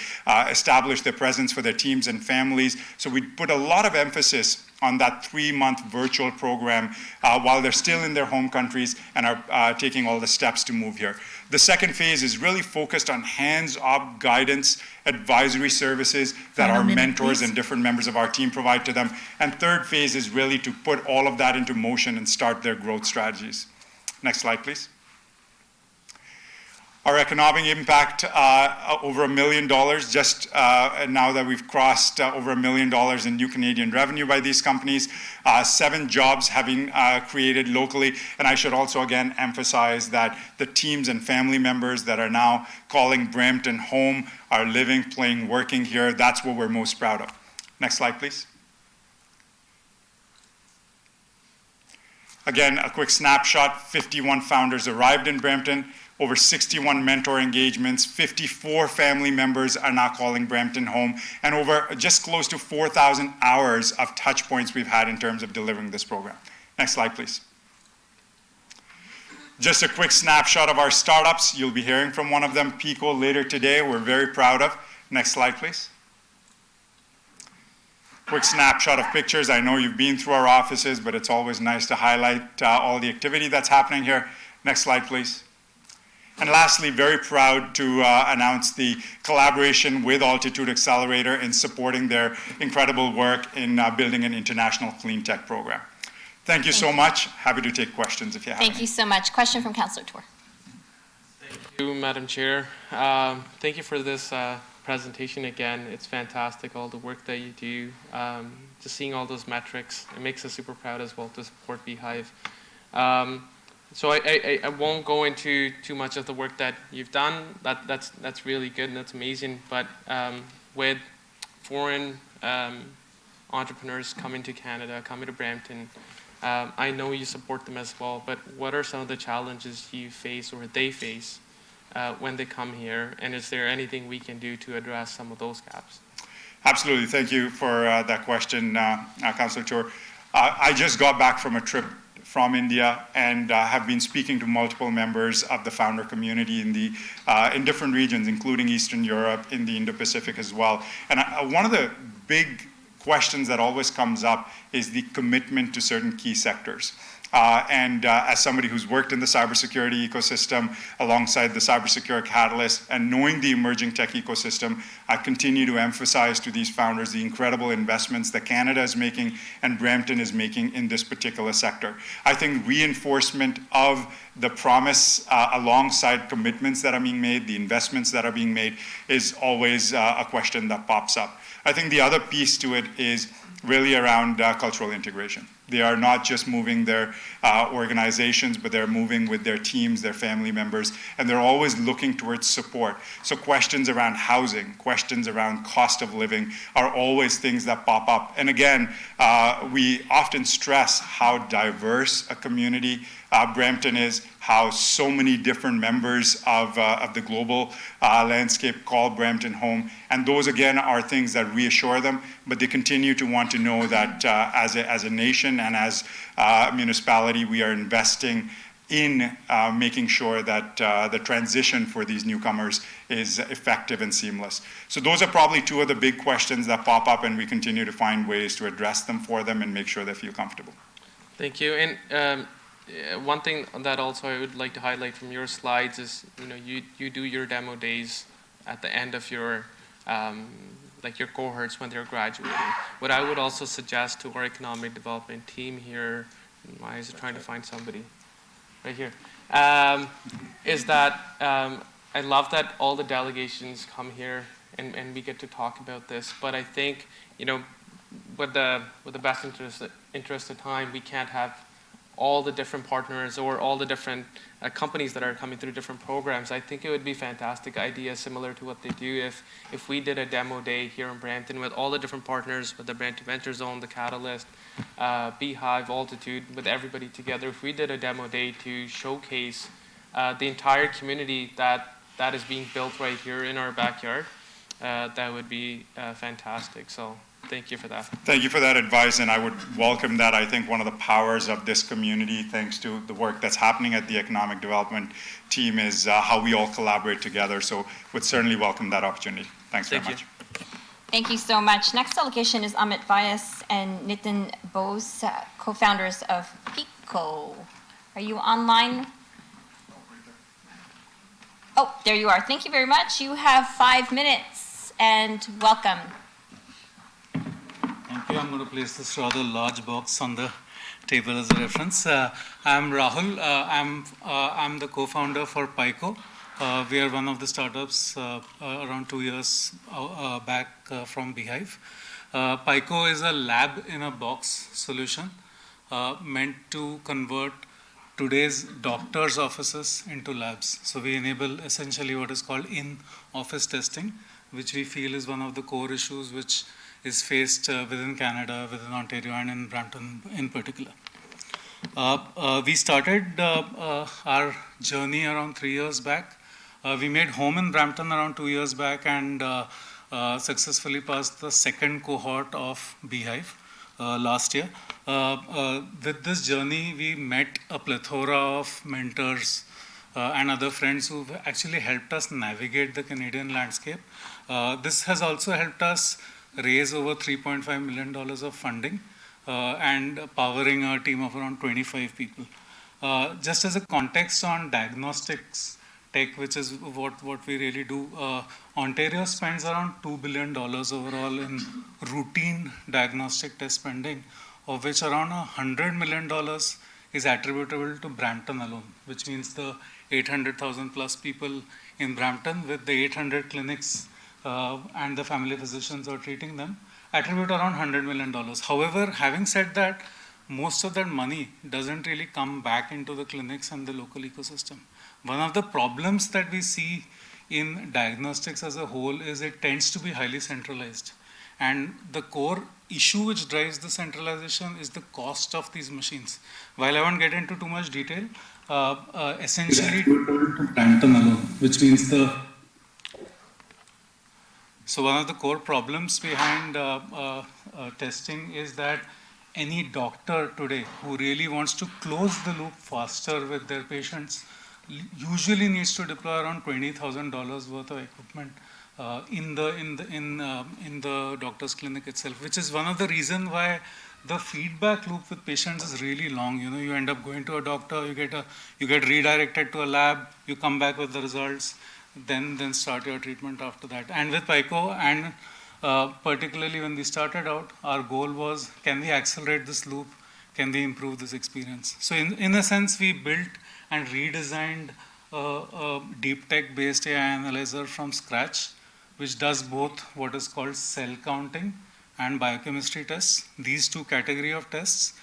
Speaker 2: establish their presence for their teams and families. So we put a lot of emphasis on that 3-month virtual program while they're still in their home countries and are taking all the steps to move here. The second phase is really focused on hands-on guidance, advisory services that our mentors and different members of our team provide to them. And third phase is really to put all of that into motion and start their growth strategies. Next slide, please. Our economic impact, over $1 million, just now that we've crossed over $1 million in new Canadian revenue by these companies. 7 jobs have been created locally. And I should also again emphasize that the teams and family members that are now calling Brampton home are living, playing, working here. That's what we're most proud of. Next slide, please. Again, a quick snapshot. 51 founders arrived in Brampton. Over 61 mentor engagements, 54 family members are now calling Brampton home, and over just close to 4,000 hours of touch points we've had in terms of delivering this program. Next slide, please. Just a quick snapshot of our startups. You'll be hearing from one of them, Pico, later today. We're very proud of. Next slide, please. Quick snapshot of pictures. I know you've been through our offices, but it's always nice to highlight all the activity that's happening here. Next slide, please. And lastly, very proud to announce the collaboration with Altitude Accelerator in supporting their incredible work in building an international clean tech program. Thank you so much. Happy to take questions if you have any.
Speaker 8: Thank you so much. Question from Councillor Tour.
Speaker 4: Thank you, Madam Chair. Thank you for this presentation again. It's fantastic, all the work that you do. Just seeing all those metrics, it makes us super proud as well to support Beehive. So I won't go into too much of the work that you've done. That's really good and that's amazing. But with foreign entrepreneurs coming to Canada, coming to Brampton. I know you support them as well, but what are some of the challenges you face or they face when they come here? And is there anything we can do to address some of those gaps?
Speaker 2: Absolutely. Thank you for that question, Councillor Chor. I just got back from a trip from India and have been speaking to multiple members of the founder community in different regions, including Eastern Europe, in the Indo-Pacific as well. And one of the big questions that always comes up is the commitment to certain key sectors. As somebody who's worked in the cybersecurity ecosystem alongside the Cybersecure Catalyst and knowing the emerging tech ecosystem, I continue to emphasize to these founders the incredible investments that Canada is making and Brampton is making in this particular sector. I think reinforcement of the promise alongside commitments that are being made, the investments that are being made, is always a question that pops up. I think the other piece to it is really around cultural integration. They are not just moving their organizations, but they're moving with their teams, their family members, and they're always looking towards support. So questions around housing, questions around cost of living are always things that pop up. And again, we often stress how diverse a community Brampton is, how so many different members of the global landscape call Brampton home. And those, again, are things that reassure them, but they continue to want to know that as a nation and as a municipality, we are investing in making sure that the transition for these newcomers is effective and seamless. So those are probably two of the big questions that pop up, and we continue to find ways to address them for them and make sure they feel comfortable.
Speaker 4: Thank you. And one thing that also I would like to highlight from your slides is, you do your demo days at the end of your your cohorts when they're graduating. What I would also suggest to our economic development team here, my eyes are trying to find somebody right here, is that I love that all the delegations come here and we get to talk about this. But I think, with the best interest of time, we can't have all the different partners or all the different companies that are coming through different programs. I think it would be a fantastic idea, similar to what they do, if we did a demo day here in Brampton with all the different partners, with the Brampton Venture Zone, the Catalyst, Beehive, Altitude, with everybody together. If we did a demo day to showcase the entire community that is being built right here in our backyard, that would be fantastic. So thank you for that.
Speaker 2: Thank you for that advice, and I would welcome that. I think one of the powers of this community, thanks to the work that's happening at the economic development team, is how we all collaborate together. So would certainly welcome that opportunity. Thanks very much.
Speaker 8: Thank you so much. Next delegation is Amit Vyas and Nitin Bose, co-founders of Pico. Are you online? Oh, there you are. Thank you very much. You have 5 minutes, and welcome.
Speaker 5: Thank you. I'm going to place this rather large box on the table as a reference. I'm Rahul. I'm the co-founder for Pico. We are one of the startups around 2 years back from Beehive. Pico is a lab-in-a-box solution meant to convert today's doctors' offices into labs. So we enable essentially what is called in-office testing, which we feel is one of the core issues which is faced within Canada, within Ontario, and in Brampton in particular. We started our journey around 3 years back. We made home in Brampton around 2 years back and successfully passed the second cohort of Beehive last year. With this journey, we met a plethora of mentors and other friends who've actually helped us navigate the Canadian landscape. This has also helped us raise over $3.5 million of funding and powering our team of around 25 people. Just as a context on diagnostics tech, which is what we really do, Ontario spends around $2 billion overall in routine diagnostic test spending, of which around $100 million is attributable to Brampton alone, which means the 800,000 plus people in Brampton with the 800 clinics and the family physicians who are treating them, attribute around $100 million. However, having said that, most of that money doesn't really come back into the clinics and the local ecosystem. One of the problems that we see in diagnostics as a whole is it tends to be highly centralized. And the core issue which drives the centralization is the cost of these machines. While I won't get into too much detail, essentially, Brampton alone, which means so one of the core problems behind testing is that any doctor today who really wants to close the loop faster with their patients usually needs to deploy around $20,000 worth of equipment in the doctor's clinic itself, which is one of the reasons why the feedback loop with patients is really long. You end up going to a doctor, you get redirected to a lab, you come back with the results, then start your treatment after that. And with PICO, and particularly when we started out, our goal was, can we accelerate this loop? Can we improve this experience? So in a sense, we built and redesigned a deep tech-based AI analyzer from scratch, which does both what is called cell counting and biochemistry tests. These two category of tests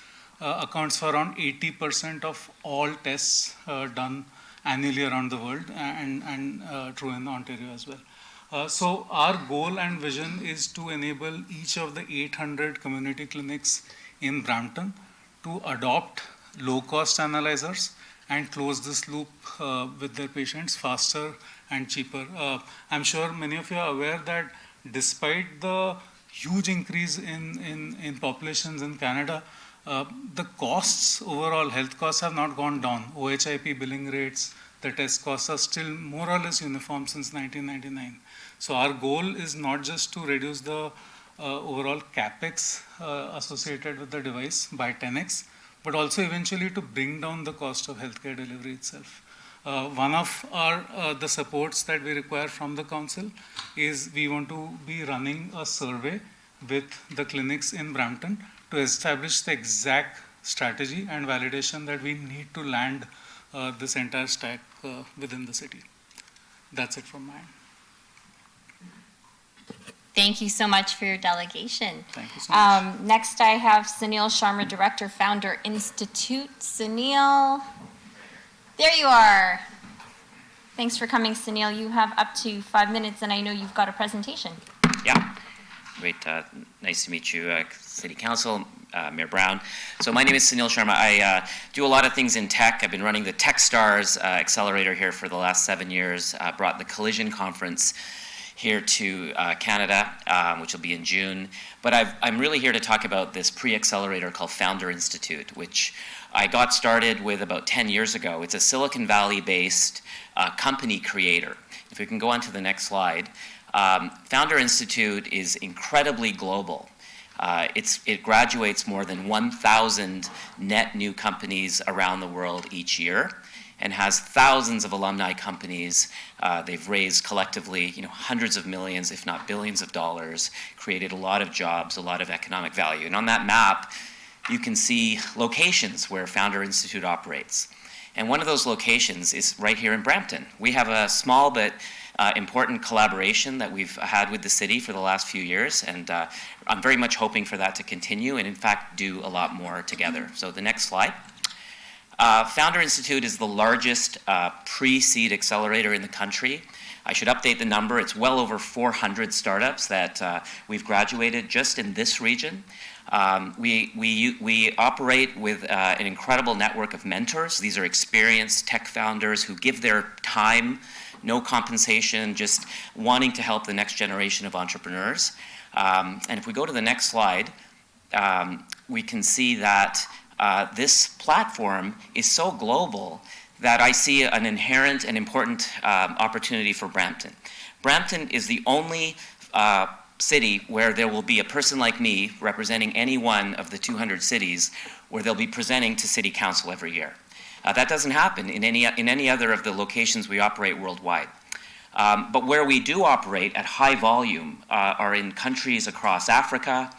Speaker 5: accounts for around 80% of all tests done annually around the world, and true in Ontario as well. So our goal and vision is to enable each of the 800 community clinics in Brampton to adopt low-cost analyzers and close this loop with their patients faster and cheaper. I'm sure many of you are aware that despite the huge increase in populations in Canada, the costs, overall health costs, have not gone down. OHIP billing rates, the test costs are still more or less uniform since 1999. So our goal is not just to reduce the overall capex associated with the device by 10x, but also eventually to bring down the cost of healthcare delivery itself. One of the supports that we require from the council is we want to be running a survey with the clinics in Brampton to establish the exact strategy and validation that we need to land this entire stack within the city. That's it from my end.
Speaker 8: Thank you so much for your delegation.
Speaker 5: Thank you so much.
Speaker 8: Next, I have Sunil Sharma, Director, Founder Institute. Sunil, there you are. Thanks for coming, Sunil. You have up to 5 minutes, and I know you've got a presentation.
Speaker 10: Yeah, great. Nice to meet you, City Council, Mayor Brown. So my name is Sunil Sharma. I do a lot of things in tech. I've been running the TechStars Accelerator here for the last 7 years. Brought the Collision Conference here to Canada, which will be in June. But I'm really here to talk about this pre-accelerator called Founder Institute, which I got started with about 10 years ago. It's a Silicon Valley-based company creator. If we can go on to the next slide. Founder Institute is incredibly global. It graduates more than 1,000 net new companies around the world each year, and has thousands of alumni companies. They've raised collectively, hundreds of millions, if not billions of dollars, created a lot of jobs, a lot of economic value. And on that map, you can see locations where Founder Institute operates. And one of those locations is right here in Brampton. We have a small but important collaboration that we've had with the city for the last few years, and I'm very much hoping for that to continue and in fact do a lot more together. So the next slide. Founder Institute is the largest pre-seed accelerator in the country. I should update the number. It's well over 400 startups that we've graduated just in this region. We operate with an incredible network of mentors. These are experienced tech founders who give their time, no compensation, just wanting to help the next generation of entrepreneurs. And if we go to the next slide, we can see that this platform is so global that I see an inherent and important opportunity for Brampton. Brampton is the only city where there will be a person like me representing any one of the 200 cities where they'll be presenting to City Council every year. That doesn't happen in any other of the locations we operate worldwide. But where we do operate at high volume are in countries across Africa.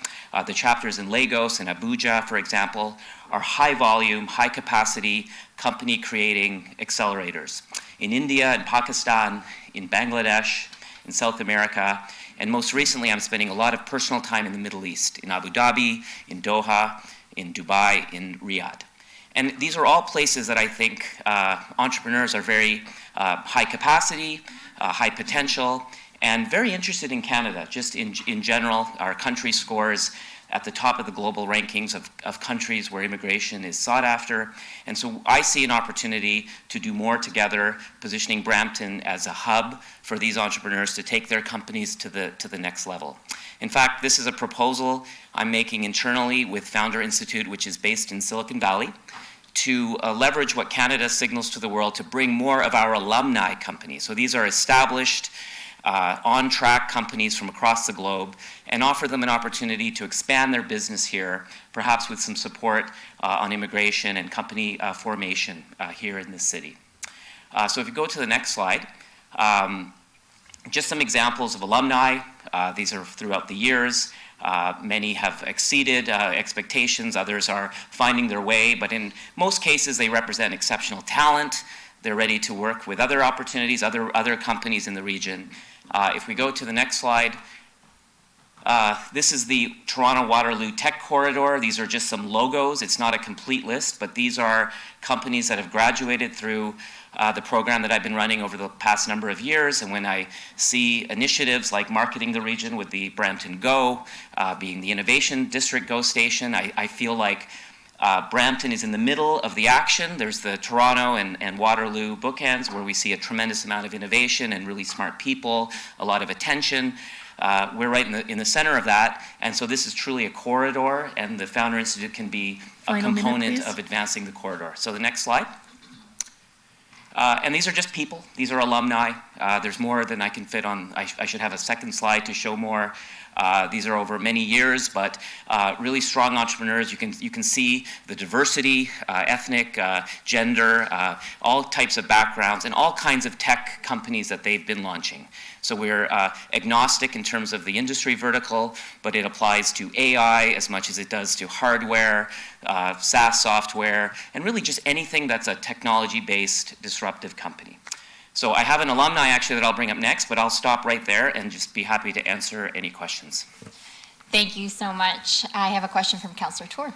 Speaker 10: The chapters in Lagos and Abuja, for example, are high volume, high capacity, company creating accelerators. In India and Pakistan, in Bangladesh, in South America, and most recently I'm spending a lot of personal time in the Middle East, in Abu Dhabi, in Doha, in Dubai, in Riyadh. And these are all places that I think entrepreneurs are very high capacity, high potential, and very interested in Canada, just in general. Our country scores at the top of the global rankings of countries where immigration is sought after. And so I see an opportunity to do more together, positioning Brampton as a hub for these entrepreneurs to take their companies to the next level. In fact, this is a proposal I'm making internally with Founder Institute, which is based in Silicon Valley, to leverage what Canada signals to the world to bring more of our alumni companies. So these are established, on-track companies from across the globe, and offer them an opportunity to expand their business here, perhaps with some support on immigration and company formation here in this city. So if you go to the next slide, just some examples of alumni. These are throughout the years. Many have exceeded expectations, others are finding their way, but in most cases they represent exceptional talent. They're ready to work with other opportunities, other companies in the region. If we go to the next slide, this is the Toronto-Waterloo Tech Corridor. These are just some logos. It's not a complete list, but these are companies that have graduated through the program that I've been running over the past number of years. And when I see initiatives like marketing the region with the Brampton Go, being the Innovation District Go Station, I feel like Brampton is in the middle of the action. There's the Toronto and Waterloo bookends where we see a tremendous amount of innovation and really smart people, a lot of attention. We're right in the center of that, and so this is truly a corridor, and the Founder Institute can be a component of advancing the corridor. So the next slide. And these are just people. These are alumni. There's more than I can fit on. I should have a second slide to show more. These are over many years, but really strong entrepreneurs. You can see the diversity, ethnic, gender, all types of backgrounds, and all kinds of tech companies that they've been launching. So we're agnostic in terms of the industry vertical, but it applies to AI as much as it does to hardware, SaaS software, and really just anything that's a technology-based disruptive company. So I have an alumni actually that I'll bring up next, but I'll stop right there and just be happy to answer any questions.
Speaker 8: Thank you so much. I have a question from Councillor Tour.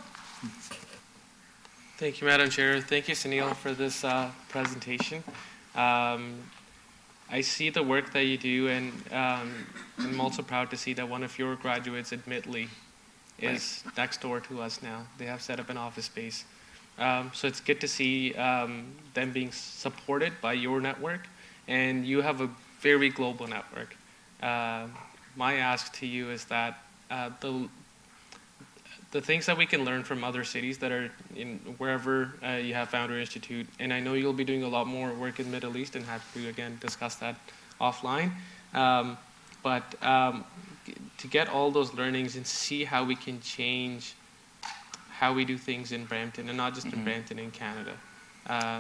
Speaker 4: Thank you, Madam Chair. Thank you, Sunil, for this presentation. I see the work that you do, and I'm also proud to see that one of your graduates, admittedly, is next door to us now. They have set up an office space. So it's good to see them being supported by your network, and you have a very global network. My ask to you is that the things that we can learn from other cities that are in wherever you have Founder Institute, and I know you'll be doing a lot more work in the Middle East, and have to again discuss that offline. But to get all those learnings and see how we can change how we do things in Brampton, and not just in Brampton, in Canada.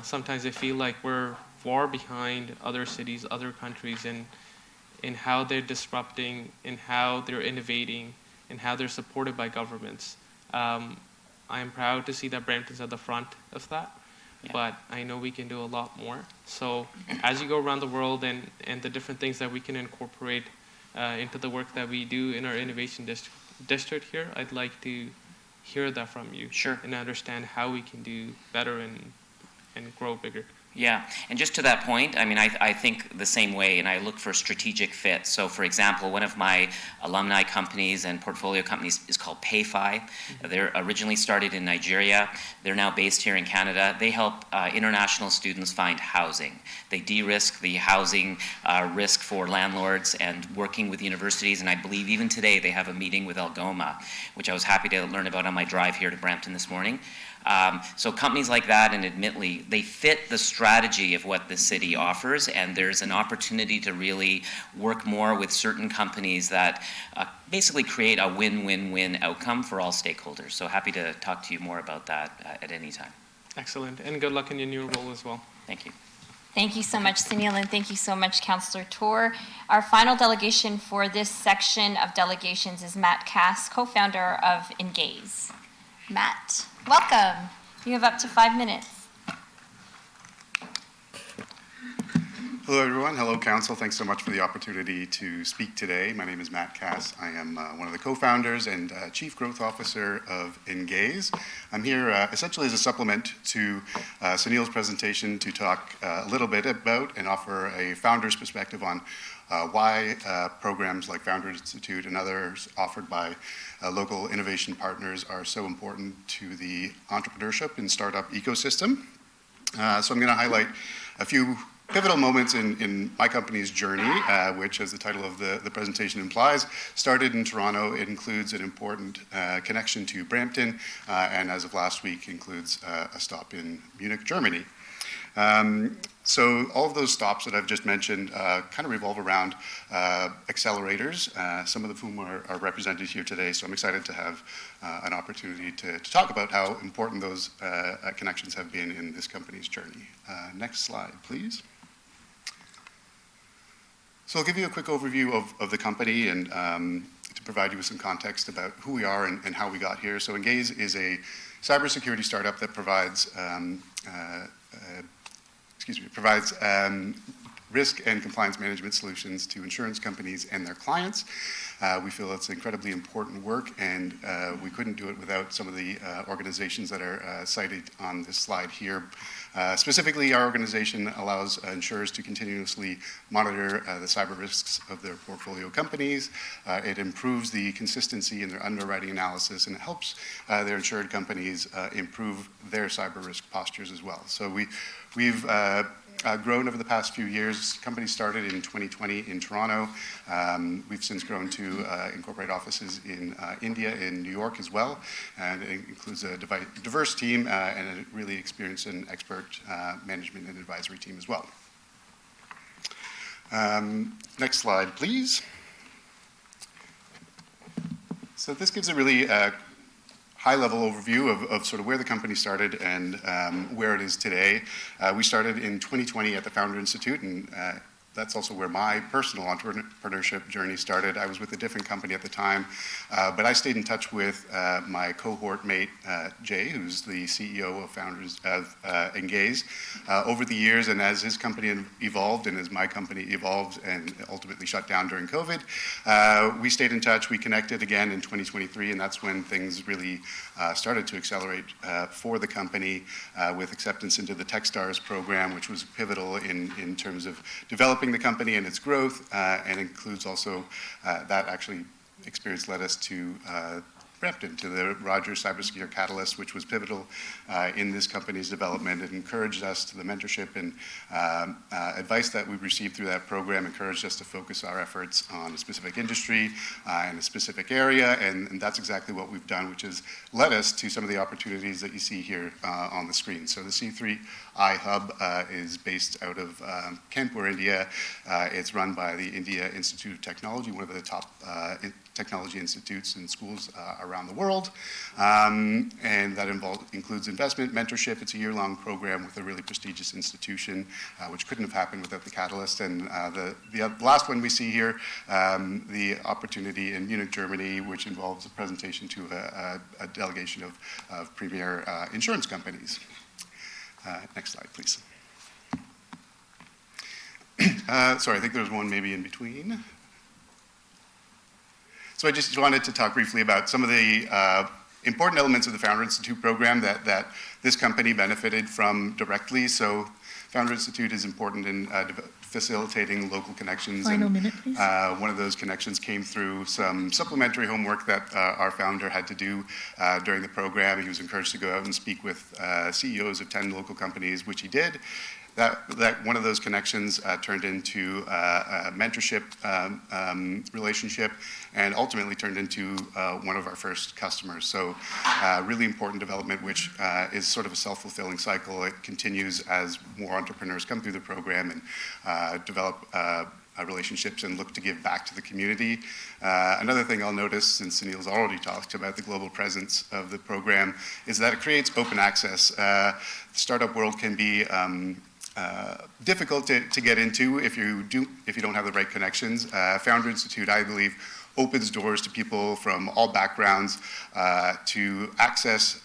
Speaker 4: Sometimes I feel like we're far behind other cities, other countries in how they're disrupting, in how they're innovating, and how they're supported by governments. I'm proud to see that Brampton's at the front of that, but I know we can do a lot more. So as you go around the world and the different things that we can incorporate into the work that we do in our innovation district here, I'd like to hear that from you.
Speaker 10: Sure.
Speaker 4: And understand how we can do better and grow bigger.
Speaker 10: Yeah, and just to that point, I mean, I think the same way, and I look for strategic fit. So, for example, one of my alumni companies and portfolio companies is called PayFi. They're originally started in Nigeria. They're now based here in Canada. They help international students find housing. They de-risk the housing risk for landlords and working with universities, and I believe even today they have a meeting with Algoma, which I was happy to learn about on my drive here to Brampton this morning. So companies like that, and admittedly, they fit the strategy of what the city offers, and there's an opportunity to really work more with certain companies that basically create a win-win-win outcome for all stakeholders. So happy to talk to you more about that at any time.
Speaker 4: Excellent, and good luck in your new role as well.
Speaker 10: Thank you.
Speaker 8: Thank you so much, Sunil, and thank you so much, Councillor Tour. Our final delegation for this section of delegations is Matt Cass, co-founder of Engaze. Matt, welcome. You have up to 5 minutes.
Speaker 9: Hello, everyone. Hello, Council. Thanks so much for the opportunity to speak today. My name is Matt Cass. I am one of the co-founders and Chief Growth Officer of Engaze. I'm here essentially as a supplement to Sunil's presentation to talk a little bit about and offer a founder's perspective on why programs like Founder Institute and others offered by local innovation partners are so important to the entrepreneurship and startup ecosystem. So I'm going to highlight a few pivotal moments in my company's journey, which, as the title of the presentation implies, started in Toronto. It includes an important connection to Brampton, and as of last week, includes a stop in Munich, Germany. So all of those stops that I've just mentioned kind of revolve around accelerators, some of whom are represented here today. So I'm excited to have an opportunity to talk about how important those connections have been in this company's journey. Next slide, please. So I'll give you a quick overview of the company and to provide you with some context about who we are and how we got here. So Engaze is a cybersecurity startup that provides risk and compliance management solutions to insurance companies and their clients. We feel it's incredibly important work, and we couldn't do it without some of the organizations that are cited on this slide here. Specifically, our organization allows insurers to continuously monitor the cyber risks of their portfolio companies. It improves the consistency in their underwriting analysis, and it helps their insured companies improve their cyber risk postures as well. So we've grown over the past few years. The company started in 2020 in Toronto. We've since grown to incorporate offices in India and New York as well, and it includes a diverse team and a really experienced and expert management and advisory team as well. Next slide, please. So this gives a really high-level overview of sort of where the company started and where it is today. We started in 2020 at the Founder Institute, and that's also where my personal entrepreneurship journey started. I was with a different company at the time, but I stayed in touch with my cohort mate, Jay, who's the CEO of Engaze. Over the years, and as his company evolved and as my company evolved and ultimately shut down during COVID, we stayed in touch. We connected again in 2023, and that's when things really started to accelerate for the company with acceptance into the TechStars program, which was pivotal in terms of developing the company and its growth, and includes also that actually experience led us to Brampton, to the Rogers Cybersecurity Catalyst, which was pivotal in this company's development. It encouraged us to the mentorship and advice that we received through that program, encouraged us to focus our efforts on a specific industry and a specific area, and that's exactly what we've done, which has led us to some of the opportunities that you see here on the screen. So the C3I Hub is based out of Kanpur, India. It's run by the India Institute of Technology, one of the top technology institutes and schools around the world, and that includes investment, mentorship. It's a year-long program with a really prestigious institution, which couldn't have happened without the Catalyst. And the last one we see here, the opportunity in Munich, Germany, which involves a presentation to a delegation of premier insurance companies. Next slide, please. Sorry, I think there's one maybe in between. So I just wanted to talk briefly about some of the important elements of the Founder Institute program that this company benefited from directly. So Founder Institute is important in facilitating local connections.
Speaker 3: Final minute, please.
Speaker 9: One of those connections came through some supplementary homework that our founder had to do during the program. He was encouraged to go out and speak with CEOs of 10 local companies, which he did. That one of those connections turned into a mentorship relationship, and ultimately turned into one of our first customers. So really important development, which is sort of a self-fulfilling cycle. It continues as more entrepreneurs come through the program and develop relationships and look to give back to the community. Another thing I'll notice, since Sunil's already talked about the global presence of the program, is that it creates open access. The startup world can be difficult to get into if you don't have the right connections. Founder Institute, I believe, opens doors to people from all backgrounds to access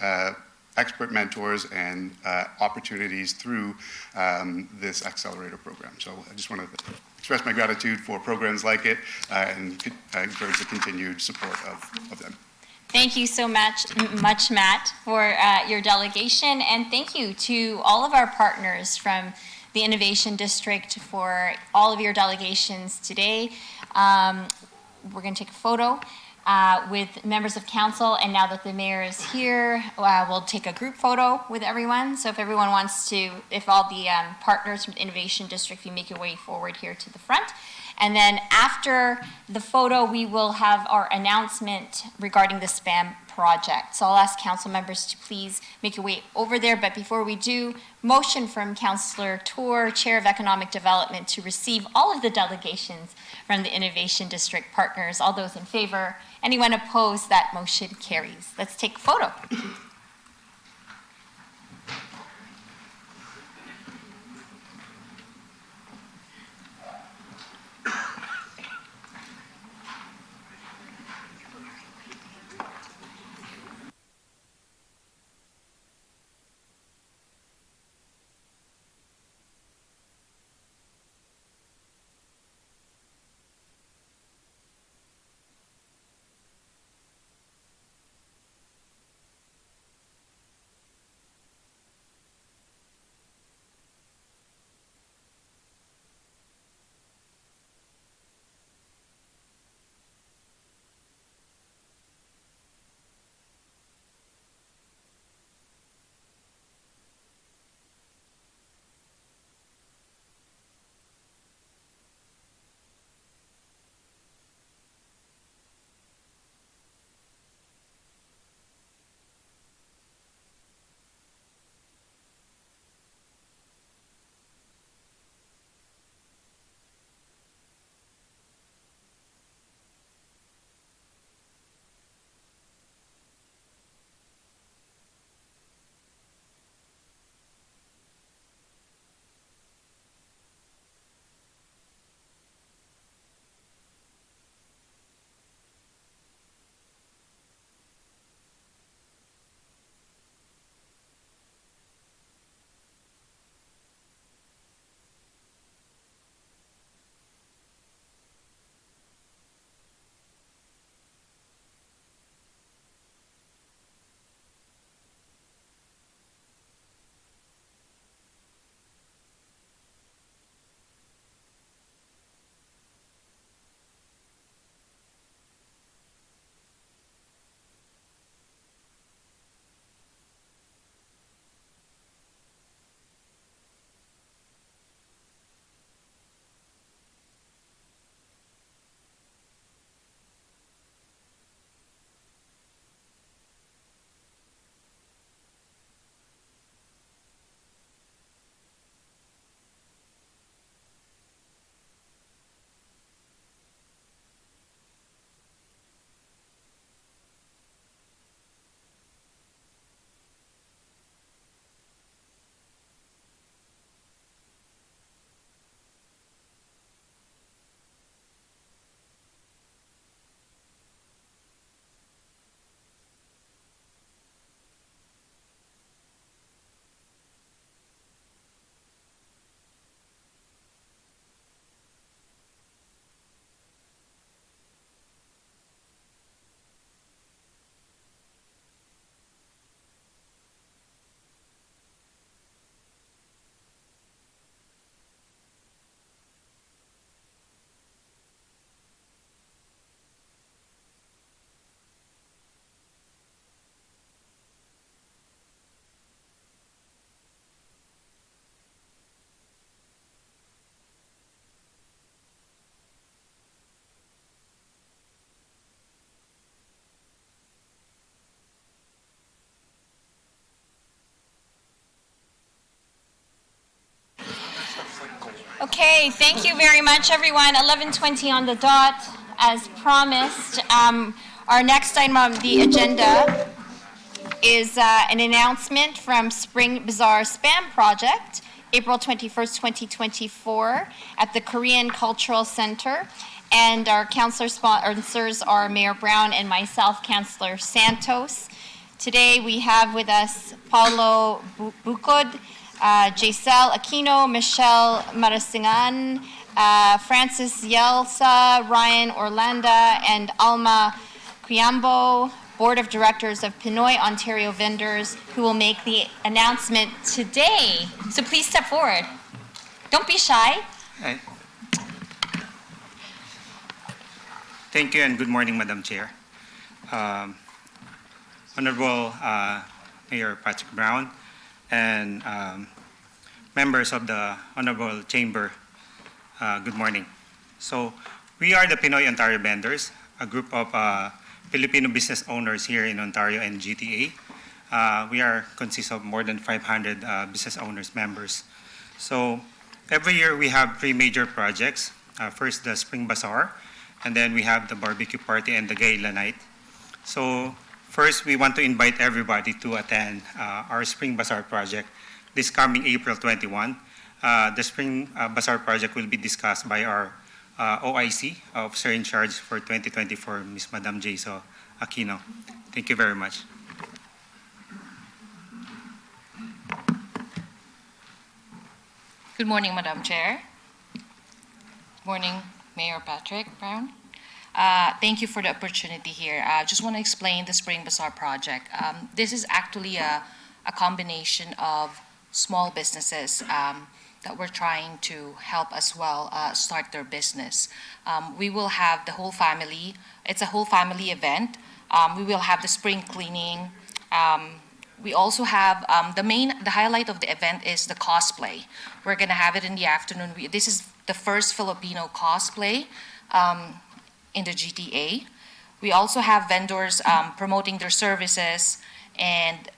Speaker 9: expert mentors and opportunities through this accelerator program. So I just want to express my gratitude for programs like it and encourage the continued support of them.
Speaker 8: Thank you so much, Matt, for your delegation, and thank you to all of our partners from the Innovation District for all of your delegations today. We're going to take a photo with members of council, and now that the mayor is here, we'll take a group photo with everyone. So if everyone wants to, if all the partners from the Innovation District, if you make your way forward here to the front. And then after the photo, we will have our announcement regarding the SPAM project. So I'll ask council members to please make your way over there. But before we do, motion from Councillor Tour, Chair of Economic Development, to receive all of the delegations from the Innovation District partners. All those in favor? Anyone opposed? That motion carries. Let's take a photo. Okay, thank you very much, everyone. 11:20 on the dot, as promised. Our next item on the agenda is an announcement from Spring Bazaar Spam Project, April 21st, 2024, at the Korean Cultural Center. And our councillor sponsors are Mayor Brown and myself, Councillor Santos. Today we have with us Paulo Bucod, Jaisel Aquino, Michelle Marasingan, Francis Yelsa, Ryan Orlanda, and Alma Quiambo, Board of Directors of Pinoy Ontario Vendors, who will make the announcement today. So please step forward. Don't be shy.
Speaker 11: Hi. Thank you and good morning, Madam Chair. Honorable Mayor Patrick Brown and members of the Honorable Chamber, good morning. So we are the Pinoy Ontario Vendors, a group of Filipino business owners here in Ontario and GTA. We consist of more than 500 business owners members. So every year we have 3 major projects. First, the Spring Bazaar, and then we have the barbecue party and the gala night. So first, we want to invite everybody to attend our Spring Bazaar project this coming April 21. The Spring Bazaar project will be discussed by our OIC, Officer in Charge for 2024, Ms. Madam Jaisel Aquino. Thank you very much.
Speaker 16: Good morning, Madam Chair. Morning, Mayor Patrick Brown. Thank you for the opportunity here. I just want to explain the Spring Bazaar project. This is actually a combination of small businesses that we're trying to help as well start their business. We will have the whole family. It's a whole family event. We will have the spring cleaning. We also have the highlight of the event is the cosplay. We're gonna have it in the afternoon. This is the first Filipino cosplay in the GTA. We also have vendors promoting their services, and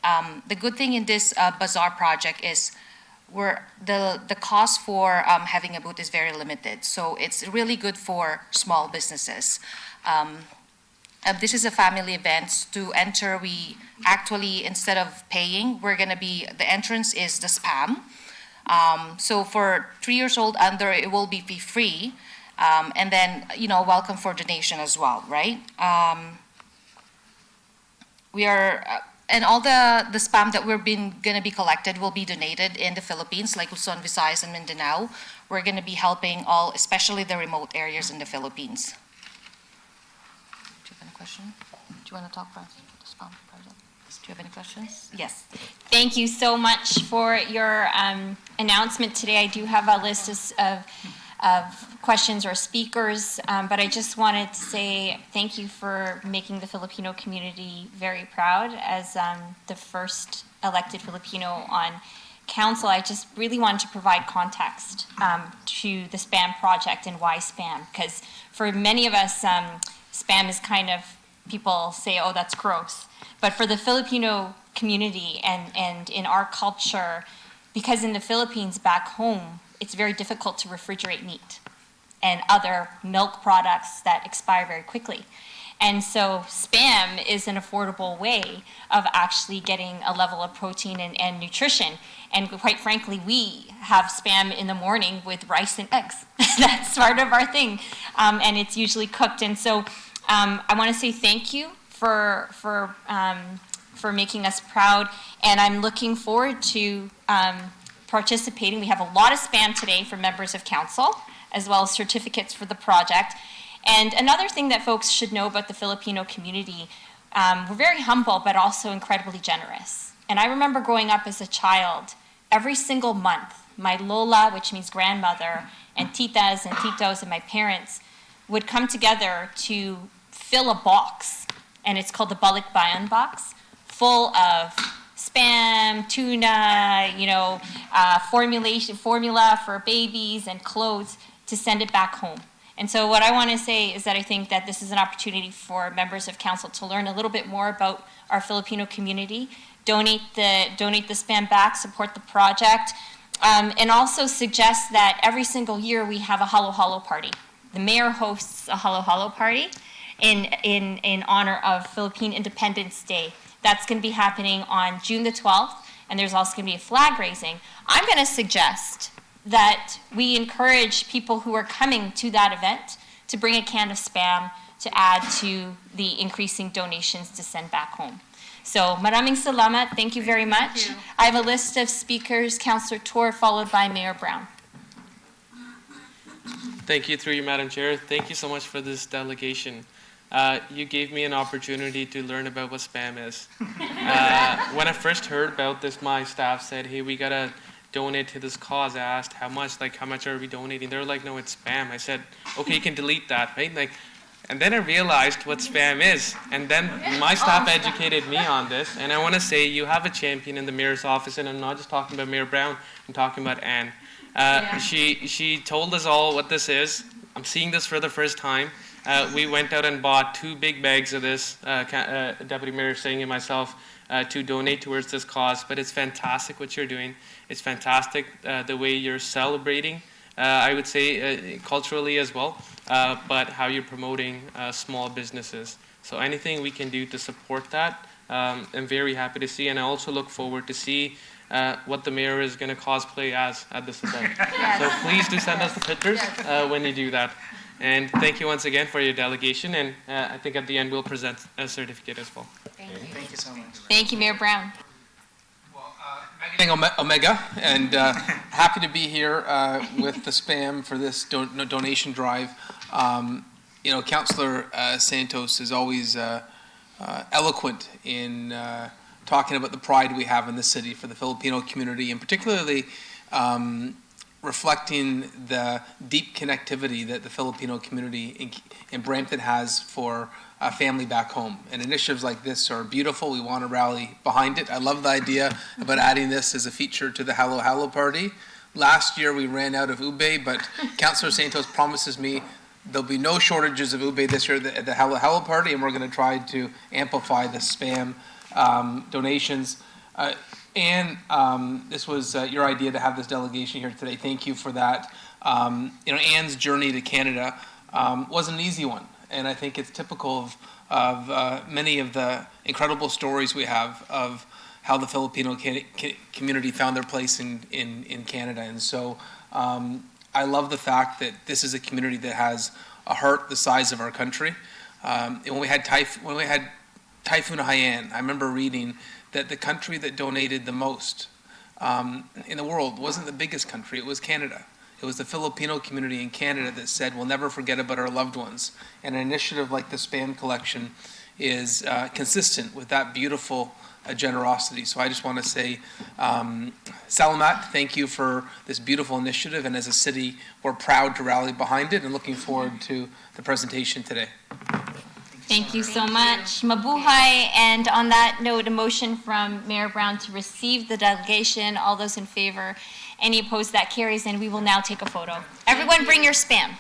Speaker 16: the good thing in this bazaar project is the cost for having a booth is very limited, so it's really good for small businesses. This is a family event. To enter, we actually, instead of paying, the entrance is the spam. So for 3 years old under, it will be free. And then, welcome for donation as well, right? And all the spam that gonna be collected will be donated in the Philippines, like Luzon, Visayas, and Mindanao. We're gonna be helping especially the remote areas in the Philippines. Do you have any question? Do you wanna talk about the spam project? Do you have any questions? Yes.
Speaker 8: Thank you so much for your announcement today. I do have a list of questions or speakers, but I just wanted to say thank you for making the Filipino community very proud as the first elected Filipino on council. I just really wanted to provide context to the SPAM project and why SPAM, because for many of us, SPAM is kind of, people say, oh, that's gross. But for the Filipino community and in our culture, because in the Philippines back home, it's very difficult to refrigerate meat and other milk products that expire very quickly. And so SPAM is an affordable way of actually getting a level of protein and nutrition. And quite frankly, we have SPAM in the morning with rice and eggs. That's part of our thing. And it's usually cooked. And so I want to say thank you for making us proud. And I'm looking forward to participating. We have a lot of SPAM today for members of council, as well as certificates for the project. And another thing that folks should know about the Filipino community, we're very humble, but also incredibly generous. And I remember growing up as a child, every single month, my lola, which means grandmother, and titas and titos and my parents would come together to fill a box, and it's called the Balikbayan box, full of SPAM, tuna, formula for babies and clothes to send it back home. And so what I want to say is that I think that this is an opportunity for members of council to learn a little bit more about our Filipino community, donate the SPAM back, support the project, and also suggest that every single year we have a Halo Halo party. The mayor hosts a Halo Halo party in honor of Philippine Independence Day. That's going to be happening on June the 12th, and there's also going to be a flag raising. I'm going to suggest that we encourage people who are coming to that event to bring a can of SPAM to add to the increasing donations to send back home. So maraming salamat. Thank you very much. I have a list of speakers, Councillor Tor, followed by Mayor Brown.
Speaker 4: Thank you, through you, Madam Chair. Thank you so much for this delegation. You gave me an opportunity to learn about what spam is. When I first heard about this, my staff said, hey, we gotta donate to this cause. I asked how much are we donating? They're like, no, it's spam. I said, okay, you can delete that, right? Like, and then I realized what spam is. And then my staff educated me on this. And I want to say you have a champion in the mayor's office, and I'm not just talking about Mayor Brown, I'm talking about Anne. She told us all what this is. I'm seeing this for the first time. We went out and bought 2 big bags of this, Deputy Mayor Singh and myself, to donate towards this cause. But it's fantastic what you're doing. It's fantastic the way you're celebrating, I would say culturally as well, but how you're promoting small businesses. So anything we can do to support that, I'm very happy to see. And I also look forward to see what the mayor is going to cosplay as at this event. So please do send us the pictures when you do that. And thank you once again for your delegation. And I think at the end we'll present a certificate as well.
Speaker 8: Thank you so much. Thank you, Mayor Brown.
Speaker 7: Omega, and happy to be here with the SPAM for this donation drive. Councillor Santos is always eloquent in talking about the pride we have in the city for the Filipino community, and particularly reflecting the deep connectivity that the Filipino community in Brampton has for family back home. And initiatives like this are beautiful. We want to rally behind it. I love the idea about adding this as a feature to the Halo Halo party. Last year we ran out of ube, but Councillor Santos promises me there'll be no shortages of ube this year at the Halo Halo party, and we're going to try to amplify the SPAM donations. Anne, this was your idea to have this delegation here today. Thank you for that. Anne's journey to Canada wasn't an easy one, and I think it's typical of many of the incredible stories we have of how the Filipino community found their place in Canada. And so I love the fact that this is a community that has a heart the size of our country. When we had Typhoon Haiyan, I remember reading that the country that donated the most in the world wasn't the biggest country, it was Canada. It was the Filipino community in Canada that said, we'll never forget about our loved ones. And an initiative like the SPAM collection is consistent with that beautiful generosity. So I just want to say, Salamat, thank you for this beautiful initiative. And as a city, we're proud to rally behind it and looking forward to the presentation today.
Speaker 8: Thank you so much. Mabuhay. And on that note, a motion from Mayor Brown to receive the delegation. All those in favor? Any opposed? That carries, and we will now take a photo. Everyone bring your spam.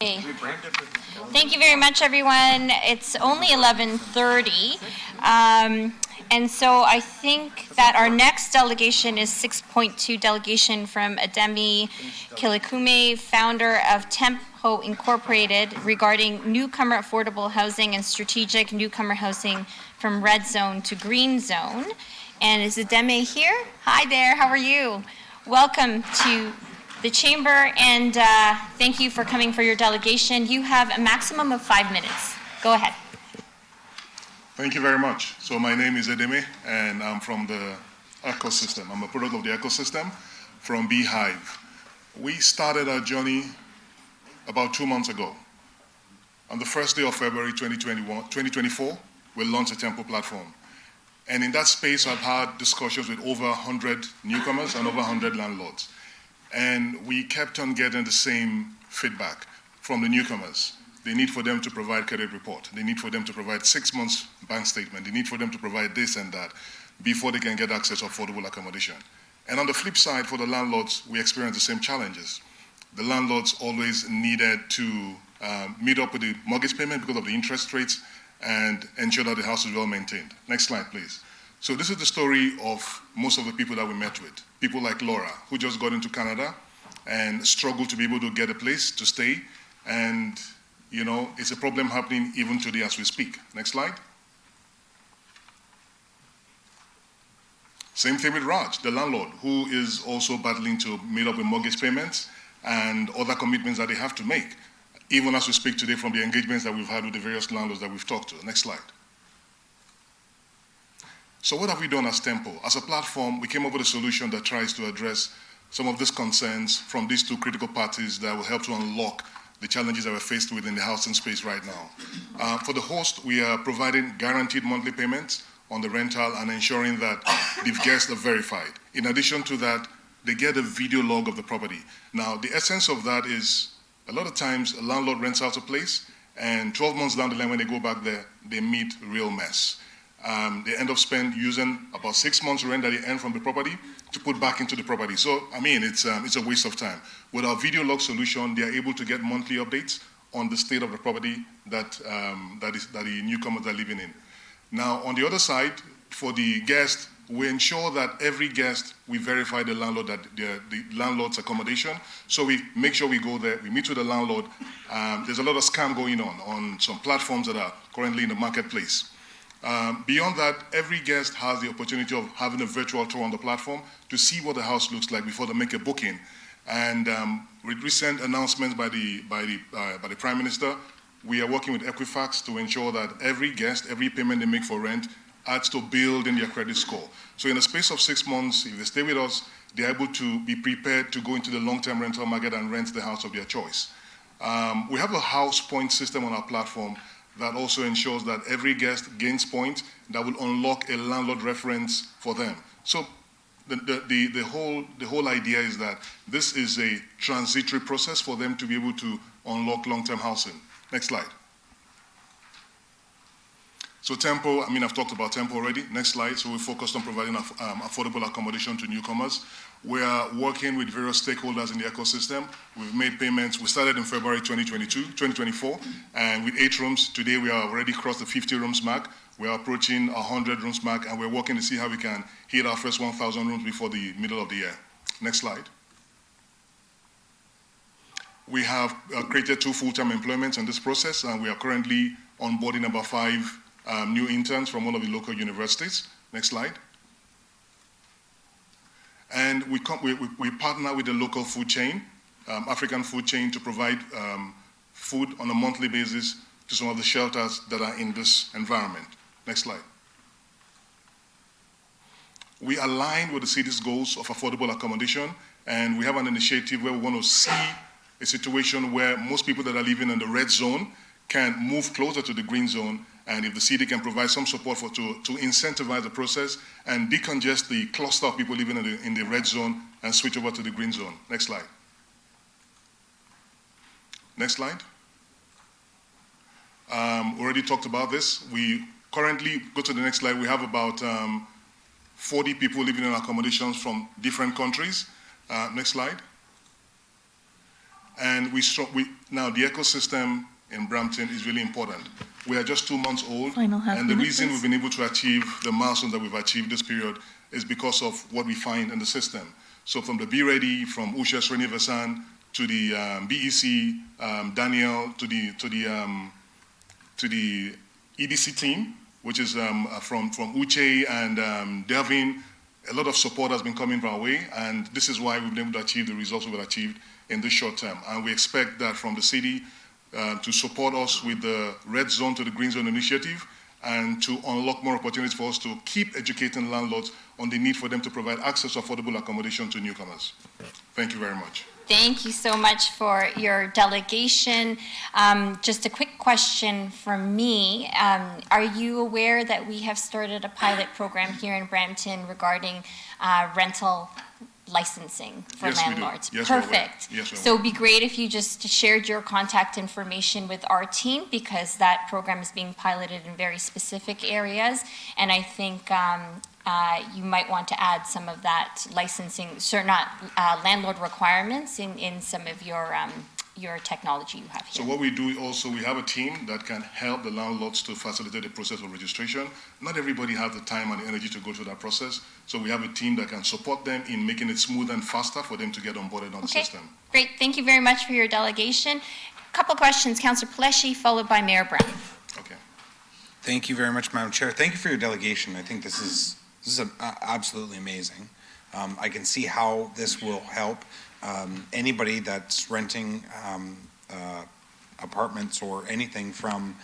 Speaker 8: Thank you very much, everyone. It's only 11:30. And so I think that our next delegation is 6.2 delegation from Ademi Kilikume, founder of Tempo Incorporated, regarding newcomer affordable housing and strategic newcomer housing from red zone to green zone. And is Ademi here? Hi there, how are you? Welcome to the chamber, and thank you for coming for your delegation. You have a maximum of 5 minutes. Go ahead.
Speaker 6: Thank you very much. So my name is Edeme, and I'm from the ecosystem. I'm a product of the ecosystem from Beehive. We started our journey about 2 months ago. On the first day of February 2024, we launched a Tempo platform. And in that space, I've had discussions with over 100 newcomers and over 100 landlords. And we kept on getting the same feedback from the newcomers. The need for them to provide credit report. The need for them to provide 6 months bank statement. The need for them to provide this and that before they can get access to affordable accommodation. And on the flip side, for the landlords, we experienced the same challenges. The landlords always needed to meet up with the mortgage payment because of the interest rates and ensure that the house is well maintained. Next slide, please. So this is the story of most of the people that we met with. People like Laura, who just got into Canada and struggled to be able to get a place to stay. And you know, it's a problem happening even today as we speak. Next slide. Same thing with Raj, the landlord, who is also battling to meet up with mortgage payments and other commitments that they have to make, even as we speak today from the engagements that we've had with the various landlords that we've talked to. Next slide. So what have we done as Tempo? As a platform, we came up with a solution that tries to address some of these concerns from these two critical parties that will help to unlock the challenges that we're faced with in the housing space right now. For the host, we are providing guaranteed monthly payments on the rental and ensuring that the guests are verified. In addition to that, they get a video log of the property. Now, the essence of that is a lot of times a landlord rents out a place, and 12 months down the line when they go back there, they meet real mess. They end up using about 6 months rent that they earn from the property to put back into the property. So, I mean, it's a waste of time. With our video log solution, they are able to get monthly updates on the state of the property that the newcomers are living in. Now, on the other side, for the guest, we ensure that every guest, we verify the landlord, that the landlord's accommodation. So we make sure we go there, we meet with the landlord. There's a lot of scam going on some platforms that are currently in the marketplace. Beyond that, every guest has the opportunity of having a virtual tour on the platform to see what the house looks like before they make a booking. And with recent announcements by the Prime Minister, we are working with Equifax to ensure that every guest, every payment they make for rent adds to building their credit score. So in the space of 6 months, if they stay with us, they're able to be prepared to go into the long-term rental market and rent the house of their choice. We have a house point system on our platform that also ensures that every guest gains points that will unlock a landlord reference for them. So the whole idea is that this is a transitory process for them to be able to unlock long-term housing. Next slide. So Tempo, I mean, I've talked about Tempo already. Next slide. So we focused on providing affordable accommodation to newcomers. We are working with various stakeholders in the ecosystem. We've made payments. We started in February 2024, and with 8 rooms. Today we are already crossed the 50 rooms mark. We are approaching 100 rooms mark, and we're working to see how we can hit our first 1,000 rooms before the middle of the year. Next slide. We have created 2 full-time employments in this process, and we are currently onboarding about 5 new interns from one of the local universities. Next slide. And we partner with the local food chain, African food chain, to provide food on a monthly basis to some of the shelters that are in this environment. Next slide. We align with the city's goals of affordable accommodation, and we have an initiative where we want to see a situation where most people that are living in the red zone can move closer to the green zone, and if the city can provide some support to incentivize the process and decongest the cluster of people living in the red zone and switch over to the green zone. Next slide. Next slide. Already talked about this. We currently, go to the next slide, we have about 40 people living in accommodations from different countries. Next slide. And now the ecosystem in Brampton is really important. We are just 2 months old,
Speaker 3: Final half
Speaker 6: and the
Speaker 3: minute,
Speaker 6: reason
Speaker 3: please.
Speaker 6: we've been able to achieve the milestone that we've achieved this period is because of what we find in the system. So from the Be Ready, from Usha Srinivasan, to the BEC, Daniel, to the EDC team, which is from Uche and Devin, a lot of support has been coming our way, and this is why we've been able to achieve the results we've achieved in this short term. And we expect that from the city to support us with the Red Zone to the Green Zone initiative and to unlock more opportunities for us to keep educating landlords on the need for them to provide access to affordable accommodation to newcomers. Thank you very much.
Speaker 8: Thank you so much for your delegation. Just a quick question from me. Are you aware that we have started a pilot program here in Brampton regarding rental licensing for
Speaker 6: Yes, we do.
Speaker 8: landlords?
Speaker 6: Yes, we're aware.
Speaker 8: Perfect.
Speaker 6: Yes, we're
Speaker 8: So it'd be great if you just shared your contact information with our team, because that program is being piloted in very specific areas. And I think you might want to add some of that licensing, certain landlord requirements in some of your technology you have
Speaker 6: So
Speaker 8: here.
Speaker 6: what we do also, we have a team that can help the landlords to facilitate the process of registration. Not everybody has the time and the energy to go through that process. So we have a team that can support them in making it smooth and faster for them to get onboarded on the system.
Speaker 8: Great, thank you very much for your delegation. Couple questions, Councillor Pleshy, followed by Mayor Brown.
Speaker 14: Thank you very much, Madam Chair. Thank you for your delegation. I think this is absolutely amazing. I can see how this will help anybody that's renting apartments or anything from,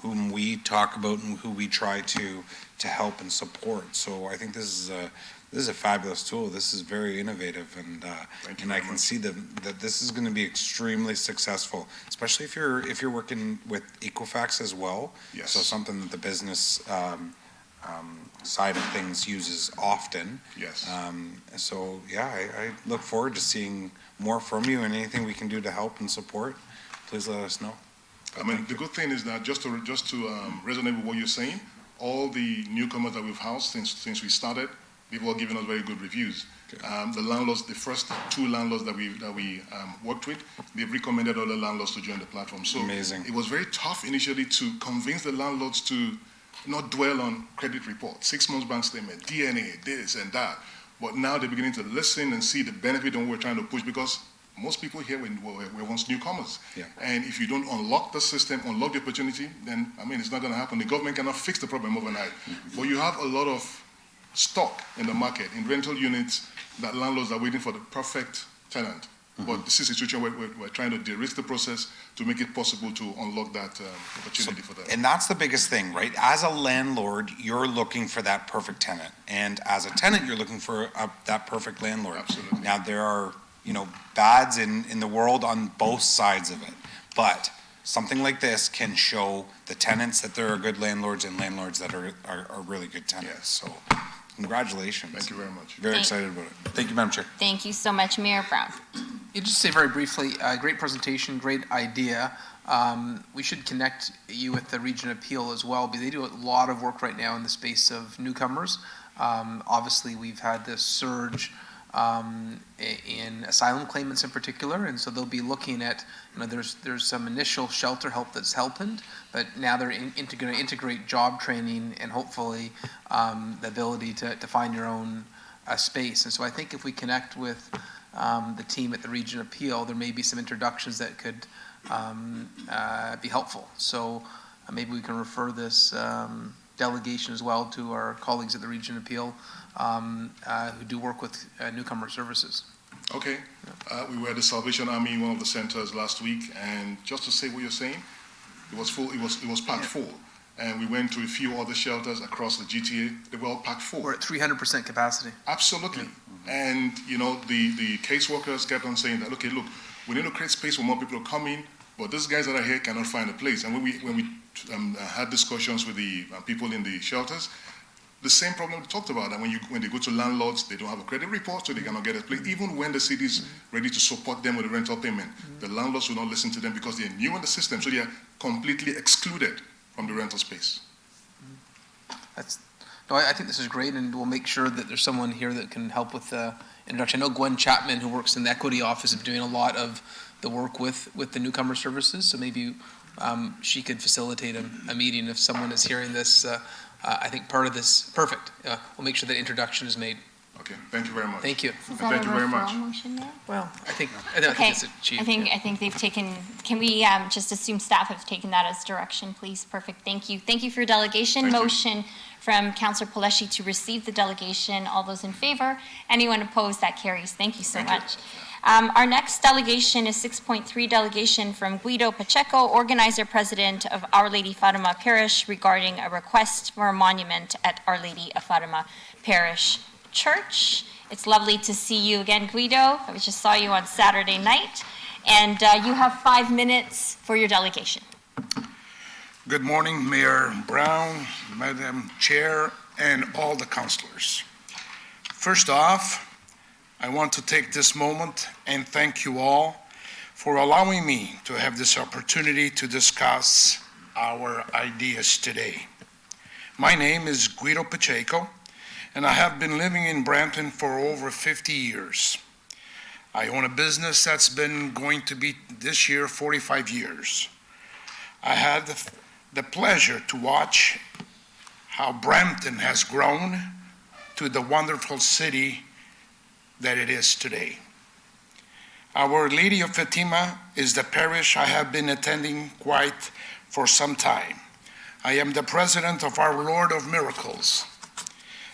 Speaker 14: whom we talk about and who we try to help and support. So I think this is a fabulous tool. This is very innovative, and I can see that this is going to be extremely successful, especially if you're working with Equifax as well.
Speaker 6: Yes.
Speaker 14: So something that the business side of things uses often.
Speaker 6: Yes.
Speaker 14: So yeah, I look forward to seeing more from you, and anything we can do to help and support, please let us know.
Speaker 6: I mean, the good thing is that just to resonate with what you're saying, all the newcomers that we've housed since we started, they've all given us very good reviews. The landlords, the first 2 landlords that we worked with, they've recommended other landlords to join the platform. So
Speaker 14: Amazing.
Speaker 6: It was very tough initially to convince the landlords to not dwell on credit reports, 6 months bank statement, DNA, this and that. But now they're beginning to listen and see the benefit of what we're trying to push, because most people here were once newcomers.
Speaker 14: Yeah.
Speaker 6: And if you don't unlock the system, unlock the opportunity, then, it's not going to happen. The government cannot fix the problem overnight. But you have a lot of stock in the market, in rental units, that landlords are waiting for the perfect tenant. But this is a situation where we're trying to de-risk the process to make it possible to unlock that opportunity for them.
Speaker 14: And that's the biggest thing, right? As a landlord, you're looking for that perfect tenant. And as a tenant, you're looking for that perfect landlord.
Speaker 6: Absolutely.
Speaker 14: Now, there are, bads in the world on both sides of it. But something like this can show the tenants that there are good landlords and landlords that are really good tenants. So congratulations.
Speaker 6: Thank you very much.
Speaker 14: Very excited about it. Thank you, Madam Chair.
Speaker 8: Thank you so much, Mayor Brown.
Speaker 7: You just say very briefly, great presentation, great idea. We should connect you with the Region Appeal as well, because they do a lot of work right now in the space of newcomers. Obviously, we've had this surge in asylum claimants in particular, and so they'll be looking at, there's some initial shelter help that's happened, but now they're going to integrate job training and hopefully the ability to find your own space. And so I think if we connect with the team at the Region Appeal, there may be some introductions that could be helpful. So maybe we can refer this delegation as well to our colleagues at the Region Appeal who do work with newcomer services.
Speaker 6: Okay. We were at the Salvation Army, one of the centers last week, and just to say what you're saying, it was full. It was packed full. And we went to a few other shelters across the GTA. They were all packed full.
Speaker 7: We're at 300% capacity.
Speaker 6: Absolutely. And, the caseworkers kept on saying that, okay, look, we need to create space for more people to come in, but these guys that are here cannot find a place. And when we had discussions with the people in the shelters, the same problem we talked about, that when they go to landlords, they don't have a credit report, so they cannot get a place. Even when the city is ready to support them with a rental payment, the landlords will not listen to them because they're new in the system, so they are completely excluded from the rental space.
Speaker 7: I think this is great, and we'll make sure that there's someone here that can help with introduction. I know Gwen Chapman, who works in the Equity Office, is doing a lot of the work with the newcomer services, so maybe she could facilitate a meeting if someone is hearing this. I think part of this, perfect. We'll make sure that introduction is made.
Speaker 6: Okay, thank you very much.
Speaker 7: Thank you.
Speaker 8: Is that
Speaker 6: Thank
Speaker 8: a
Speaker 6: you very much.
Speaker 8: referral motion there?
Speaker 7: Well, I think
Speaker 8: Okay,
Speaker 7: it's achieved.
Speaker 8: I think they've taken, can we just assume staff have taken that as direction, please? Perfect, thank you. Thank you for your delegation.
Speaker 6: Thank you.
Speaker 8: Motion from Councillor Paleshi to receive the delegation. All those in favor? Anyone opposed? That carries. Thank you so much. Our next delegation is 6.3 delegation from Guido Pacheco, organizer president of Our Lady Fatima Parish, regarding a request for a monument at Our Lady of Fatima Parish Church. It's lovely to see you again, Guido. I just saw you on Saturday night. And you have 5 minutes for your delegation.
Speaker 13: Good morning, Mayor Brown, Madam Chair, and all the councilors. First off, I want to take this moment and thank you all for allowing me to have this opportunity to discuss our ideas today. My name is Guido Pacheco, and I have been living in Brampton for over 50 years. I own a business that's been going to be this year 45 years. I had the pleasure to watch how Brampton has grown to the wonderful city that it is today. Our Lady of Fatima is the parish I have been attending quite for some time. I am the president of Our Lord of Miracles,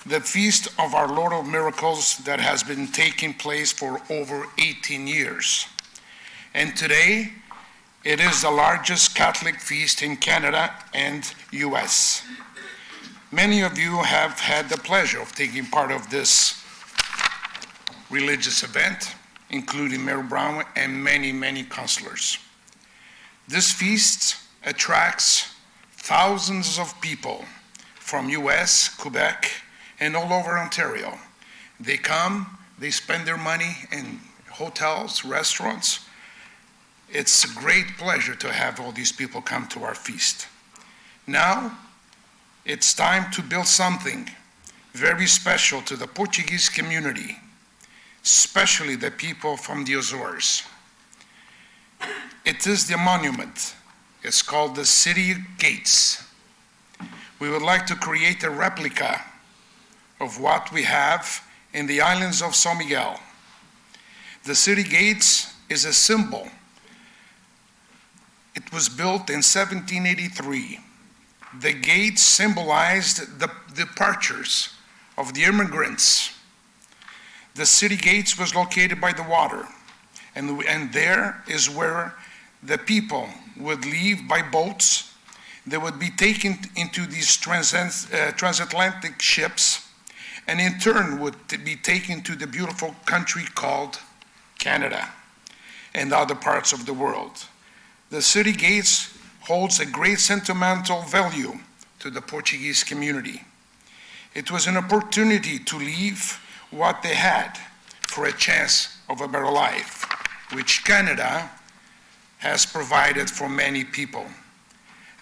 Speaker 13: the feast of Our Lord of Miracles that has been taking place for over 18 years. And today, it is the largest Catholic feast in Canada and US. Many of you have had the pleasure of taking part of this religious event, including Mayor Brown and many, many councilors. This feast attracts thousands of people from US, Quebec, and all over Ontario. They come, they spend their money in hotels, restaurants. It's a great pleasure to have all these people come to our feast. Now, it's time to build something very special to the Portuguese community, especially the people from the Azores. It is the monument. It's called the City Gates. We would like to create a replica of what we have in the islands of São Miguel. The City Gates is a symbol. It was built in 1783. The gates symbolized the departures of the immigrants. The city gates was located by the water, and there is where the people would leave by boats. They would be taken into these transatlantic ships, and in turn would be taken to the beautiful country called Canada and other parts of the world. The city gates holds a great sentimental value to the Portuguese community. It was an opportunity to leave what they had for a chance of a better life, which Canada has provided for many people.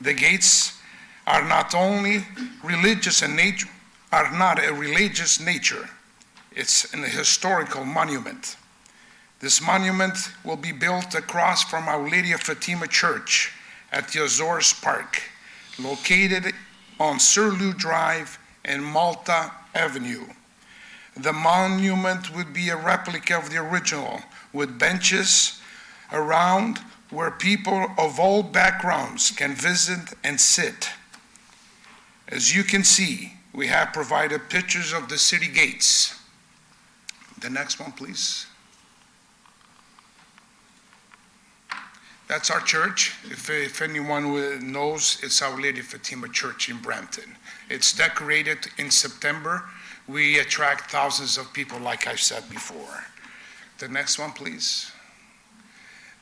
Speaker 13: The gates are not only religious in nature, are not a religious nature, it's an historical monument. This monument will be built across from Our Lady of Fatima Church at the Azores Park, located on Sir Lou Drive and Malta Avenue. The monument would be a replica of the original, with benches around where people of all backgrounds can visit and sit. As you can see, we have provided pictures of the city gates. The next one, please. That's our church. If anyone knows, it's Our Lady of Fatima Church in Brampton. It's decorated in September. We attract thousands of people, like I said before. The next one, please.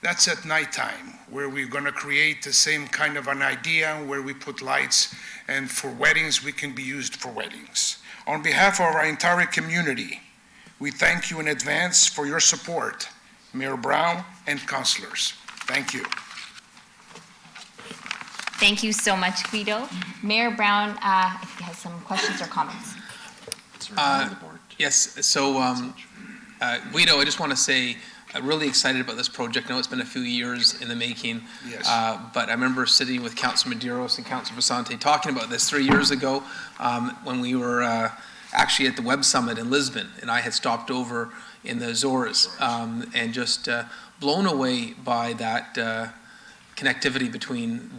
Speaker 13: That's at nighttime, where we're going to create the same kind of an idea where we put lights, and for weddings, we can be used for weddings. On behalf of our entire community, we thank you in advance for your support, Mayor Brown and councilors. Thank you.
Speaker 8: Thank you so much, Guido. Mayor Brown, I think he has some questions or comments.
Speaker 7: Yes, so Guido, I just want to say, I'm really excited about this project. I know it's been a few years in the making.
Speaker 13: Yes.
Speaker 7: But I remember sitting with Councilor Medeiros and Councilor Basante talking about this 3 years ago when we were actually at the Web Summit in Lisbon, and I had stopped over in the Azores and just blown away by that connectivity between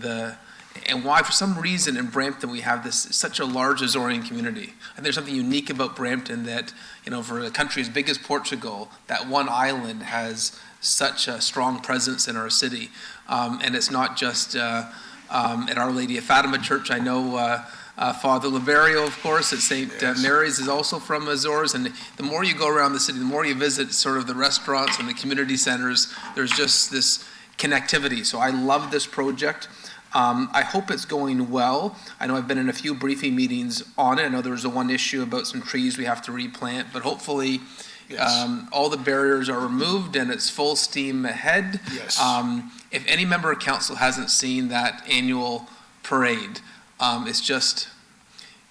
Speaker 7: and why for some reason in Brampton we have such a large Azorean community. And there's something unique about Brampton that, for a country as big as Portugal, that one island has such a strong presence in our city. And it's not just at Our Lady of Fatima Church. I know Father Liberio, of course, at St. Mary's is also from Azores. And the more you go around the city, the more you visit sort of the restaurants and the community centers, there's just this connectivity. So I love this project. I hope it's going well. I know I've been in a few briefing meetings on it. I know there was the one issue about some trees we have to replant, but hopefully all the barriers are removed and it's full steam ahead.
Speaker 13: Yes.
Speaker 7: If any member of council hasn't seen that annual parade,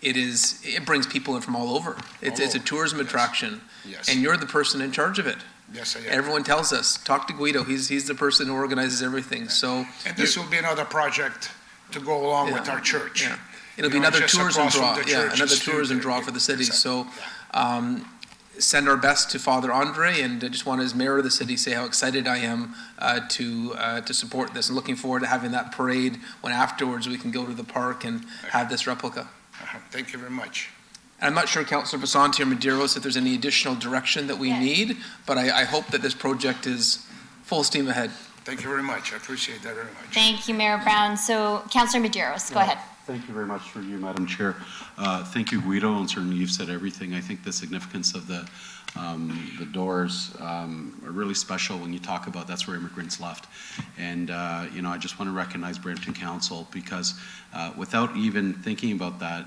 Speaker 7: it brings people in from all over. It's a tourism attraction.
Speaker 13: Yes.
Speaker 7: And you're the person in charge of it.
Speaker 13: Yes, I am.
Speaker 7: Everyone tells us, talk to Guido. He's the person who organizes everything. So,
Speaker 13: And this will be another project to go along with our church.
Speaker 7: Yeah. It'll be another
Speaker 13: just
Speaker 7: tourism
Speaker 13: across from
Speaker 7: draw.
Speaker 13: the
Speaker 7: Yeah,
Speaker 13: churches
Speaker 7: another
Speaker 13: too.
Speaker 7: tourism draw for the city. So, send our best to Father Andre, and I just want, as mayor of the city, say how excited I am to support this, and looking forward to having that parade when afterwards we can go to the park and have this replica.
Speaker 13: Thank you very much.
Speaker 7: I'm not sure, Councillor Basante or Medeiros, if there's any additional direction that we need, but I hope that this project is full steam ahead.
Speaker 13: Thank you very much. I appreciate that very much.
Speaker 8: Thank you, Mayor Brown. So, Councillor Medeiros, go ahead.
Speaker 12: Thank you very much for you, Madam Chair. Thank you, Guido, and certainly you've said everything. I think the significance of the doors are really special when you talk about that's where immigrants left. And, I just want to recognize Brampton Council because without even thinking about that,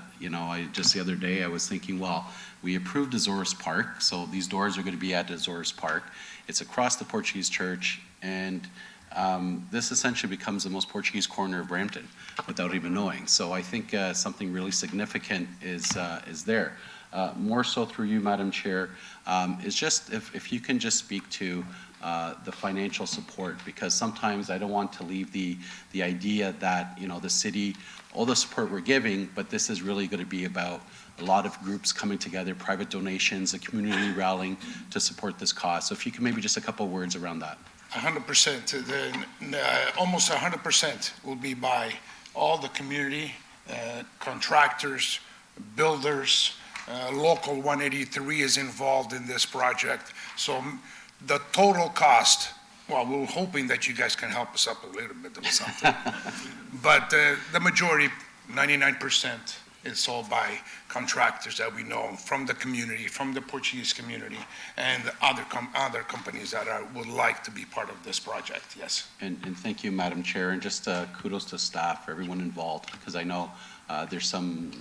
Speaker 12: just the other day I was thinking, well, we approved Azores Park, so these doors are going to be at Azores Park. It's across the Portuguese church, and this essentially becomes the most Portuguese corner of Brampton without even knowing. So I think something really significant is there. More so through you, Madam Chair, is just if you can just speak to the financial support, because sometimes I don't want to leave the idea that, the city, all the support we're giving, but this is really going to be about a lot of groups coming together, private donations, a community rallying to support this cause. So if you can maybe just a couple of words around that.
Speaker 13: 100%. Almost 100% will be by all the community, contractors, builders. Local 183 is involved in this project. So the total cost, well, we're hoping that you guys can help us up a little bit or something. But the majority, 99%, is all by contractors that we know from the community, from the Portuguese community, and other companies that would like to be part of this project, yes.
Speaker 12: And thank you, Madam Chair, and just kudos to staff, everyone involved, because I know there's some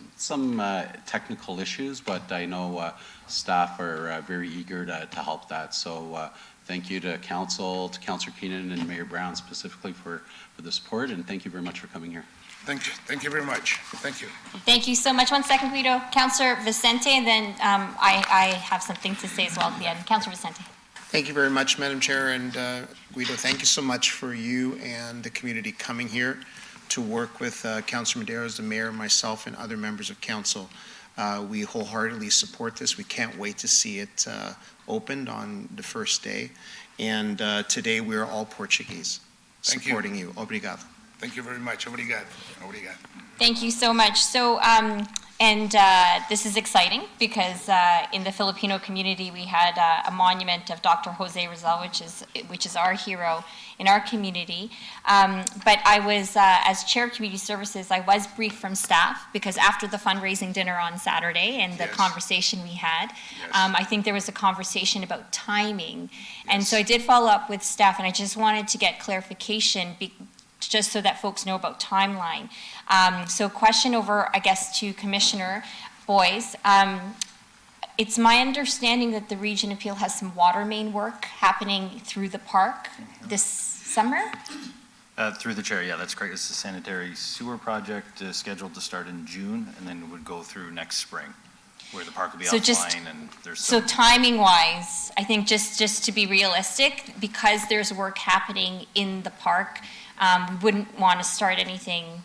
Speaker 12: technical issues, but I know staff are very eager to help that. So thank you to Council, to Councillor Keenan and Mayor Brown specifically for the support, and thank you very much for coming here.
Speaker 13: Thank you. Thank you very much. Thank you.
Speaker 8: Thank you so much. 1 second, Guido. Councillor Vicente, and then I have something to say as well at the end. Councillor Vicente.
Speaker 22: Thank you very much, Madam Chair, and Guido, thank you so much for you and the community coming here to work with Councillor Medeiros, the mayor, myself, and other members of council. We wholeheartedly support this. We can't wait to see it opened on the first day. And today we are all Portuguese supporting you. Obrigado.
Speaker 13: Thank you very much. Obrigado. Obrigado.
Speaker 8: Thank you so much. So, this is exciting because in the Filipino community we had a monument of Dr. Jose Rizal, which is our hero in our community. But I was, as chair of community services, I was briefed from staff because after the fundraising dinner on Saturday and the conversation we had, I think there was a conversation about timing. And so I did follow up with staff, and I just wanted to get clarification just so that folks know about timeline. So question over, I guess, to Commissioner Boyes. It's my understanding that the Region Appeal has some water main work happening through the park this summer?
Speaker 23: Through the chair, yeah, that's correct. It's a sanitary sewer project scheduled to start in June and then would go through next spring. where the park will be
Speaker 8: So just-
Speaker 23: offline and there's
Speaker 8: So
Speaker 23: some.
Speaker 8: timing-wise, I think just to be realistic, because there's work happening in the park, we wouldn't want to start anything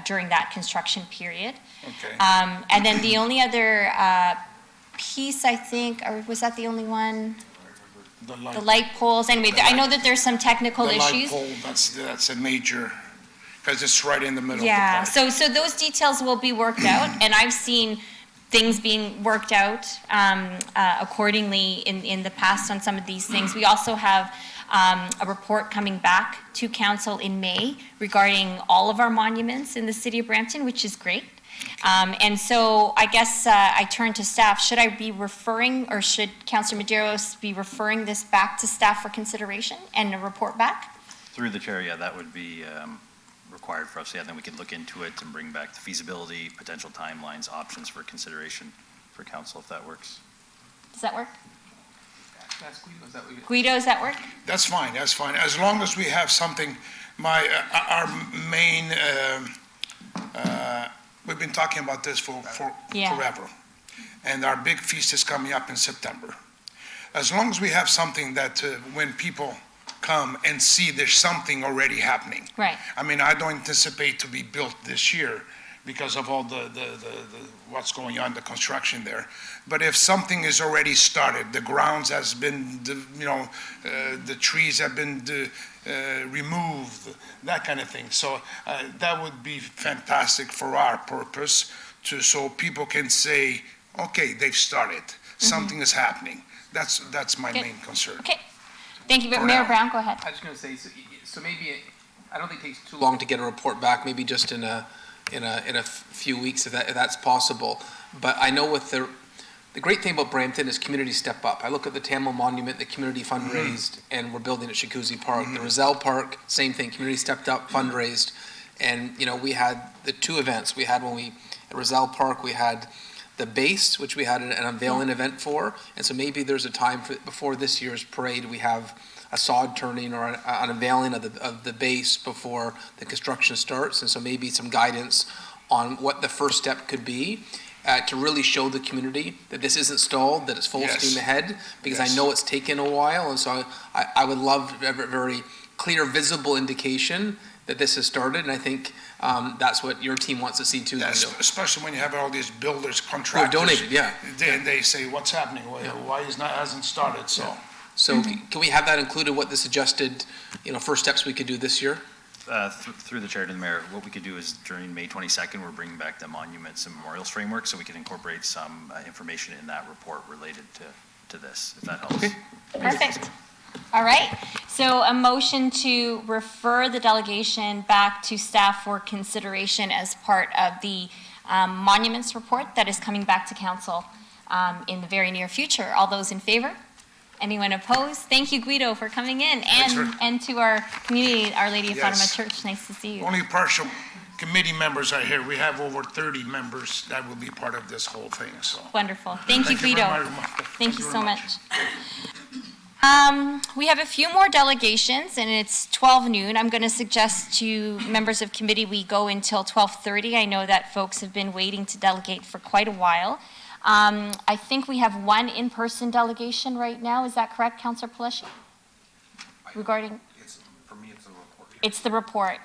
Speaker 8: during that construction period.
Speaker 13: Okay.
Speaker 8: And then the only other piece, I think, or was that the only one? The light poles. Anyway, I know that there's some technical
Speaker 13: The light
Speaker 8: issues.
Speaker 13: pole, that's a major, because it's right in the middle of the
Speaker 8: Yeah,
Speaker 13: park.
Speaker 8: so those details will be worked out, and I've seen things being worked out accordingly in the past on some of these things. We also have a report coming back to council in May regarding all of our monuments in the city of Brampton, which is great. And so I guess I turn to staff. Should I be referring, or should Councillor Medeiros be referring this back to staff for consideration and a report back?
Speaker 23: Through the chair, yeah, that would be required for us. Yeah, then we could look into it and bring back the feasibility, potential timelines, options for consideration for council, if that works.
Speaker 8: Does that work?
Speaker 7: That's Guido, is that what you?
Speaker 8: Guido, does that work?
Speaker 13: That's fine, that's fine. As long as we have something, our main, we've been talking about this for
Speaker 8: Yeah.
Speaker 13: forever. And our big feast is coming up in September. As long as we have something that when people come and see there's something already happening.
Speaker 8: Right.
Speaker 13: I mean, I don't anticipate to be built this year because of all the what's going on, the construction there. But if something is already started, the grounds has been, the trees have been removed, that kind of thing. So that would be fantastic for our purpose, so people can say, okay, they've started, something is happening. That's my
Speaker 8: Okay.
Speaker 13: main concern.
Speaker 8: Okay. Thank you,
Speaker 13: For
Speaker 8: Mayor
Speaker 13: now.
Speaker 8: Brown, go ahead.
Speaker 7: I was going to say, so maybe, I don't think it takes too long to get a report back, maybe just in a few weeks, if that's possible. But I know with the great thing about Brampton is community step up. I look at the Tamil Monument, the community fundraised, and we're building at Shakuzi Park. The Rizal Park, same thing, community stepped up, fundraised. And, we had the two events. We had at Rizal Park, we had the base, which we had an unveiling event for. And so maybe there's a time before this year's parade, we have a sod turning or an unveiling of the base before the construction starts. And so maybe some guidance on what the first step could be to really show the community that this isn't stalled, that it's full
Speaker 13: Yes.
Speaker 7: steam ahead, because
Speaker 13: Yes.
Speaker 7: I know it's taken a while. And so I would love a very clear, visible indication that this has started. And I think that's what your team wants to see too.
Speaker 13: Yes,
Speaker 7: Guido.
Speaker 13: especially when you have all these builders,
Speaker 7: Who have
Speaker 13: contractors.
Speaker 7: donated, yeah.
Speaker 13: They say, what's happening? Why hasn't started? So.
Speaker 7: So can we have that included, what the suggested, first steps we could do this year?
Speaker 23: Through the chair to the mayor, what we could do is during May 22nd, we're bringing back the monuments and memorials framework, so we can incorporate some information in that report related to this, if that helps.
Speaker 7: Okay.
Speaker 8: Perfect. All right. So a motion to refer the delegation back to staff for consideration as part of the monuments report that is coming back to council in the very near future. All those in favor? Anyone opposed? Thank you, Guido, for coming in, and to our community, Our Lady of Fatima
Speaker 13: Yes.
Speaker 8: Church. Nice to see you.
Speaker 13: Only partial committee members are here. We have over 30 members that will be part of this whole thing, so.
Speaker 8: Wonderful. Thank you,
Speaker 13: very
Speaker 8: Guido.
Speaker 13: much.
Speaker 8: Thank you
Speaker 13: very
Speaker 8: so much. We have a few more delegations, and it's 12 noon. I'm going to suggest to members of committee we go until 12:30. I know that folks have been waiting to delegate for quite a while. I think we have one in-person delegation right now. Is that correct, Councillor Paleshi? Regarding?
Speaker 14: For me, it's a report.
Speaker 8: It's the report.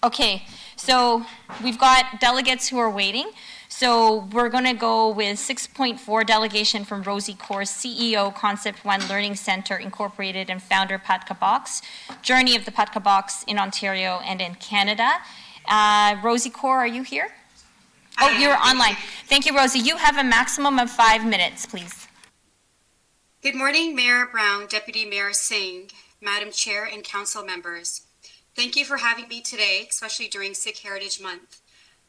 Speaker 8: Okay, so we've got delegates who are waiting. So we're going to go with 6.4 delegation from Rosie Corr, CEO, Concept One Learning Center Incorporated, and founder Patka Box, journey of the Patka Box in Ontario and in Canada. Rosie Corr, are you here? Oh, you're online. Thank you, Rosie. You have a maximum of 5 minutes, please.
Speaker 15: Good morning, Mayor Brown, Deputy Mayor Singh, Madam Chair, and council members. Thank you for having me today, especially during Sikh Heritage Month.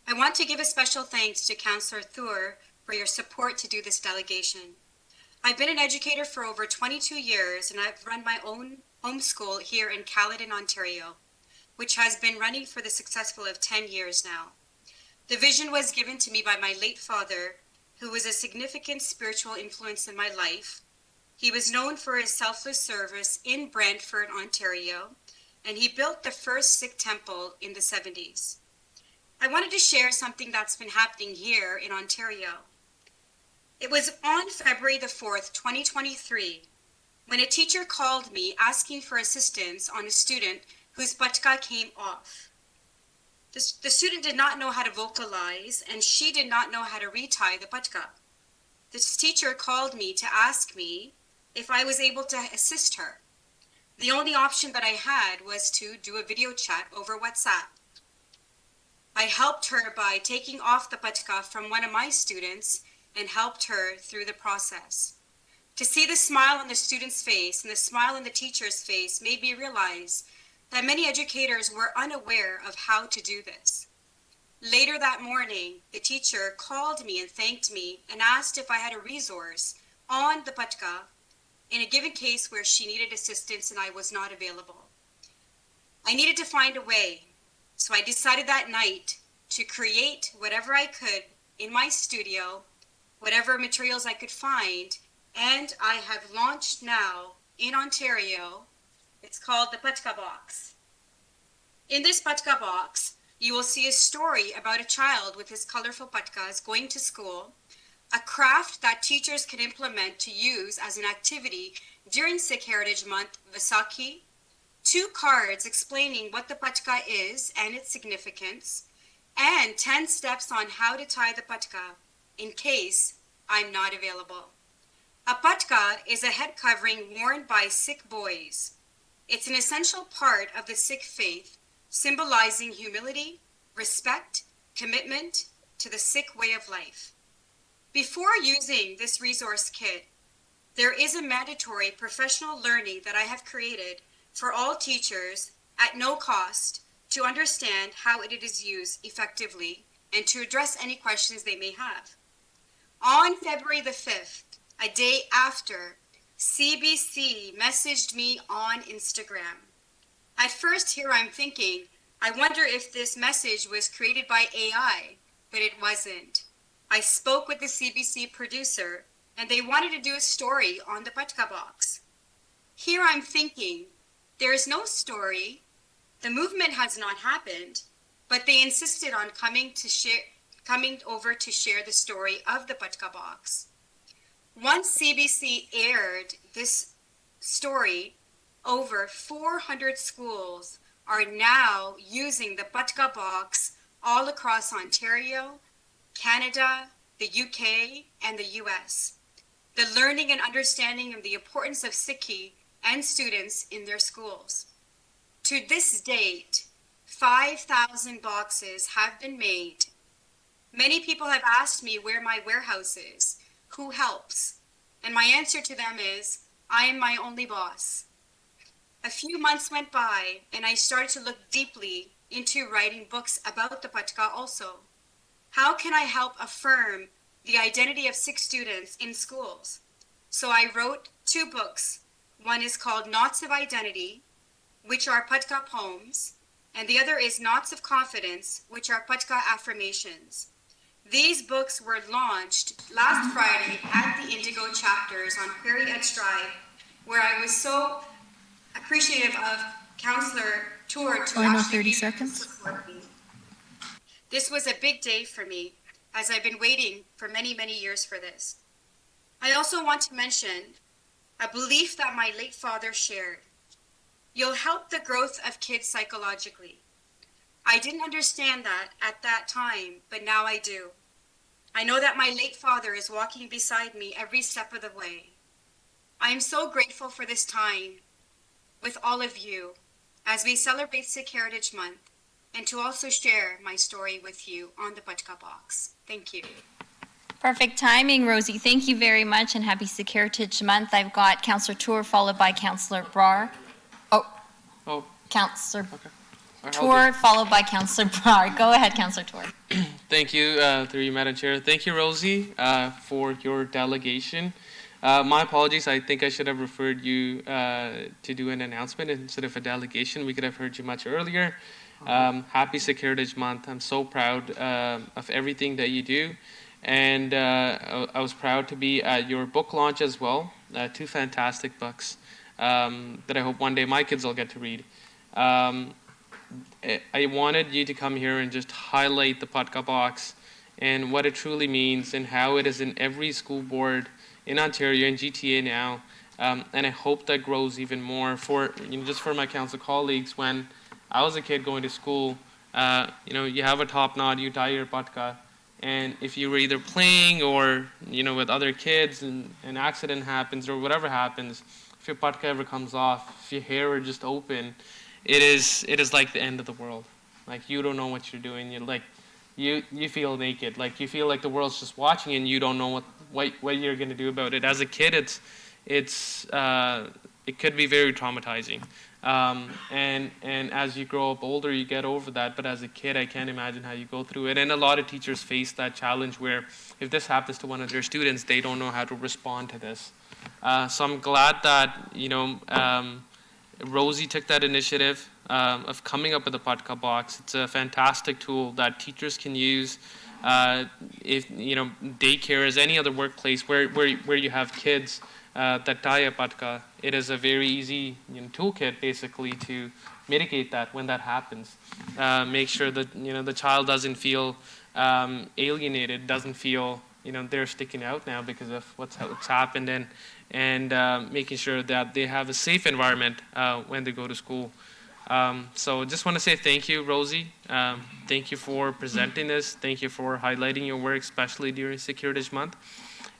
Speaker 15: I want to give a special thanks to Councillor Thur for your support to do this delegation. I've been an educator for over 22 years, and I've run my own homeschool here in Caledon, Ontario, which has been running for the successful of 10 years now. The vision was given to me by my late father, who was a significant spiritual influence in my life. He was known for his selfless service in Brantford, Ontario, and he built the first Sikh temple in the 70s. I wanted to share something that's been happening here in Ontario. It was on February the 4th, 2023, when a teacher called me asking for assistance on a student whose patka came off. The student did not know how to vocalize, and she did not know how to retie the patka. This teacher called me to ask me if I was able to assist her. The only option that I had was to do a video chat over WhatsApp. I helped her by taking off the patka from one of my students and helped her through the process. To see the smile on the student's face and the smile on the teacher's face made me realize that many educators were unaware of how to do this. Later that morning, the teacher called me and thanked me and asked if I had a resource on the patka in a given case where she needed assistance and I was not available. I needed to find a way, so I decided that night to create whatever I could in my studio, whatever materials I could find, and I have launched now in Ontario. It's called the Patka Box. In this Patka Box, you will see a story about a child with his colorful patkas going to school, a craft that teachers can implement to use as an activity during Sikh Heritage Month, Vaisakhi, 2 cards explaining what the patka is and its significance, and 10 steps on how to tie the patka in case I'm not available. A patka is a head covering worn by Sikh boys. It's an essential part of the Sikh faith, symbolizing humility, respect, commitment to the Sikh way of life. Before using this resource kit, there is a mandatory professional learning that I have created for all teachers at no cost to understand how it is used effectively and to address any questions they may have. On February the 5th, a day after, CBC messaged me on Instagram. At first here I'm thinking, I wonder if this message was created by AI, but it wasn't. I spoke with the CBC producer and they wanted to do a story on the Patka Box. Here I'm thinking, there is no story, the movement has not happened, but they insisted on coming over to share the story of the Patka Box. Once CBC aired this story, over 400 schools are now using the Patka Box all across Ontario, Canada, the UK, and the US. The learning and understanding of the importance of Sikhi and students in their schools. To this date, 5,000 boxes have been made. Many people have asked me where my warehouse is, who helps, and my answer to them is, I am my only boss. A few months went by and I started to look deeply into writing books about the Patka also. How can I help affirm the identity of Sikh students in schools? So I wrote 2 books. One is called Knots of Identity, which are Patka poems, and the other is Knots of Confidence, which are Patka affirmations. These books were launched last Friday at the Indigo chapters on Prairie Edge Drive, where I was so appreciative of Councillor Tour to actually
Speaker 3: 30 seconds.
Speaker 15: support me. This was a big day for me, as I've been waiting for many, many years for this. I also want to mention a belief that my late father shared. You'll help the growth of kids psychologically. I didn't understand that at that time, but now I do. I know that my late father is walking beside me every step of the way. I am so grateful for this time with all of you as we celebrate Sikh Heritage Month and to also share my story with you on the Patka Box. Thank you.
Speaker 8: Perfect timing, Rosie. Thank you very much, and happy Sikh Heritage Month. I've got Councillor Tour followed by Councillor Brar.
Speaker 4: Oh,
Speaker 8: Councillor
Speaker 4: I'll
Speaker 8: Tour followed by Councillor Brar. Go ahead, Councillor Tour.
Speaker 4: Thank you, through you, Madam Chair. Thank you, Rosie, for your delegation. My apologies. I think I should have referred you to do an announcement instead of a delegation. We could have heard you much earlier. Happy Sikh Heritage Month. I'm so proud of everything that you do. And I was proud to be at your book launch as well. 2 fantastic books that I hope one day my kids will get to read. I wanted you to come here and just highlight the Patka box and what it truly means and how it is in every school board in Ontario and GTA now. And I hope that grows even more for, just for my council colleagues. When I was a kid going to school, you have a top knot, you tie your patka, and if you were either playing or, with other kids and an accident happens or whatever happens, if your patka ever comes off, if your hair are just open, it is like the end of the world. Like, you don't know what you're doing. You're like, you feel naked. Like, you feel like the world's just watching and you don't know what you're going to do about it. As a kid, it could be very traumatizing. And as you grow up older, you get over that. But as a kid, I can't imagine how you go through it. And a lot of teachers face that challenge where if this happens to one of their students, they don't know how to respond to this. So I'm glad that, Rosie took that initiative of coming up with the Patka box. It's a fantastic tool that teachers can use. If daycare is any other workplace where you have kids that tie a patka, it is a very easy toolkit basically to mitigate that when that happens. Make sure that the child doesn't feel alienated, doesn't feel they're sticking out now because of what's happened, and making sure that they have a safe environment when they go to school. So just want to say thank you, Rosie. Thank you for presenting this. Thank you for highlighting your work, especially during Sikh Heritage Month.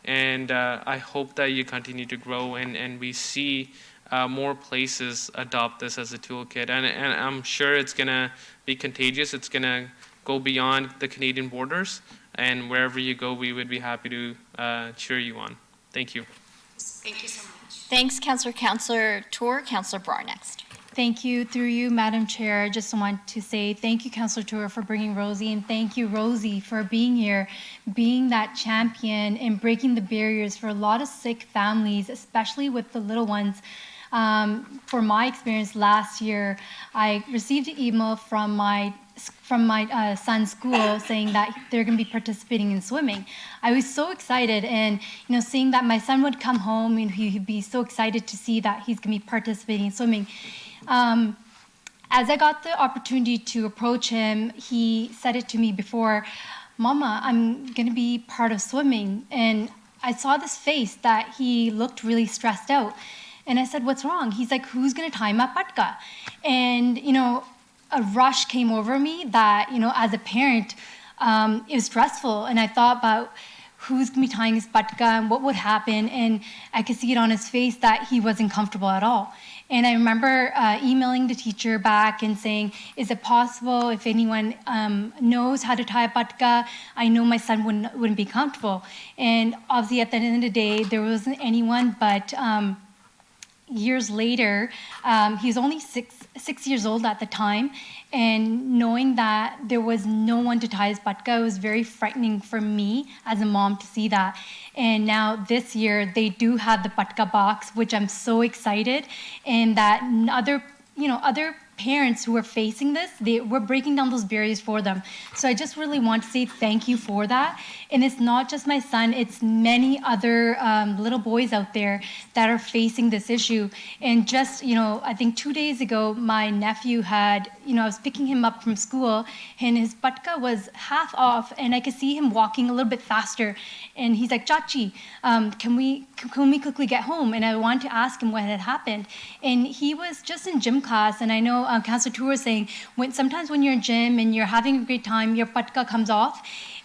Speaker 4: And I hope that you continue to grow and we see more places adopt this as a toolkit. And I'm sure it's going to be contagious. It's going to go beyond the Canadian borders. And wherever you go, we would be happy to cheer you on. Thank you.
Speaker 15: Thank you so much.
Speaker 8: Thanks, Councillor. Councillor Tour. Councillor Brar next.
Speaker 17: Thank you. Through you, Madam Chair, I just want to say thank you, Councillor Tour, for bringing Rosie, and thank you, Rosie, for being here, being that champion and breaking the barriers for a lot of Sikh families, especially with the little ones. For my experience last year, I received an email from my son's school saying that they're going to be participating in swimming. I was so excited, and seeing that my son would come home and he'd be so excited to see that he's going to be participating in swimming. As I got the opportunity to approach him, he said it to me before, "Mama, I'm going to be part of swimming." And I saw this face that he looked really stressed out. And I said, "What's wrong?" He's like, "Who's going to tie my patka?" And, a rush came over me that, as a parent, it was stressful. And I thought about who's going to be tying his patka and what would happen. And I could see it on his face that he wasn't comfortable at all. And I remember emailing the teacher back and saying, "Is it possible if anyone knows how to tie a patka? I know my son wouldn't be comfortable." And obviously at the end of the day, there wasn't anyone, but years later, he was only six years old at the time, and knowing that there was no one to tie his patka, it was very frightening for me as a mom to see that. And now this year, they do have the patka box, which I'm so excited, and that other parents who are facing this, we're breaking down those barriers for them. So I just really want to say thank you for that. And it's not just my son, it's many other little boys out there that are facing this issue. And just, I think 2 days ago, my nephew had, I was picking him up from school and his patka was half off and I could see him walking a little bit faster. And he's like, "Chachi, can we quickly get home?" And I wanted to ask him what had happened. And he was just in gym class. And I know Councillor Tour was saying, sometimes when you're in gym and you're having a great time, your patka comes off.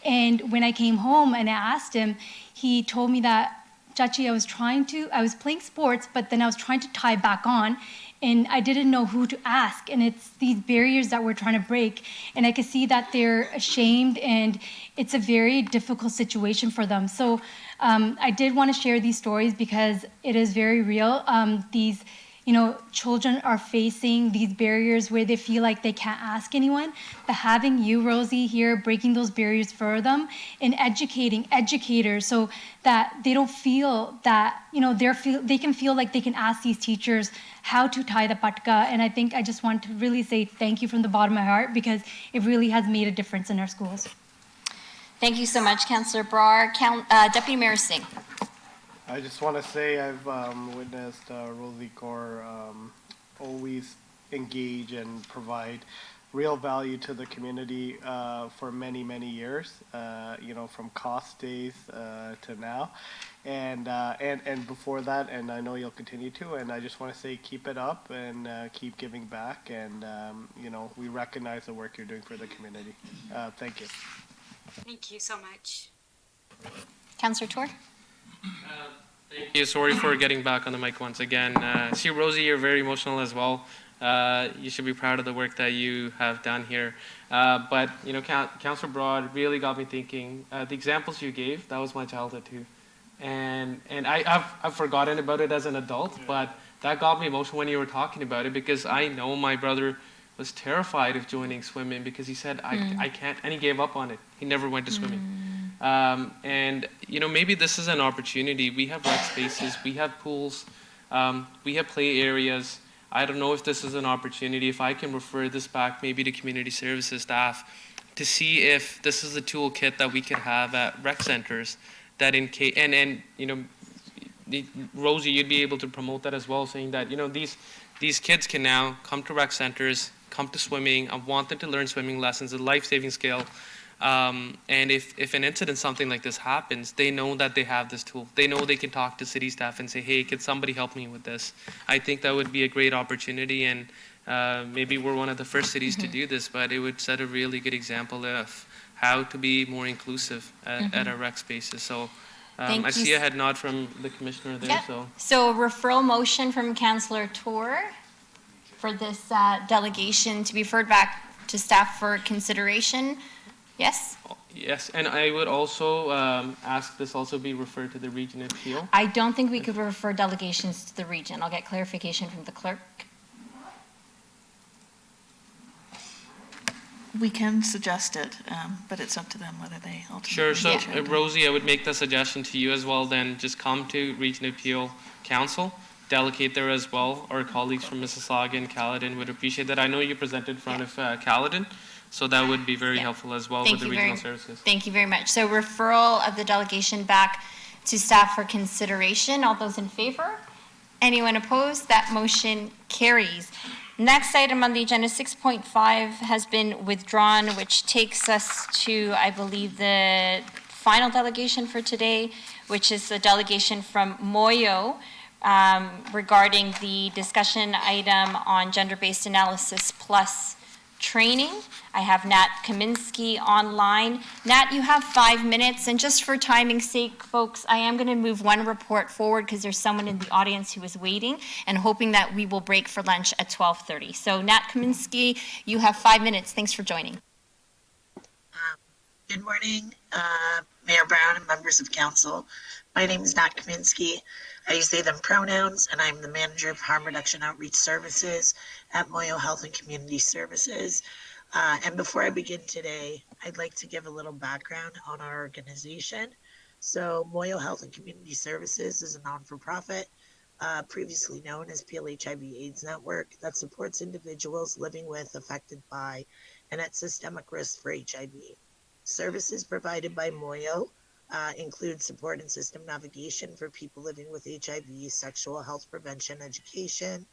Speaker 17: And when I came home and I asked him, he told me that, "Chachi, I was playing sports, but then I was trying to tie back on. And I didn't know who to ask." And it's these barriers that we're trying to break. And I could see that they're ashamed and it's a very difficult situation for them. So I did want to share these stories because it is very real. These children are facing these barriers where they feel like they can't ask anyone. But having you, Rosie, here, breaking those barriers for them and educating educators so that they don't feel that, they can feel like they can ask these teachers how to tie the patka. And I think I just want to really say thank you from the bottom of my heart because it really has made a difference in our schools.
Speaker 8: Thank you so much, Councillor Brar. Deputy Mayor Singh.
Speaker 18: I just want to say I've witnessed Rosie Kaur always engage and provide real value to the community for many, many years, from cost days to now. And before that, and I know you'll continue to, and I just want to say keep it up and keep giving back, and we recognize the work you're doing for the community. Thank you.
Speaker 15: Thank you so much.
Speaker 8: Councillor Tour?
Speaker 4: Thank you. Sorry for getting back on the mic once again. See, Rosie, you're very emotional as well. You should be proud of the work that you have done here. But, Councillor Broad really got me thinking. The examples you gave, that was my childhood too. And I've forgotten about it as an adult, but that got me emotional when you were talking about it, because I know my brother was terrified of joining swimming because he said, I can't, and he gave up on it. He never went to swimming. And maybe this is an opportunity. We have rec spaces, we have pools, we have play areas. I don't know if this is an opportunity, if I can refer this back maybe to community services staff to see if this is a toolkit that we could have at rec centers that in case, and Rosie, you'd be able to promote that as well, saying that, these kids can now come to rec centers, come to swimming. I want them to learn swimming lessons, a life-saving skill. And if an incident, something like this happens, they know that they have this tool. They know they can talk to city staff and say, hey, can somebody help me with this? I think that would be a great opportunity, and maybe we're one of the first cities to do this, but it would set a really good example of how to be more inclusive at our rec spaces. So I see a head nod from the commissioner there.
Speaker 8: Yeah. So a referral motion from Councillor Tour for this delegation to be referred back to staff for consideration. Yes?
Speaker 4: Yes, and I would also ask this also be referred to the region appeal.
Speaker 8: I don't think we could refer delegations to the region. I'll get clarification from the clerk.
Speaker 3: We can suggest it, but it's up to them whether they ultimately.
Speaker 4: Sure, so
Speaker 3: Yeah.
Speaker 4: Rosie, I would make the suggestion to you as well then, just come to Region Appeal Council, delegate there as well. Our colleagues from Mississauga and Caledon would appreciate that. I know you presented in front of Caledon, so that would be very helpful as well with the regional services.
Speaker 8: Thank you very much. So referral of the delegation back to staff for consideration. All those in favor? Anyone opposed? That motion carries. Next item on the agenda, 6.5, has been withdrawn, which takes us to, I believe, the final delegation for today, which is the delegation from Moyo regarding the discussion item on gender-based analysis plus training. I have Nat Kaminsky online. Nat, you have 5 minutes, and just for timing's sake, folks, I am going to move one report forward because there's someone in the audience who is waiting and hoping that we will break for lunch at 12:30. So Nat Kaminsky, you have 5 minutes. Thanks for joining.
Speaker 19: Good morning, Mayor Brown and members of council. My name is Nat Kaminsky. I use they, them pronouns, and I'm the manager of Harm Reduction Outreach Services at Moyo Health and Community Services. And before I begin today, I'd like to give a little background on our organization. So Moyo Health and Community Services is a non-for-profit, previously known as PLHIV/AIDS Network, that supports individuals living with, affected by, and at systemic risk for HIV. Services provided by Moyo include support and system navigation for people living with HIV, sexual health prevention education,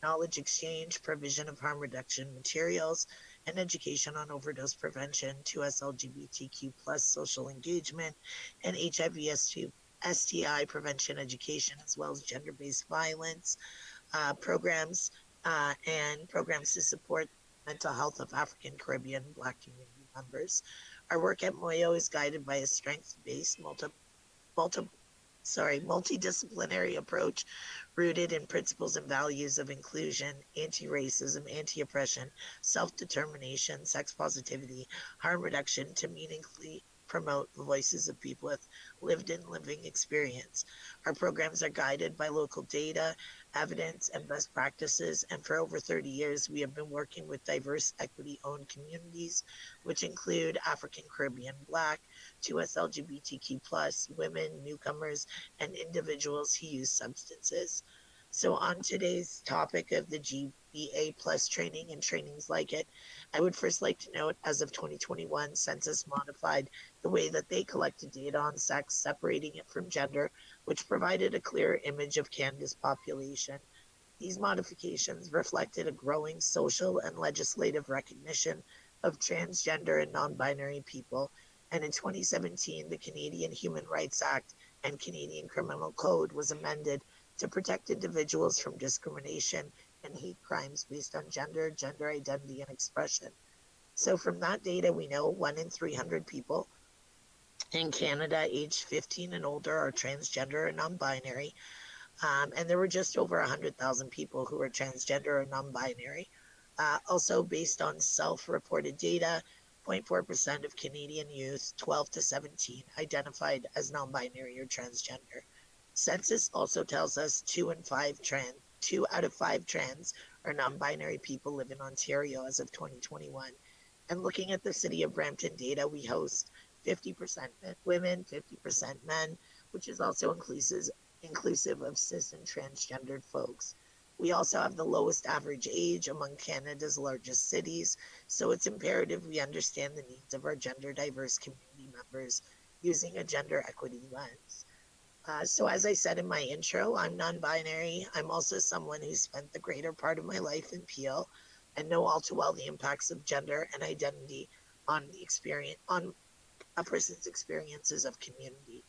Speaker 19: knowledge exchange, provision of harm reduction materials, and education on overdose prevention, 2S LGBTQ+ social engagement, and HIV STI prevention education, as well as gender-based violence programs and programs to support mental health of African, Caribbean, Black community members. Our work at Moyo is guided by a strengths-based multidisciplinary approach rooted in principles and values of inclusion, anti-racism, anti-oppression, self-determination, sex positivity, harm reduction to meaningfully promote the voices of people with lived and living experience. Our programs are guided by local data, evidence, and best practices, and for over 30 years, we have been working with diverse equity-owned communities, which include African, Caribbean, Black, 2S LGBTQ+, women, newcomers, and individuals who use substances. So on today's topic of the GBA plus training and trainings like it, I would first like to note, as of 2021, Census modified the way that they collected data on sex, separating it from gender, which provided a clearer image of Canada's population. These modifications reflected a growing social and legislative recognition of transgender and non-binary people, and in 2017, the Canadian Human Rights Act and Canadian Criminal Code was amended to protect individuals from discrimination and hate crimes based on gender, gender identity, and expression. So from that data, we know 1 in 300 people in Canada aged 15 and older are transgender or non-binary, and there were just over 100,000 people who were transgender or non-binary. Also, based on self-reported data, 0.4% of Canadian youth 12 to 17 identified as non-binary or transgender. Census also tells us 2 out of 5 trans or non-binary people live in Ontario as of 2021. And looking at the City of Brampton data, we host 50% women, 50% men, which is also inclusive of cis and transgendered folks. We also have the lowest average age among Canada's largest cities, so it's imperative we understand the needs of our gender diverse community members using a gender equity lens. So as I said in my intro, I'm non-binary. I'm also someone who spent the greater part of my life in Peel and know all too well the impacts of gender and identity on a person's experiences of community.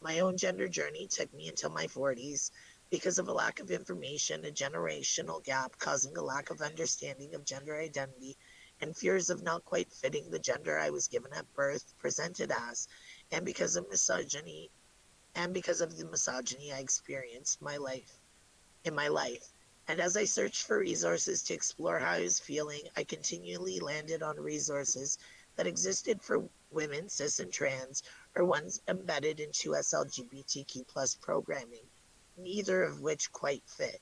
Speaker 19: My own gender journey took me until my 40s because of a lack of information, a generational gap causing a lack of understanding of gender identity, and fears of not quite fitting the gender I was given at birth, presented as, and because of the misogyny I experienced in my life. And as I searched for resources to explore how I was feeling, I continually landed on resources that existed for women, cis and trans, or ones embedded into LGBTQ+ programming, neither of which quite fit.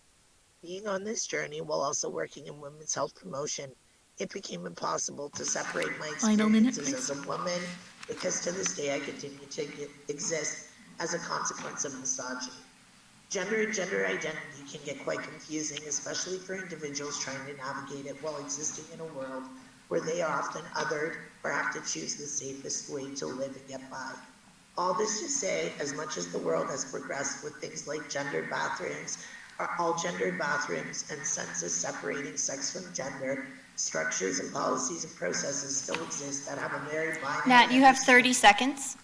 Speaker 19: Being on this journey while also working in women's health promotion, it became impossible to separate my experiences as a woman, because to this day I continue to exist as a consequence of misogyny. Gender and gender identity can get quite confusing, especially for individuals trying to navigate it while existing in a world where they are often othered or have to choose the safest way to live and get by. All this to say, as much as the world has progressed with things like gendered bathrooms, all gendered bathrooms and census separating sex from gender, structures and policies and processes still exist that have a very binary...
Speaker 8: Nat, you have 30 seconds.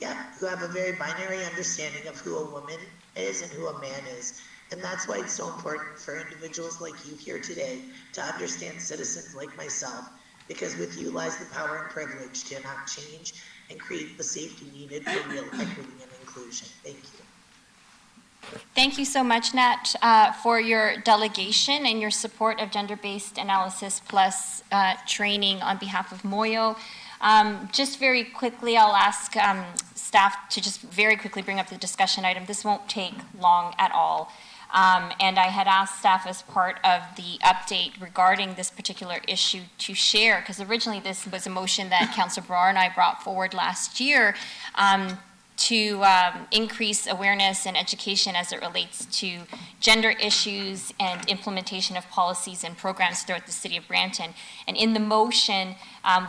Speaker 19: Yeah, who have a very binary understanding of who a woman is and who a man is. And that's why it's so important for individuals like you here today to understand citizens like myself, because with you lies the power and privilege to enact change and create the safety needed for real equity and inclusion. Thank you.
Speaker 8: Thank you so much, Nat, for your delegation and your support of Gender-Based Analysis Plus training on behalf of Moyo. Just very quickly, I'll ask staff to just very quickly bring up the discussion item. This won't take long at all. And I had asked staff as part of the update regarding this particular issue to share, because originally this was a motion that Councillor Brar and I brought forward last year to increase awareness and education as it relates to gender issues and implementation of policies and programs throughout the City of Brampton. And in the motion,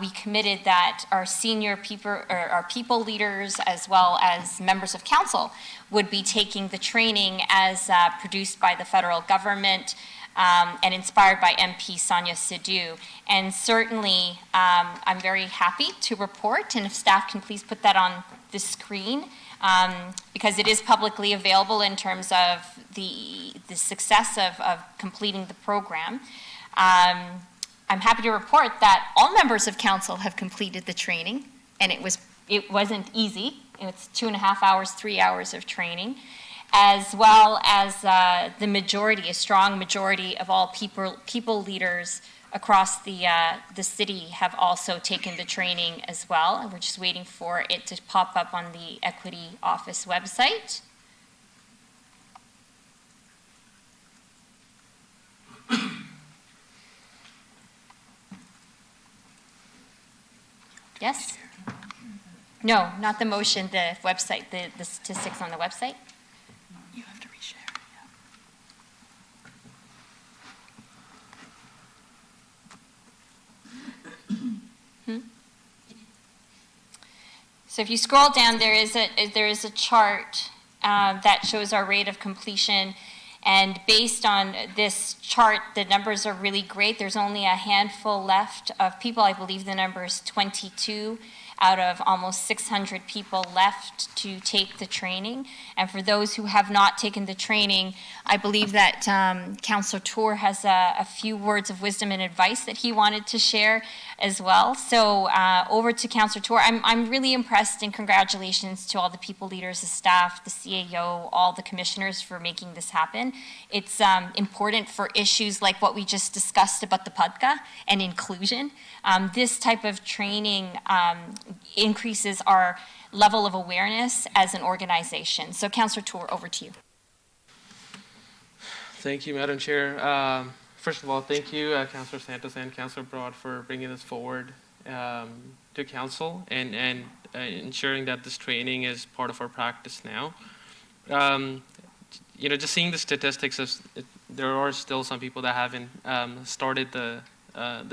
Speaker 8: we committed that our senior people, or our people leaders, as well as members of council, would be taking the training as produced by the federal government and inspired by MP Sonia Sidhu. And certainly, I'm very happy to report, and if staff can please put that on the screen, because it is publicly available in terms of the success of completing the program. I'm happy to report that all members of council have completed the training, and it wasn't easy. It's 2.5 hours, 3 hours of training, as well as the majority, a strong majority of all people leaders across the city have also taken the training as well. And we're just waiting for it to pop up on the Equity Office website. Yes? No, not the motion, the website, the statistics on the website.
Speaker 3: You have to reshare.
Speaker 8: So if you scroll down, there is a chart that shows our rate of completion. And based on this chart, the numbers are really great. There's only a handful left of people. I believe the number is 22 out of almost 600 people left to take the training. And for those who have not taken the training, I believe that Councillor Tour has a few words of wisdom and advice that he wanted to share as well. So over to Councillor Tour. I'm really impressed, and congratulations to all the people leaders, the staff, the CAO, all the commissioners for making this happen. It's important for issues like what we just discussed about the PUDCA and inclusion. This type of training increases our level of awareness as an organization. So Councillor Tour, over to you.
Speaker 4: Thank you, Madam Chair. First of all, thank you, Councillor Santos and Councillor Broad, for bringing this forward to Council and ensuring that this training is part of our practice now. You know, just seeing the statistics, there are still some people that haven't started the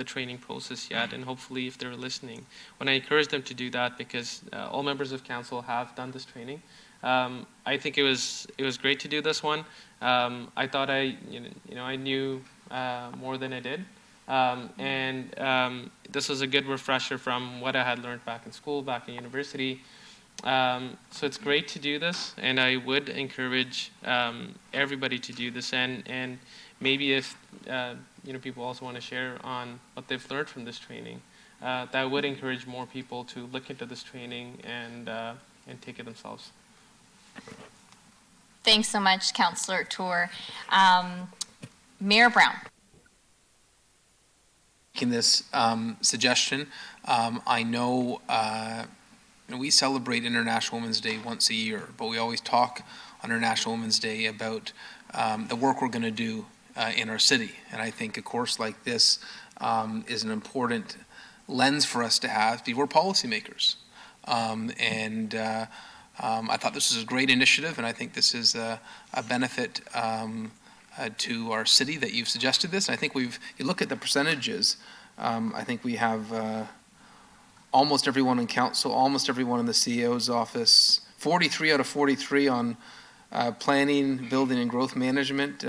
Speaker 4: training process yet, and hopefully if they're listening, when I encourage them to do that, because all members of Council have done this training, I think it was great to do this one. I thought I knew more than I did, and this was a good refresher from what I had learned back in school, back in university. So it's great to do this, and I would encourage everybody to do this, and maybe if people also want to share on what they've learned from this training, that would encourage more people to look into this training and take it themselves.
Speaker 8: Thanks so much, Councillor Tour. Mayor Brown.
Speaker 7: Making this suggestion, I know we celebrate International Women's Day once a year, but we always talk on International Women's Day about the work we're going to do in our city. And I think a course like this is an important lens for us to have, because we're policymakers. I thought this was a great initiative, and I think this is a benefit to our city that you've suggested this. And I think you look at the percentages, I think we have almost everyone in council, almost everyone in the CEO's office, 43 out of 43 on planning, building, and growth management,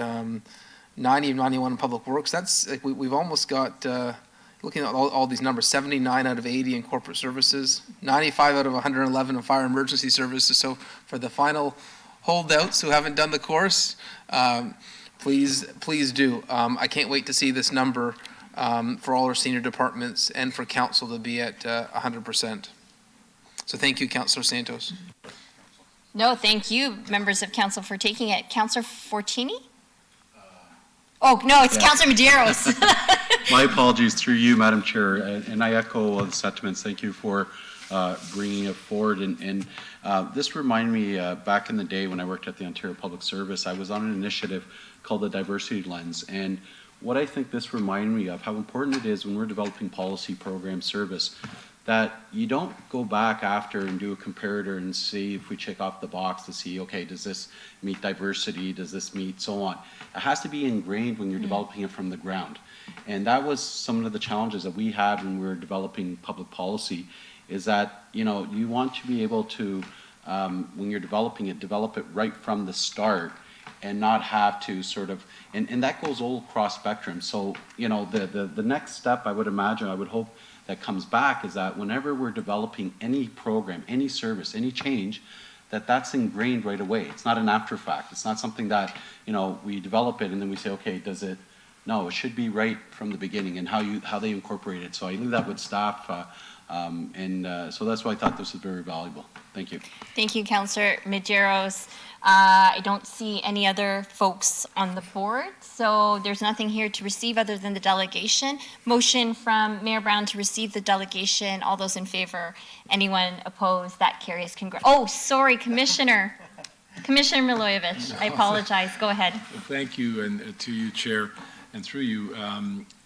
Speaker 7: 90 of 91 in public works. That's like we've almost got, looking at all these numbers, 79 out of 80 in corporate services, 95 out of 111 in fire emergency services. So for the final holdouts who haven't done the course, please do. I can't wait to see this number for all our senior departments and for council to be at 100%. So thank you, Councillor Santos.
Speaker 8: No, thank you, members of council, for taking it. Councillor Fortini? Oh, no, it's Councillor Medeiros.
Speaker 12: My apologies, through you, Madam Chair, and I echo the sentiments. Thank you for bringing it forward. And this reminded me back in the day when I worked at the Ontario Public Service, I was on an initiative called the Diversity Lens. And what I think this reminded me of, how important it is when we're developing policy, program, service, that you don't go back after and do a comparator and see if we check off the box to see, okay, does this meet diversity, does this meet so on. It has to be ingrained when you're developing it from the ground. And that was some of the challenges that we had when we were developing public policy, is that, you want to be able to, when you're developing it, develop it right from the start and not have to sort of, and that goes all across spectrum. So, the next step I would imagine, I would hope that comes back is that whenever we're developing any program, any service, any change, that's ingrained right away. It's not an after fact. It's not something that, we develop it and then we say, okay, does it? No, it should be right from the beginning and how they incorporate it. So I leave that with staff, so that's why I thought this was very valuable. Thank you.
Speaker 8: Thank you, Councillor Medeiros. I don't see any other folks on the board, so there's nothing here to receive other than the delegation. Motion from Mayor Brown to receive the delegation. All those in favor? Anyone opposed? That carries. Oh, sorry, Commissioner. Commissioner Milojevic, I apologize. Go ahead.
Speaker 1: Thank you, and to you, Chair, and through you.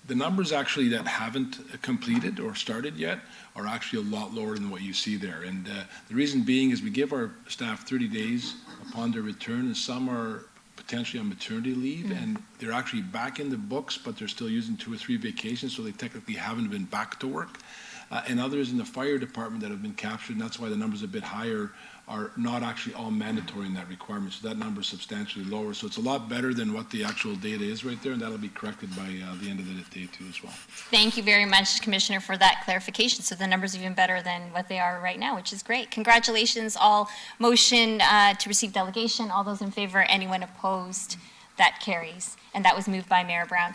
Speaker 1: The numbers actually that haven't completed or started yet are actually a lot lower than what you see there. And the reason being is we give our staff 30 days upon their return, and some are potentially on maternity leave, and they're actually back in the books, but they're still using 2 or 3 vacations, so they technically haven't been back to work. and others in the fire department that have been captured, and that's why the number's a bit higher, are not actually all mandatory in that requirement. So that number is substantially lower. So it's a lot better than what the actual data is right there, and that'll be corrected by the end of the day too as well.
Speaker 8: Thank you very much, Commissioner, for that clarification. So the number's even better than what they are right now, which is great. Congratulations, all. Motion to receive delegation. All those in favor, anyone opposed? That carries. And that was moved by Mayor Brown.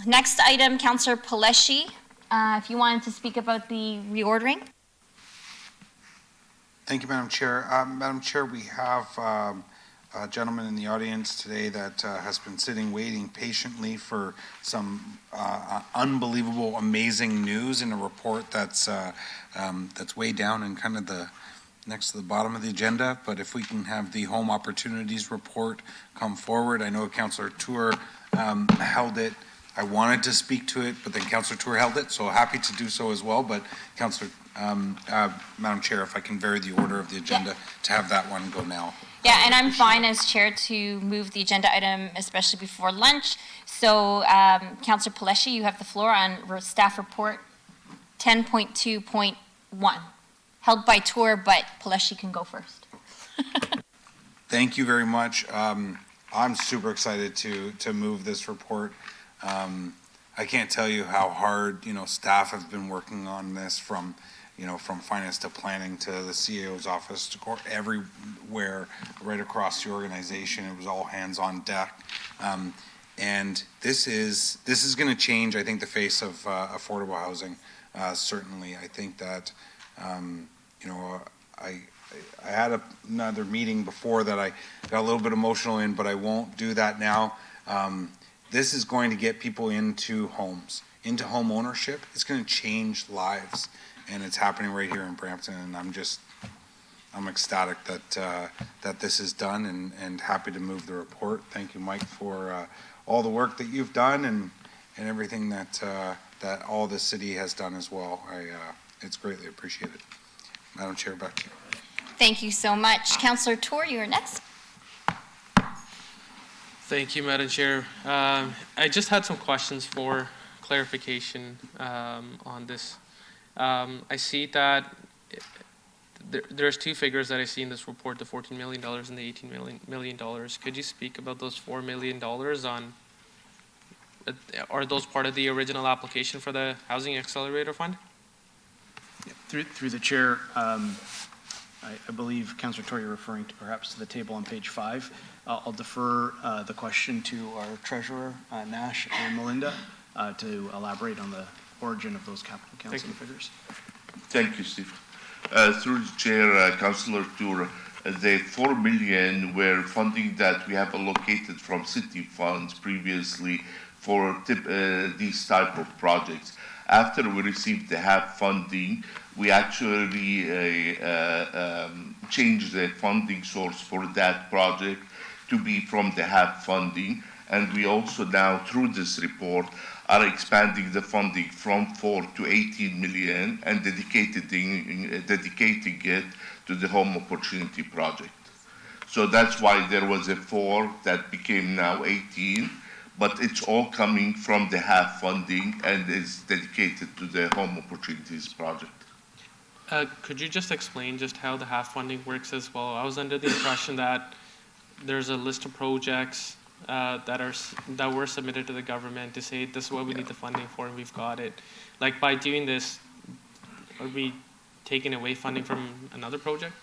Speaker 8: Next item, Councillor Paleshi, if you wanted to speak about the reordering.
Speaker 14: Thank you, Madam Chair. Madam Chair, we have a gentleman in the audience today that has been sitting, waiting patiently for some unbelievable, amazing news in a report that's way down in kind of the next to the bottom of the agenda. But if we can have the Home Opportunities Report come forward. I know Councillor Tour held it. I wanted to speak to it, but then Councillor Tour held it, so happy to do so as well. But Councillor, Madam Chair, if I can vary the order of the agenda to have that one go now.
Speaker 8: Yeah, and I'm fine as chair to move the agenda item, especially before lunch. So, Councillor Paleshi, you have the floor on staff report 10.2.1. Held by Tour, but Paleshi can go first.
Speaker 14: Thank you very much. I'm super excited to move this report. I can't tell you how hard, staff have been working on this from finance to planning to the CAO's office to everywhere right across the organization. It was all hands on deck. And this is going to change, I think, the face of affordable housing. Certainly, I think that, I had another meeting before that I got a little bit emotional in, but I won't do that now. This is going to get people into homes, into home ownership. It's going to change lives, and it's happening right here in Brampton. And I'm ecstatic that this is done, and happy to move the report. Thank you, Mike, for all the work that you've done and everything that all the city has done as well. It's greatly appreciated. Madam Chair, back to you.
Speaker 8: Thank you so much. Councillor Tour, you are next.
Speaker 4: Thank you, Madam Chair. I just had some questions for clarification on this. I see that there's two figures that I see in this report, the $14 million and the $18 million. Could you speak about those $4 million on, are those part of the original application for the Housing Accelerator Fund?
Speaker 2: Through the chair, I believe, Councillor Tory, you're referring to perhaps to the table on page 5. I'll defer the question to our treasurer, Nash and Melinda, to elaborate on the origin of those capital council figures.
Speaker 20: Thank you, Steve. Through the chair, Councillor Tour, the $4 million were funding that we have allocated from city funds previously for these type of projects. After we received the HAP funding, we actually changed the funding source for that project to be from the HAP funding. And we also now, through this report, are expanding the funding from 4 to 18 million and dedicating it to the Home Opportunity Project. So that's why there was a 4 that became now 18. But it's all coming from the HAP funding and is dedicated to the Home Opportunities Project.
Speaker 4: Could you just explain just how the HAP funding works as well? I was under the impression that there's a list of projects that were submitted to the government to say this is what we need the funding for, and we've got it. Like, by doing this, are we taking away funding from another project?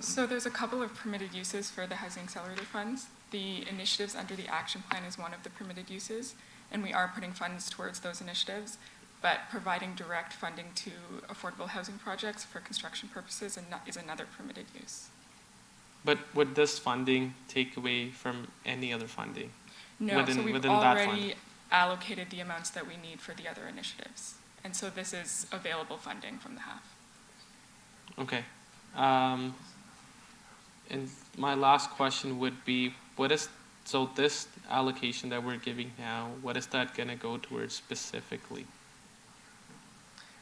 Speaker 21: So there's a couple of permitted uses for the Housing Accelerator funds. The initiatives under the action plan is one of the permitted uses, and we are putting funds towards those initiatives, but providing direct funding to affordable housing projects for construction purposes is another permitted use.
Speaker 4: But would this funding take away from any other funding?
Speaker 21: No, so we've already allocated the amounts that we need for the other initiatives. And so this is available funding from the HAF.
Speaker 4: Okay. And my last question would be, so this allocation that we're giving now, what is that going to go towards specifically?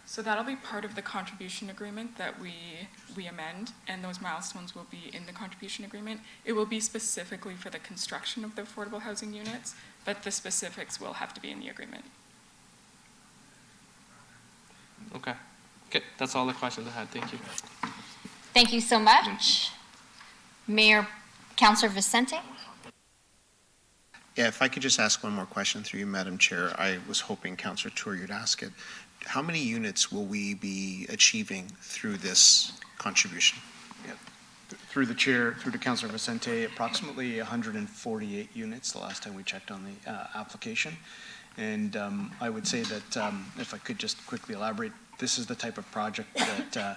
Speaker 21: So that'll be part of the contribution agreement that we amend, and those milestones will be in the contribution agreement. It will be specifically for the construction of the affordable housing units, but the specifics will have to be in the agreement.
Speaker 5: Okay. Okay, that's all the questions I had. Thank you.
Speaker 8: Thank you so much. Mayor, Councillor Vicente?
Speaker 22: Yeah, if I could just ask one more question through you, Madam Chair. I was hoping Councillor Tour you'd ask it. How many units will we be achieving through this contribution?
Speaker 2: Through the chair, through to Councillor Vicente, approximately 148 units the last time we checked on the application. And I would say that, if I could just quickly elaborate, this is the type of project that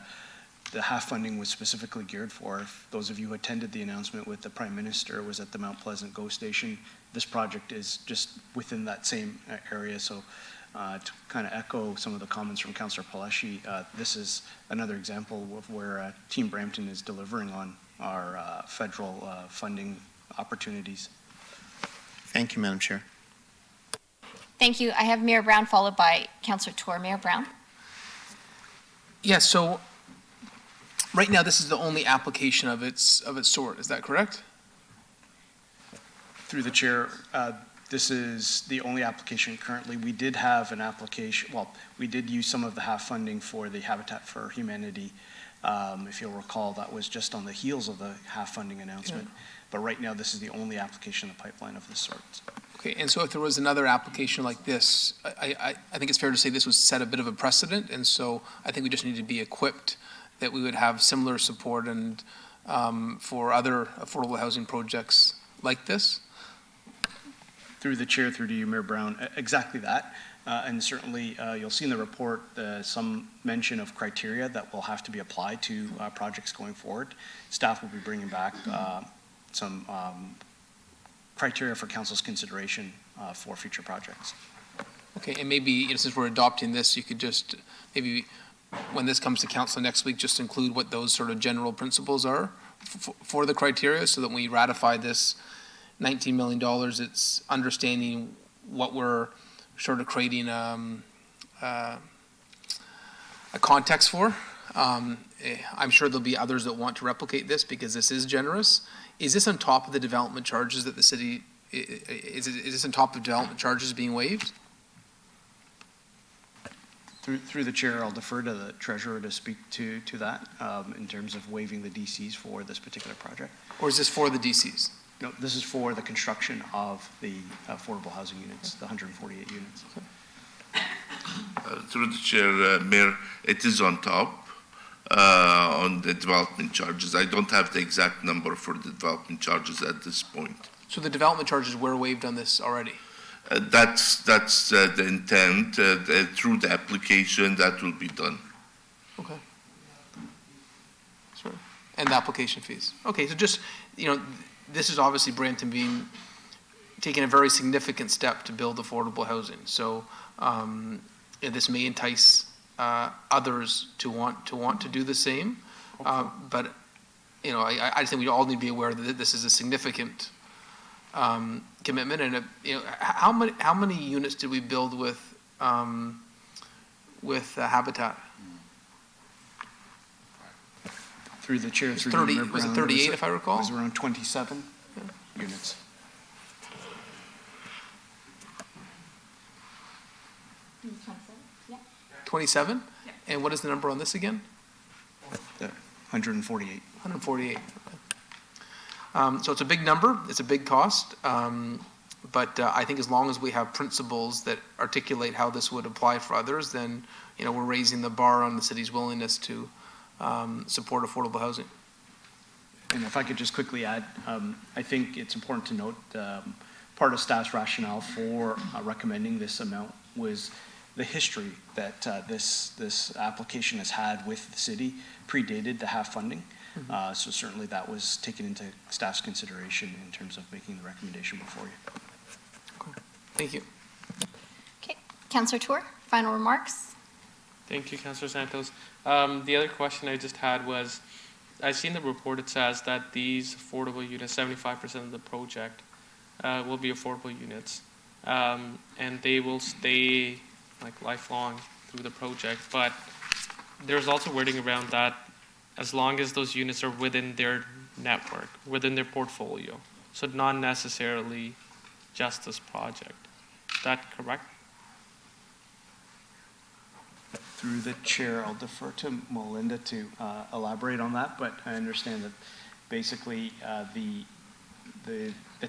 Speaker 2: the half funding was specifically geared for. If those of you who attended the announcement with the Prime Minister was at the Mount Pleasant GO Station, this project is just within that same area. So to kind of echo some of the comments from Councillor Palashi, this is another example of where Team Brampton is delivering on our federal funding opportunities.
Speaker 22: Thank you, Madam Chair.
Speaker 8: Thank you. I have Mayor Brown followed by Councillor Tour. Mayor Brown?
Speaker 7: Yeah, so right now, this is the only application of its sort. Is that correct?
Speaker 2: Through the chair, this is the only application currently. We did have an application, well, we did use some of the half funding for the Habitat for Humanity. If you'll recall, that was just on the heels of the half funding announcement.
Speaker 7: Yeah.
Speaker 2: But right now, this is the only application in the pipeline of this sort.
Speaker 7: Okay, and so if there was another application like this, I think it's fair to say this would set a bit of a precedent, and so I think we just need to be equipped that we would have similar support and for other affordable housing projects like this.
Speaker 2: Through the chair, through to you, Mayor Brown, exactly that. And certainly, you'll see in the report some mention of criteria that will have to be applied to projects going forward. Staff will be bringing back some criteria for council's consideration for future projects.
Speaker 7: Okay, and maybe, you know, since we're adopting this, you could just maybe, when this comes to council next week, just include what those sort of general principles are for the criteria, so that when we ratify this $19 million, it's understanding what we're sort of creating a context for. I'm sure there'll be others that want to replicate this because this is generous. Is this on top of the development charges that the city, is this on top of development charges being waived?
Speaker 2: Through the chair, I'll defer to the treasurer to speak to that in terms of waiving the DCs for this particular project.
Speaker 7: Or is this for the DCs?
Speaker 2: No, this is for the construction of the affordable housing units, the 148 units.
Speaker 20: Through the chair, Mayor, it is on top on the development charges. I don't have the exact number for the development charges at this point.
Speaker 7: So the development charges were waived on this already?
Speaker 20: That's the intent. Through the application, that will be done.
Speaker 7: Okay. Sure. And the application fees. Okay, so just, you know, this is obviously Brampton taking a very significant step to build affordable housing. So this may entice others to want to do the same. But you know, I just think we all need to be aware that this is a significant commitment. And you know, how many units did we build with Habitat?
Speaker 2: Through the chair, through
Speaker 7: 30,
Speaker 2: Mayor
Speaker 7: was it
Speaker 2: Brown,
Speaker 7: 38 if I recall?
Speaker 2: It was around 27 units.
Speaker 8: Yeah.
Speaker 7: 27? And what is the number on this again?
Speaker 2: 148.
Speaker 7: 148. So it's a big number, it's a big cost, but I think as long as we have principles that articulate how this would apply for others, then, you know, we're raising the bar on the city's willingness to support affordable housing.
Speaker 2: And if I could just quickly add, I think it's important to note part of staff's rationale for recommending this amount was the history that this application has had with the city predated the half funding. So certainly that was taken into staff's consideration in terms of making the recommendation before you.
Speaker 7: Okay. Thank you.
Speaker 8: Okay, Councillor Tour, final remarks.
Speaker 5: Thank you, Councillor Santos. The other question I just had was, I see in the report it says that these affordable units, 75% of the project will be affordable units, and they will stay like lifelong through the project. But there's also wording around that as long as those units are within their network, within their portfolio. So not necessarily just this project. Is that correct?
Speaker 2: Through the chair, I'll defer to Melinda to elaborate on that, but I understand that basically the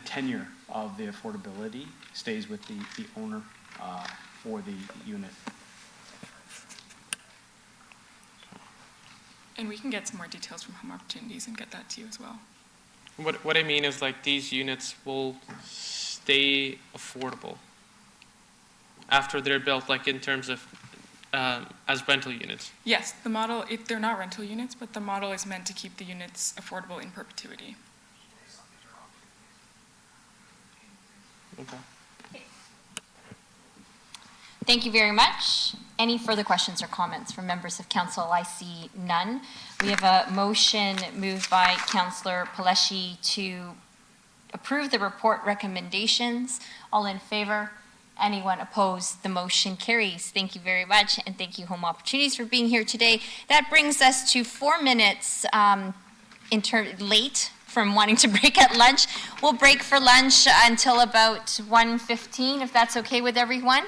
Speaker 2: tenure of the affordability stays with the owner for the unit.
Speaker 21: And we can get some more details from Home Opportunities and get that to you as well.
Speaker 5: What I mean is like these units will stay affordable after they're built, like in terms of as rental units.
Speaker 21: Yes, the model, they're not rental units, but the model is meant to keep the units affordable in perpetuity.
Speaker 5: Okay.
Speaker 8: Thank you very much. Any further questions or comments from members of council? I see none. We have a motion moved by Councillor Paleshi to approve the report recommendations. All in favor? Anyone opposed? The motion carries. Thank you very much, and thank you, Home Opportunities, for being here today. That brings us to 4 minutes late from wanting to break at lunch. We'll break for lunch until about 1:15, if that's okay with everyone.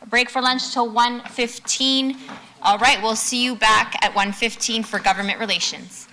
Speaker 8: Break for lunch till 1:15. All right, we'll see you back at 1:15 for government relations.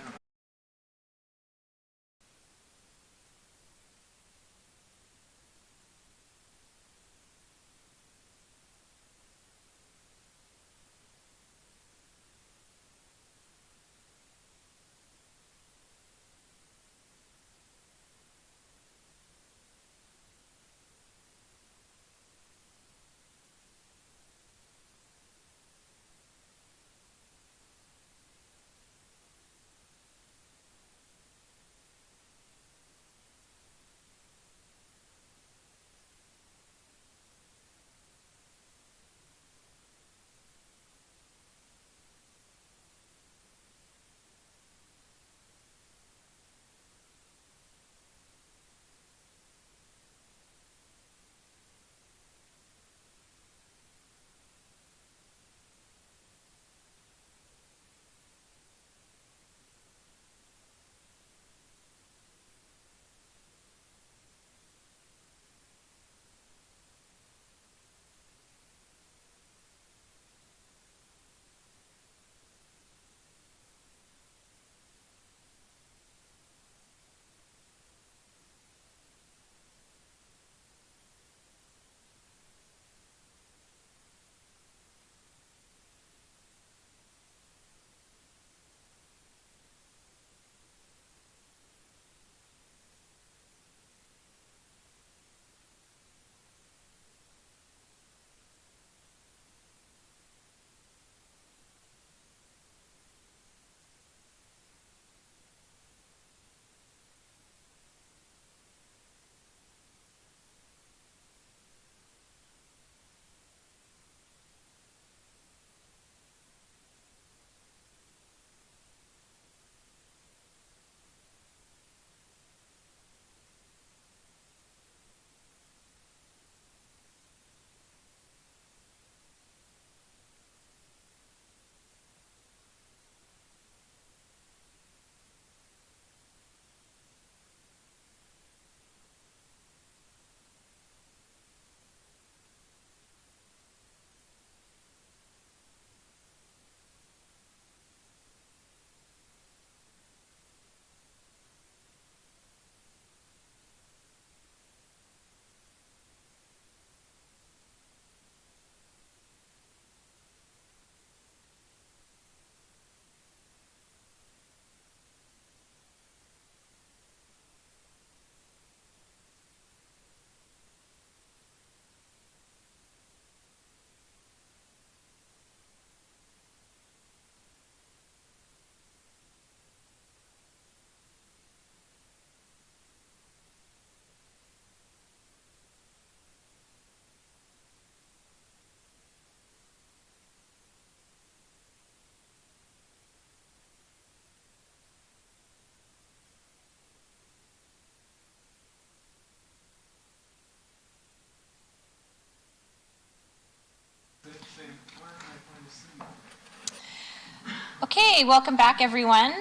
Speaker 8: Okay, welcome back, everyone.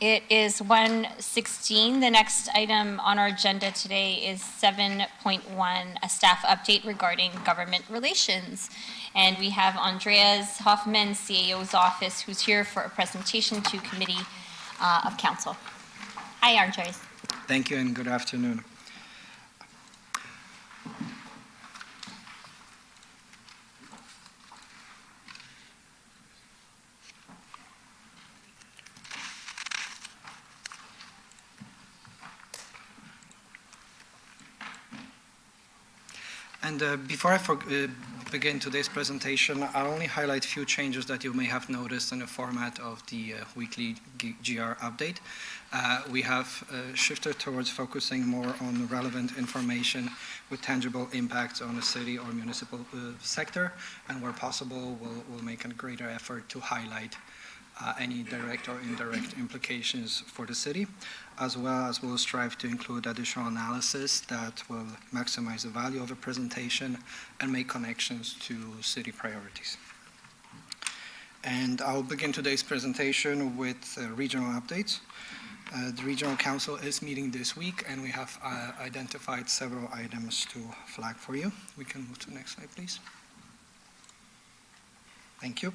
Speaker 8: It is 1:16. The next item on our agenda today is 7.1, a staff update regarding government relations. And we have Andreas Hoffman, CAO's office, who's here for a presentation to Committee of Council. Hi, Andreas.
Speaker 9: Thank you and good afternoon. And before I begin today's presentation, I'll only highlight a few changes that you may have noticed in the format of the weekly GR update. We have shifted towards focusing more on relevant information with tangible impacts on the city or municipal sector, and where possible, we'll make a greater effort to highlight any direct or indirect implications for the city, as well as we'll strive to include additional analysis that will maximize the value of a presentation and make connections to city priorities. And I'll begin today's presentation with regional updates. The Regional Council is meeting this week, and we have identified several items to flag for you. We can move to the next slide, please. Thank you.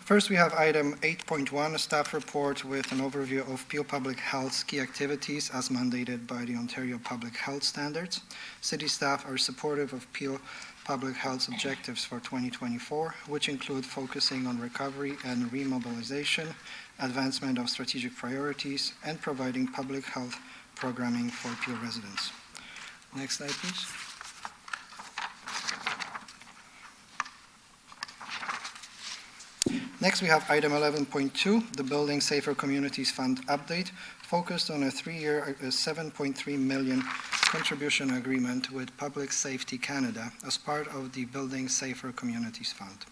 Speaker 9: First, we have item 8.1, a staff report with an overview of Peel Public Health's key activities as mandated by the Ontario Public Health Standards. City staff are supportive of Peel Public Health's objectives for 2024, which include focusing on recovery and remobilization, advancement of strategic priorities, and providing public health programming for Peel residents. Next slide, please. Next, we have item 11.2, the Building Safer Communities Fund update, focused on a 3-year, $7.3 million contribution agreement with Public Safety Canada as part of the Building Safer Communities Fund.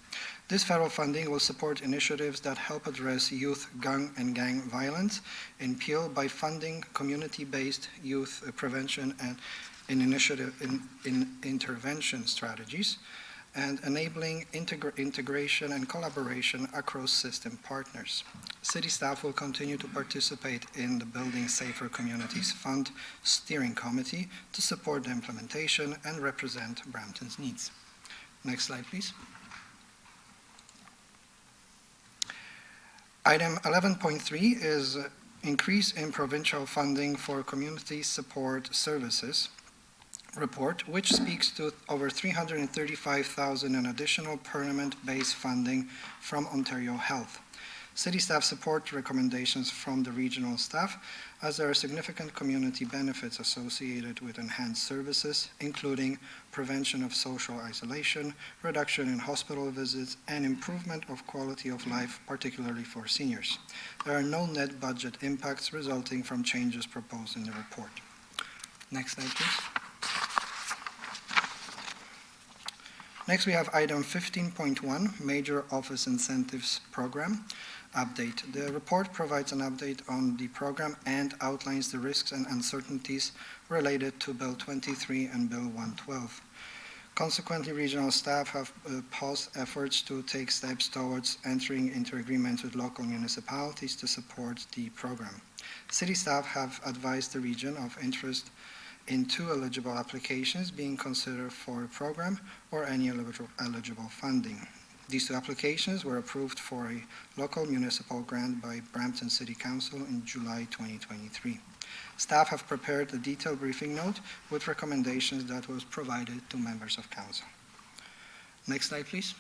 Speaker 9: This federal funding will support initiatives that help address youth gun and gang violence in Peel by funding community-based youth prevention and intervention strategies, and enabling integration and collaboration across system partners. City staff will continue to participate in the Building Safer Communities Fund Steering Committee to support the implementation and represent Brampton's needs. Next slide, please. Item 11.3 is increase in provincial funding for community support services report, which speaks to over $335,000 in additional permanent-based funding from Ontario Health. City staff support recommendations from the regional staff, as there are significant community benefits associated with enhanced services, including prevention of social isolation, reduction in hospital visits, and improvement of quality of life, particularly for seniors. There are no net budget impacts resulting from changes proposed in the report. Next slide, please. Next, we have item 15.1, Major Office Incentives Program update. The report provides an update on the program and outlines the risks and uncertainties related to Bill 23 and Bill 112. Consequently, regional staff have paused efforts to take steps towards entering into agreements with local municipalities to support the program. City staff have advised the region of interest in 2 eligible applications being considered for the program or any eligible funding. These 2 applications were approved for a local municipal grant by Brampton City Council in July 2023. Staff have prepared a detailed briefing note with recommendations that was provided to members of council. Next slide, please.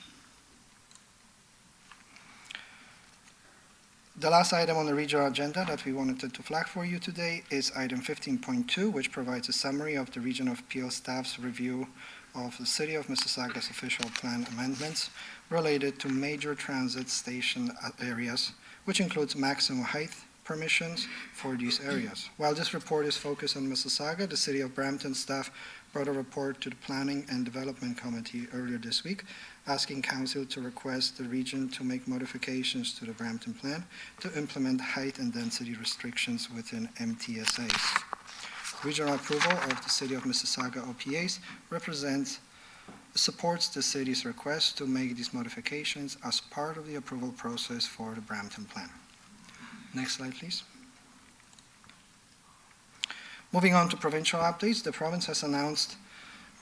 Speaker 9: The last item on the regional agenda that we wanted to flag for you today is item 15.2, which provides a summary of the Region of Peel staff's review of the City of Mississauga's official plan amendments related to major transit station areas, which includes maximum height permissions for these areas. While this report is focused on Mississauga, the City of Brampton staff brought a report to the Planning and Development Committee earlier this week, asking Council to request the region to make modifications to the Brampton Plan to implement height and density restrictions within MTSAs. Regional approval of the City of Mississauga OPAs supports the City's request to make these modifications as part of the approval process for the Brampton Plan. Next slide, please. Moving on to provincial updates, the province has announced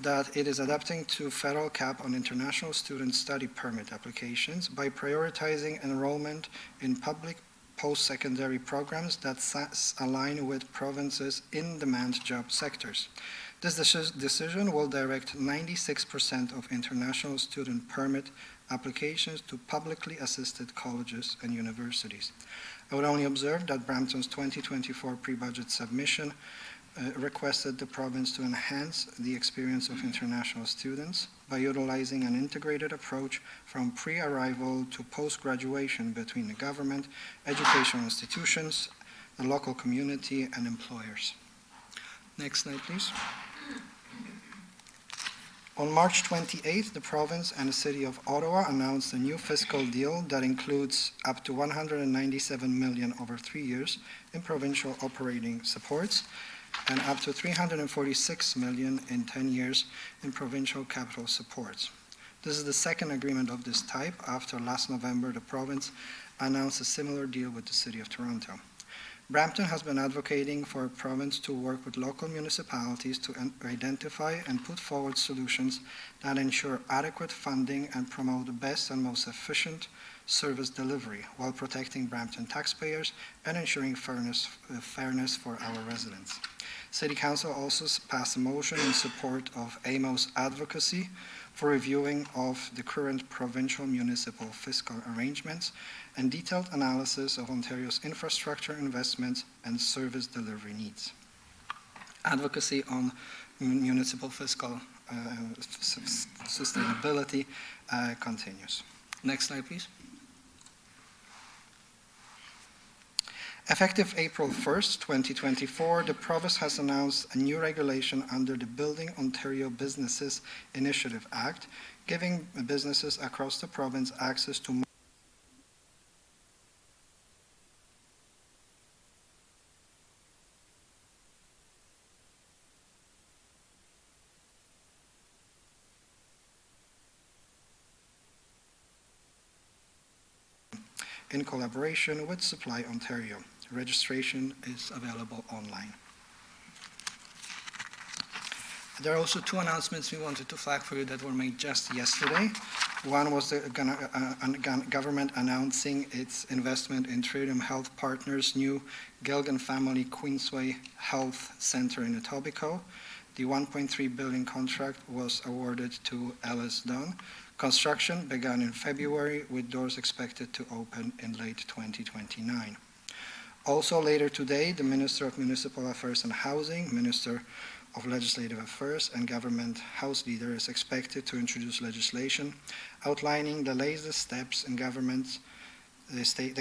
Speaker 9: that it is adapting to federal cap on international student study permit applications by prioritizing enrollment in public post-secondary programs that align with provinces' in-demand job sectors. This decision will direct 96% of international student permit applications to publicly assisted colleges and universities. I would only observe that Brampton's 2024 pre-budget submission requested the province to enhance the experience of international students by utilizing an integrated approach from pre-arrival to post-graduation between the government, educational institutions, the local community, and employers. Next slide, please. On March 28th, the province and the City of Ottawa announced a new fiscal deal that includes up to $197 million over 3 years in provincial operating supports and up to $346 million in 10 years in provincial capital supports. This is the second agreement of this type after last November the province announced a similar deal with the City of Toronto. Brampton has been advocating for a province to work with local municipalities to identify and put forward solutions that ensure adequate funding and promote the best and most efficient service delivery while protecting Brampton taxpayers and ensuring fairness for our residents. City Council also passed a motion in support of AMO's advocacy for reviewing of the current provincial municipal fiscal arrangements and detailed analysis of Ontario's infrastructure investments and service delivery needs. Advocacy on municipal fiscal sustainability continues. Next slide, please. Effective April 1st, 2024, the province has announced a new regulation under the Building Ontario Businesses Initiative Act, giving businesses across the province access to in collaboration with Supply Ontario. Registration is available online. There are also two announcements we wanted to flag for you that were made just yesterday. One was the government announcing its investment in Trillium Health Partners' new Gilgan Family Queensway Health Center in Etobicoke. The $1.3 billion contract was awarded to Ellis Dunn. Construction began in February, with doors expected to open in late 2029. Also later today, the Minister of Municipal Affairs and Housing, Minister of Legislative Affairs, and Government House Leader is expected to introduce legislation outlining the latest steps in the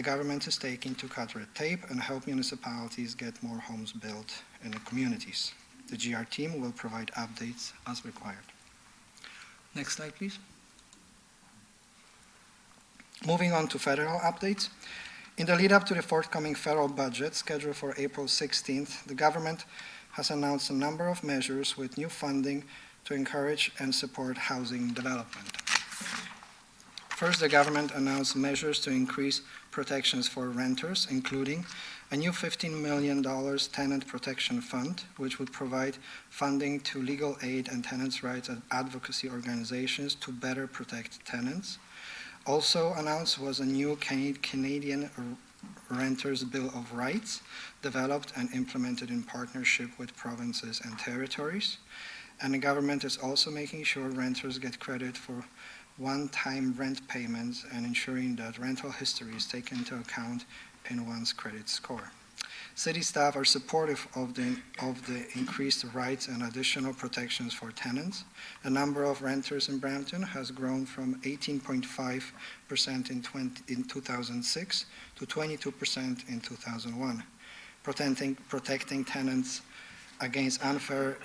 Speaker 9: government is taking to cut red tape and help municipalities get more homes built in the communities. The GR team will provide updates as required. Next slide, please. Moving on to federal updates. In the lead up to the forthcoming federal budget, scheduled for April 16th, the government has announced a number of measures with new funding to encourage and support housing development. First, the government announced measures to increase protections for renters, including a new $15 million tenant protection fund, which would provide funding to legal aid and tenants' rights advocacy organizations to better protect tenants. Also announced was a new Canadian Renters' Bill of Rights, developed and implemented in partnership with provinces and territories. And the government is also making sure renters get credit for one-time rent payments and ensuring that rental history is taken into account in one's credit score. City staff are supportive of the increased rights and additional protections for tenants. The number of renters in Brampton has grown from 18.5% in 2006 to 22% in 2001. Protecting tenants against unfair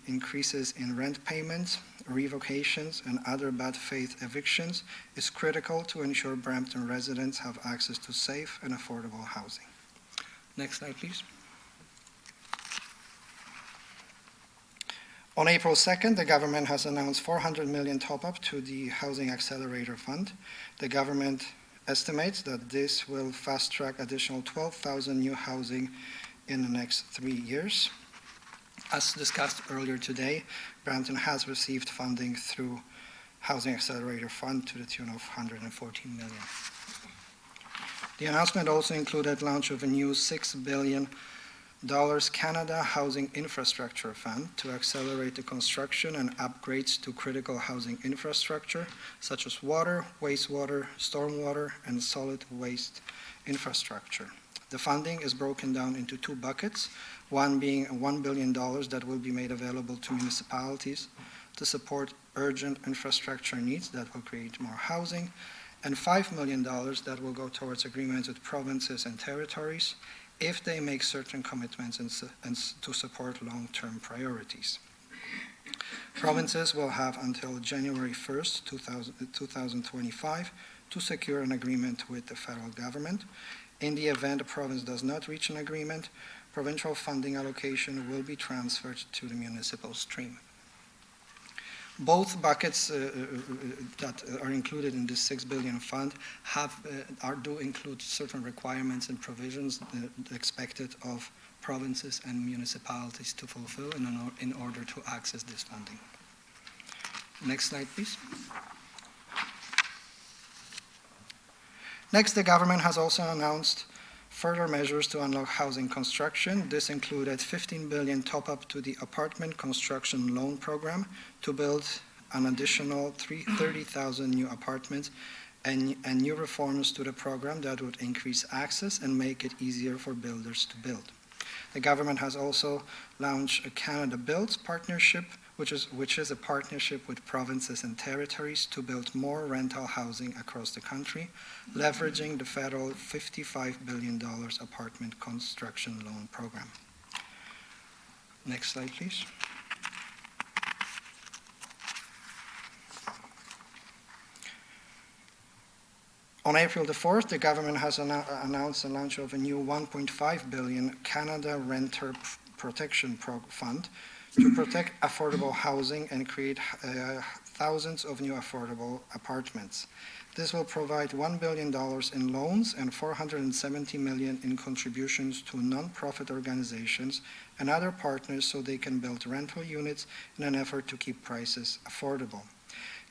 Speaker 9: increases in rent payments, revocations, and other bad faith evictions is critical to ensure Brampton residents have access to safe and affordable housing. Next slide, please. On April 2nd, the government has announced $400 million top-up to the Housing Accelerator Fund. The government estimates that this will fast-track additional 12,000 new housing in the next 3 years. As discussed earlier today, Brampton has received funding through Housing Accelerator Fund to the tune of $114 million. The announcement also included launch of a new $6 billion Canada Housing Infrastructure Fund to accelerate the construction and upgrades to critical housing infrastructure, such as water, wastewater, stormwater, and solid waste infrastructure. The funding is broken down into two buckets, one being $1 billion that will be made available to municipalities to support urgent infrastructure needs that will create more housing, and $5 million that will go towards agreements with provinces and territories if they make certain commitments and to support long-term priorities. Provinces will have until January 1st, 2025 to secure an agreement with the federal government. In the event a province does not reach an agreement, provincial funding allocation will be transferred to the municipal stream. Both buckets that are included in this $6 billion fund do include certain requirements and provisions expected of provinces and municipalities to fulfill in order to access this funding. Next slide, please. Next, the government has also announced further measures to unlock housing construction. This included $15 billion top-up to the apartment construction loan program to build an additional 30,000 new apartments and new reforms to the program that would increase access and make it easier for builders to build. The government has also launched a Canada Builds partnership, which is a partnership with provinces and territories to build more rental housing across the country, leveraging the federal $55 billion apartment construction loan program. Next slide, please. On April the 4th, the government has announced the launch of a new $1.5 billion Canada Renter Protection Fund to protect affordable housing and create thousands of new affordable apartments. This will provide $1 billion in loans and $470 million in contributions to nonprofit organizations and other partners so they can build rental units in an effort to keep prices affordable.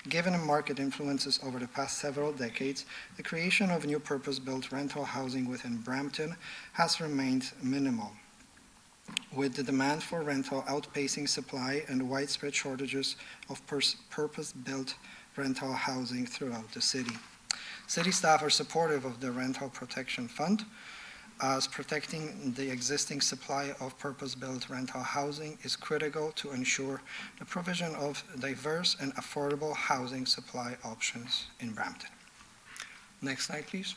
Speaker 9: Given the market influences over the past several decades, the creation of new purpose-built rental housing within Brampton has remained minimal, with the demand for rental outpacing supply and widespread shortages of purpose-built rental housing throughout the city. City staff are supportive of the Rental Protection Fund, as protecting the existing supply of purpose-built rental housing is critical to ensure the provision of diverse and affordable housing supply options in Brampton. Next slide, please.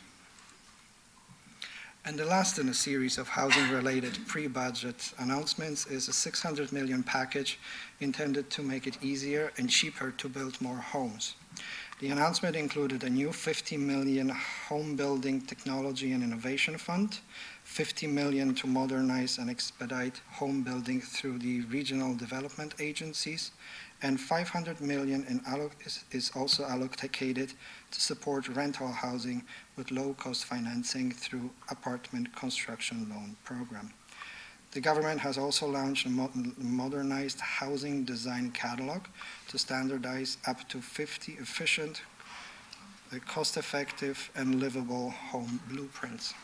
Speaker 9: And the last in a series of housing-related pre-budget announcements is a $600 million package intended to make it easier and cheaper to build more homes. The announcement included a new $50 million Home Building Technology and Innovation Fund, $50 million to modernize and expedite home building through the regional development agencies, and $500 million is also allocated to support rental housing with low-cost financing through apartment construction loan program. The government has also launched a modernized housing design catalog to standardize up to 50 efficient, cost-effective, and livable home blueprints.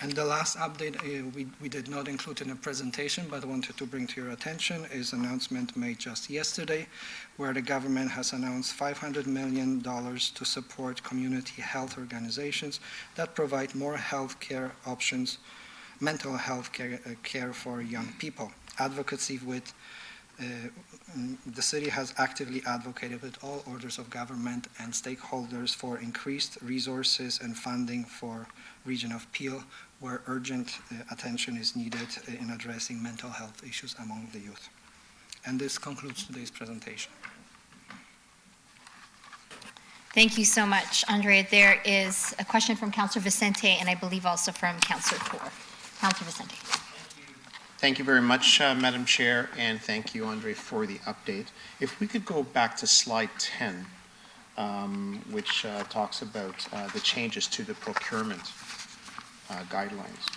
Speaker 9: And the last update we did not include in the presentation, but wanted to bring to your attention is an announcement made just yesterday, where the government has announced $500 million to support community health organizations that provide more health care options, mental health care for young people. Advocacy with the city has actively advocated with all orders of government and stakeholders for increased resources and funding for Region of Peel, where urgent attention is needed in addressing mental health issues among the youth. And this concludes today's presentation.
Speaker 8: Thank you so much, Andre. There is a question from Councillor Vicente, and I believe also from Councillor Tour. Councillor Vicente.
Speaker 22: Thank you very much, Madam Chair, and thank you, Andre, for the update. If we could go back to slide 10, which talks about the changes to the procurement. guidelines.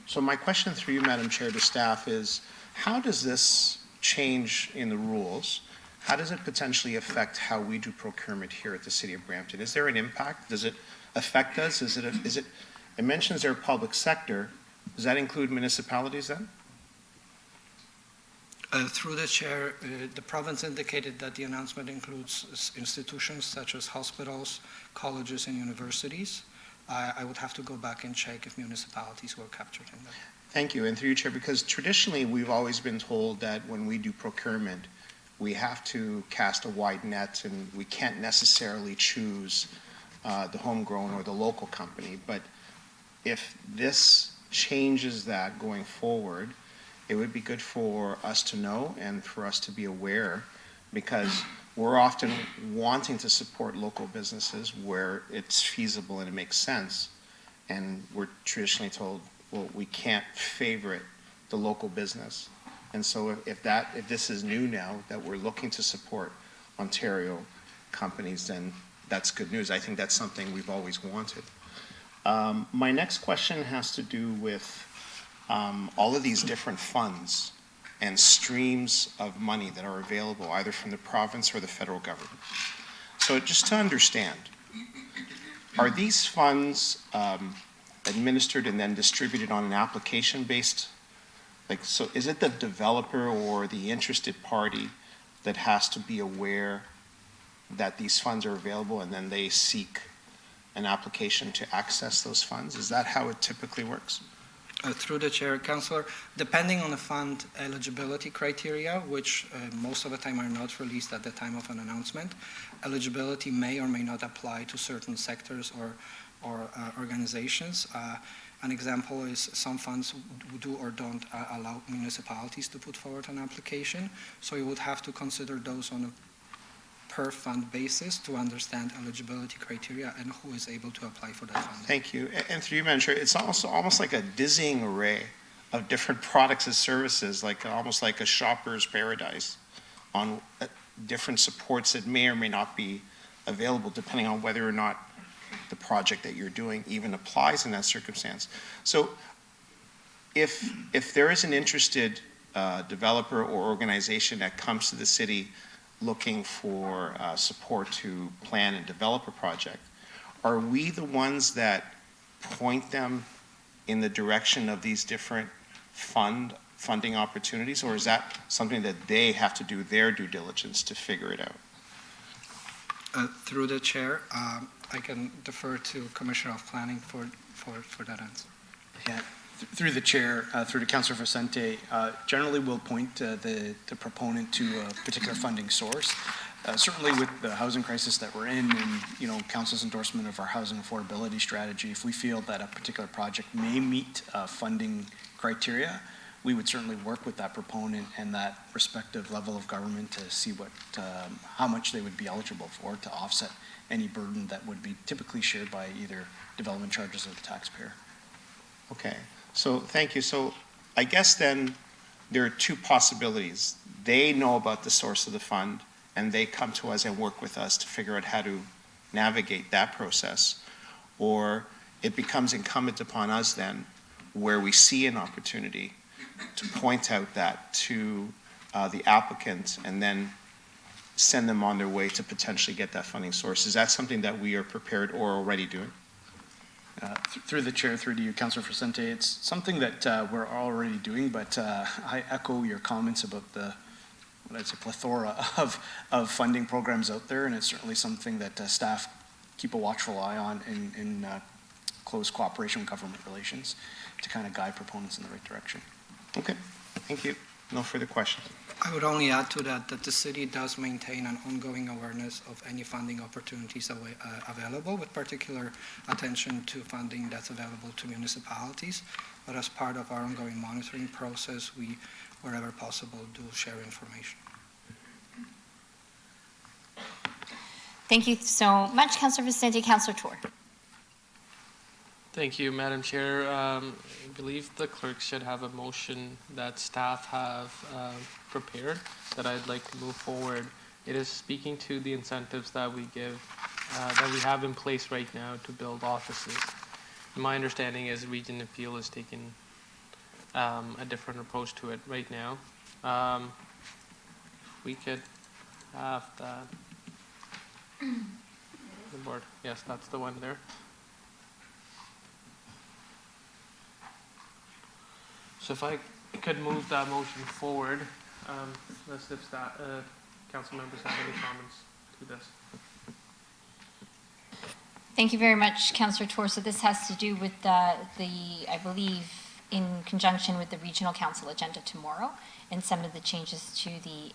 Speaker 22: So my question through you, Madam Chair, to staff is, how does this change in the rules? How does it potentially affect how we do procurement here at the City of Brampton? Is there an impact? Does it affect us? It mentions their public sector. Does that include municipalities then?
Speaker 9: Through the chair, the province indicated that the announcement includes institutions such as hospitals, colleges, and universities. I would have to go back and check if municipalities were captured in that.
Speaker 22: Thank you. And through you, Chair, because traditionally we've always been told that when we do procurement, we have to cast a wide net and we can't necessarily choose the homegrown or the local company. But if this changes that going forward, it would be good for us to know and for us to be aware, because we're often wanting to support local businesses where it's feasible and it makes sense. And we're traditionally told, well, we can't favorite the local business. And so if this is new now, that we're looking to support Ontario companies, then that's good news. I think that's something we've always wanted. My next question has to do with all of these different funds and streams of money that are available either from the province or the federal government. So just to understand, are these funds administered and then distributed on an application-based, so is it the developer or the interested party that has to be aware that these funds are available and then they seek an application to access those funds? Is that how it typically works?
Speaker 9: Through the chair, Councillor, depending on the fund eligibility criteria, which most of the time are not released at the time of an announcement, eligibility may or may not apply to certain sectors or organizations. An example is some funds do or don't allow municipalities to put forward an application, so you would have to consider those on a per fund basis to understand eligibility criteria and who is able to apply for that funding.
Speaker 22: Thank you. And through you, Madam Chair, it's also almost like a dizzying array of different products and services, almost like a shopper's paradise on different supports that may or may not be available depending on whether or not the project that you're doing even applies in that circumstance. So if there is an interested developer or organization that comes to the city looking for support to plan and develop a project, are we the ones that point them in the direction of these different funding opportunities, or is that something that they have to do their due diligence to figure it out?
Speaker 9: Through the chair, I can defer to Commissioner of Planning for that answer.
Speaker 2: Yeah, through the chair, through to Councillor Vicente, generally we'll point the proponent to a particular funding source. Certainly with the housing crisis that we're in and, council's endorsement of our housing affordability strategy, if we feel that a particular project may meet funding criteria, we would certainly work with that proponent and that respective level of government to see how much they would be eligible for to offset any burden that would be typically shared by either development charges or the taxpayer.
Speaker 22: Okay, so thank you. So I guess then there are two possibilities. They know about the source of the fund and they come to us and work with us to figure out how to navigate that process. Or it becomes incumbent upon us then, where we see an opportunity, to point out that to the applicant and then send them on their way to potentially get that funding source. Is that something that we are prepared or already doing?
Speaker 2: Through the chair, through to you, Councillor Vicente, it's something that we're already doing, but I echo your comments about what I'd say plethora of funding programs out there, and it's certainly something that staff keep a watchful eye on in close cooperation with government relations to kind of guide proponents in the right direction.
Speaker 22: Okay, thank you. No further questions.
Speaker 9: I would only add to that the city does maintain an ongoing awareness of any funding opportunities available, with particular attention to funding that's available to municipalities. But as part of our ongoing monitoring process, we, wherever possible, do share information.
Speaker 8: Thank you so much, Councillor Vicente. Councillor Tour.
Speaker 5: Thank you, Madam Chair. I believe the clerk should have a motion that staff have prepared that I'd like to move forward. It is speaking to the incentives that we give, that we have in place right now to build offices. My understanding is Region Appeal is taking a different approach to it right now. We could have that. The board, yes, that's the one there. So if I could move that motion forward, unless if that, council members have any comments to this.
Speaker 8: Thank you very much, Councillor Tour. So this has to do with I believe, in conjunction with the Regional Council agenda tomorrow, and some of the changes to the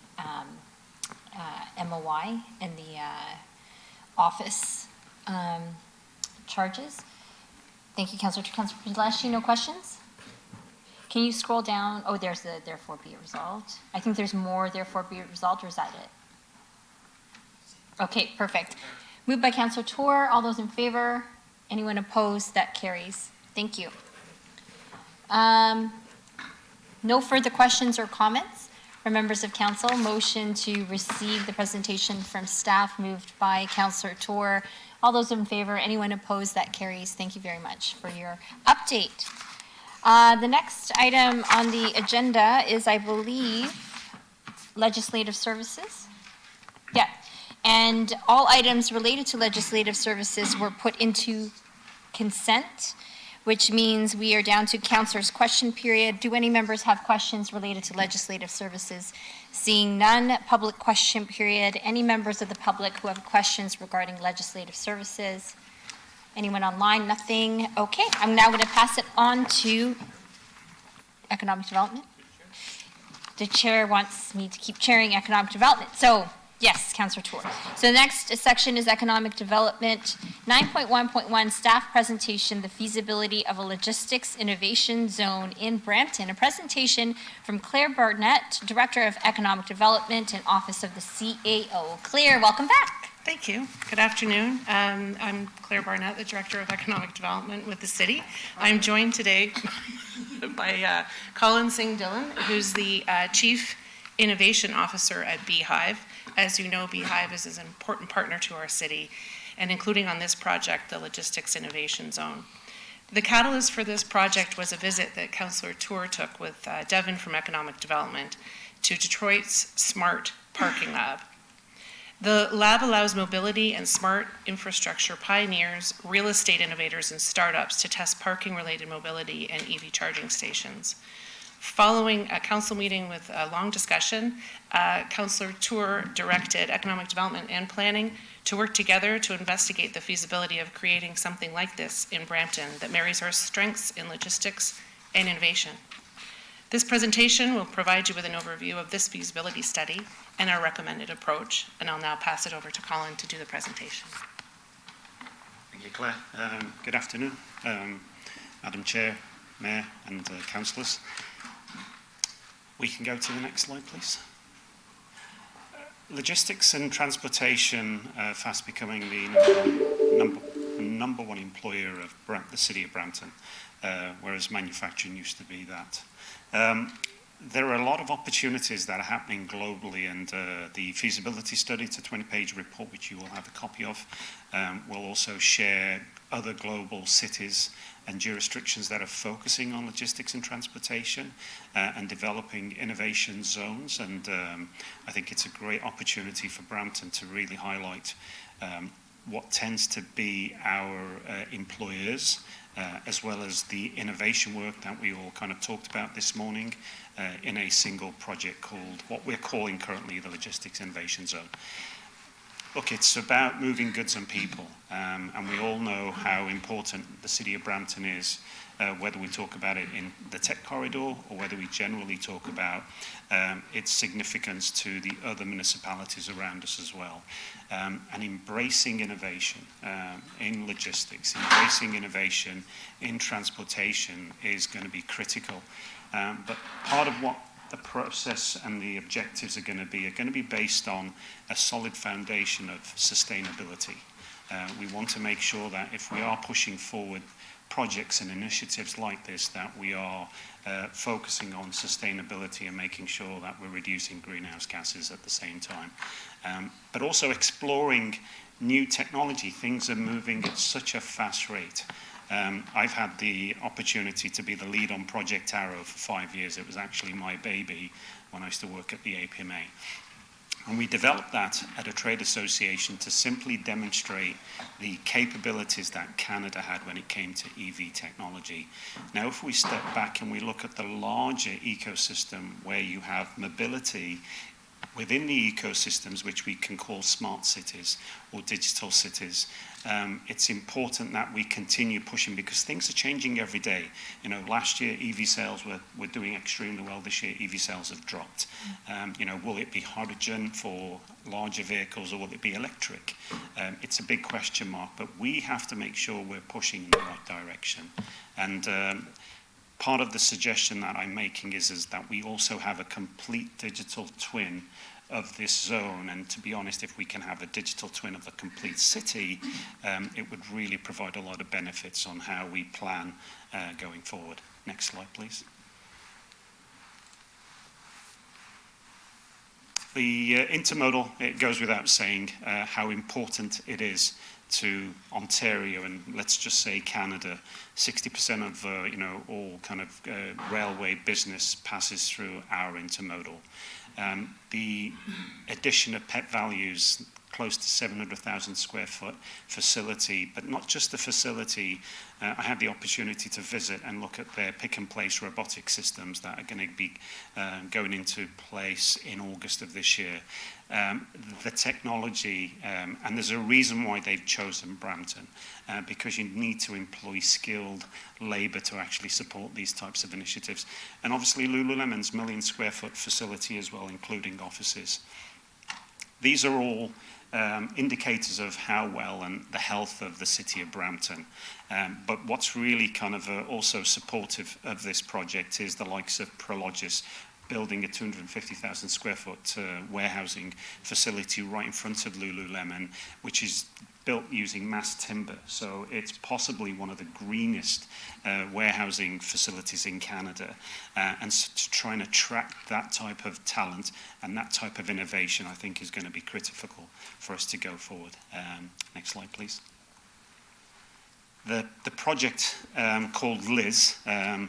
Speaker 8: MOI and the office charges. Thank you, Councillor. Councillor Pedalashi, no questions? Can you scroll down? Oh, there's the therefore be it resolved. I think there's more therefore be it resolved, or is that it? Okay, perfect. Moved by Councillor Tour. All those in favor? Anyone opposed? That carries. Thank you. No further questions or comments from members of council. Motion to receive the presentation from staff moved by Councillor Tour. All those in favor? Anyone opposed? That carries. Thank you very much for your update. The next item on the agenda is, I believe, legislative services. Yeah. And all items related to legislative services were put into consent, which means we are down to councillor's question period. Do any members have questions related to legislative services? Seeing none, public question period. Any members of the public who have questions regarding legislative services? Anyone online? Nothing? Okay, I'm now going to pass it on to economic development. The chair wants me to keep chairing economic development. So, yes, Councillor Tour. So the next section is economic development. 9.1.1 staff presentation, the feasibility of a logistics innovation zone in Brampton. A presentation from Claire Barnett, Director of Economic Development and Office of the CAO. Claire, welcome back.
Speaker 10: Thank you. Good afternoon. I'm Claire Barnett, the Director of Economic Development with the city. I'm joined today by Colin Singh Dillon, who's the Chief Innovation Officer at Beehive. As you know, Beehive is an important partner to our city, and including on this project, the Logistics Innovation Zone. The catalyst for this project was a visit that Councillor Tour took with Devin from Economic Development to Detroit's Smart Parking Lab. The lab allows mobility and smart infrastructure pioneers, real estate innovators, and startups to test parking-related mobility and EV charging stations. Following a council meeting with a long discussion, Councillor Tour directed Economic Development and Planning to work together to investigate the feasibility of creating something like this in Brampton that marries our strengths in logistics and innovation. This presentation will provide you with an overview of this feasibility study and our recommended approach, and I'll now pass it over to Colin to do the presentation.
Speaker 11: Thank you, Claire. Good afternoon, Madam Chair, Mayor, and councillors. We can go to the next slide, please. Logistics and transportation fast becoming the number one employer of the city of Brampton, whereas manufacturing used to be that. There are a lot of opportunities that are happening globally, and the feasibility study, it's a 20-page report which you will have a copy of, will also share other global cities and jurisdictions that are focusing on logistics and transportation and developing innovation zones. And I think it's a great opportunity for Brampton to really highlight what tends to be our employers, as well as the innovation work that we all kind of talked about this morning in a single project called, what we're calling currently, the Logistics Innovation Zone. Look, it's about moving goods and people, and we all know how important the city of Brampton is, whether we talk about it in the tech corridor or whether we generally talk about its significance to the other municipalities around us as well. And embracing innovation in logistics, embracing innovation in transportation is going to be critical. But part of what the process and the objectives are going to be based on a solid foundation of sustainability. We want to make sure that if we are pushing forward projects and initiatives like this, that we are focusing on sustainability and making sure that we're reducing greenhouse gases at the same time. But also exploring new technology. Things are moving at such a fast rate. I've had the opportunity to be the lead on Project Arrow for 5 years. It was actually my baby when I used to work at the APMA. And we developed that at a trade association to simply demonstrate the capabilities that Canada had when it came to EV technology. Now, if we step back and we look at the larger ecosystem where you have mobility within the ecosystems, which we can call smart cities or digital cities, it's important that we continue pushing because things are changing every day. You know, last year EV sales were doing extremely well. This year EV sales have dropped. You know, will it be hydrogen for larger vehicles or will it be electric? It's a big question mark, but we have to make sure we're pushing in the right direction. And part of the suggestion that I'm making is that we also have a complete digital twin of this zone, and to be honest, if we can have a digital twin of the complete city, it would really provide a lot of benefits on how we plan going forward. Next slide, please. The intermodal, it goes without saying how important it is to Ontario and let's just say Canada. 60% of you know, all kind of railway business passes through our intermodal. The addition of Pet Value's close to 700,000 square foot facility, but not just the facility. I had the opportunity to visit and look at their pick and place robotic systems that are going to be going into place in August of this year. The technology, and there's a reason why they've chosen Brampton, because you need to employ skilled labor to actually support these types of initiatives. And obviously Lululemon's 1 million square foot facility as well, including offices. These are all indicators of how well and the health of the city of Brampton. But what's really kind of also supportive of this project is the likes of Prologis building a 250,000 square foot warehousing facility right in front of Lululemon, which is built using mass timber. So it's possibly one of the greenest warehousing facilities in Canada. And so to try and attract that type of talent and that type of innovation, I think is going to be critical for us to go forward. Next slide, please. The project called Liz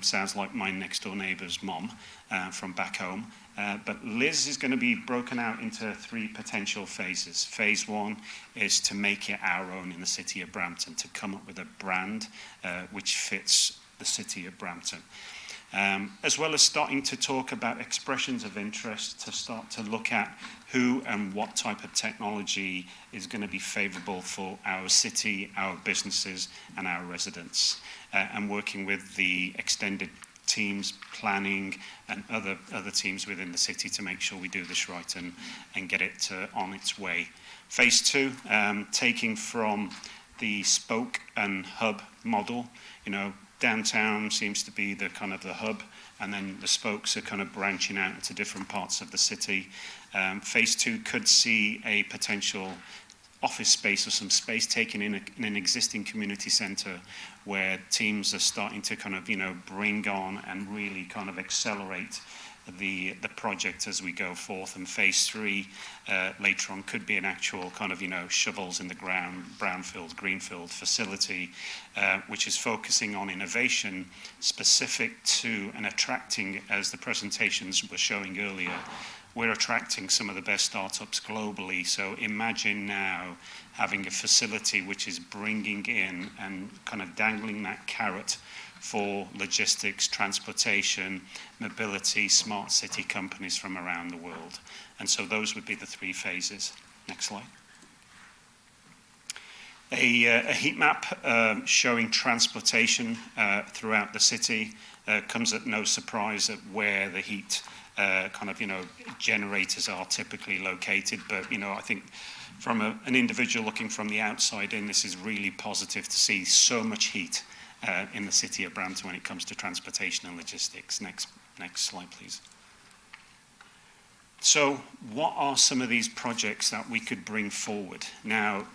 Speaker 11: sounds like my next door neighbour's mom from back home. But Liz is going to be broken out into 3 potential phases. Phase 1 is to make it our own in the city of Brampton, to come up with a brand which fits the city of Brampton. As well as starting to talk about expressions of interest, to start to look at who and what type of technology is going to be favourable for our city, our businesses and our residents, and working with the extended teams, planning and other teams within the city to make sure we do this right and get it on its way. Phase 2, taking from the spoke and hub model, you know, downtown seems to be the kind of the hub, and then the spokes are kind of branching out into different parts of the city. Phase 2 could see a potential office space or some space taken in an existing community centre where teams are starting to kind of, you know, bring on and really kind of accelerate the project as we go forth. And phase 3 later on could be an actual kind of, you know, shovels in the ground, brownfield, greenfield facility, which is focusing on innovation specific to and attracting, as the presentations were showing earlier, we're attracting some of the best startups globally. So imagine now having a facility which is bringing in and kind of dangling that carrot for logistics, transportation, mobility, smart city companies from around the world. And so those would be the 3 phases. Next slide. A heat map showing transportation throughout the city comes at no surprise at where the heat kind of, you know, generators are typically located. But, you know, I think from an individual looking from the outside in, this is really positive to see so much heat in the city of Brampton when it comes to transportation and logistics. Next slide, please. So what are some of these projects that we could bring forward? Now,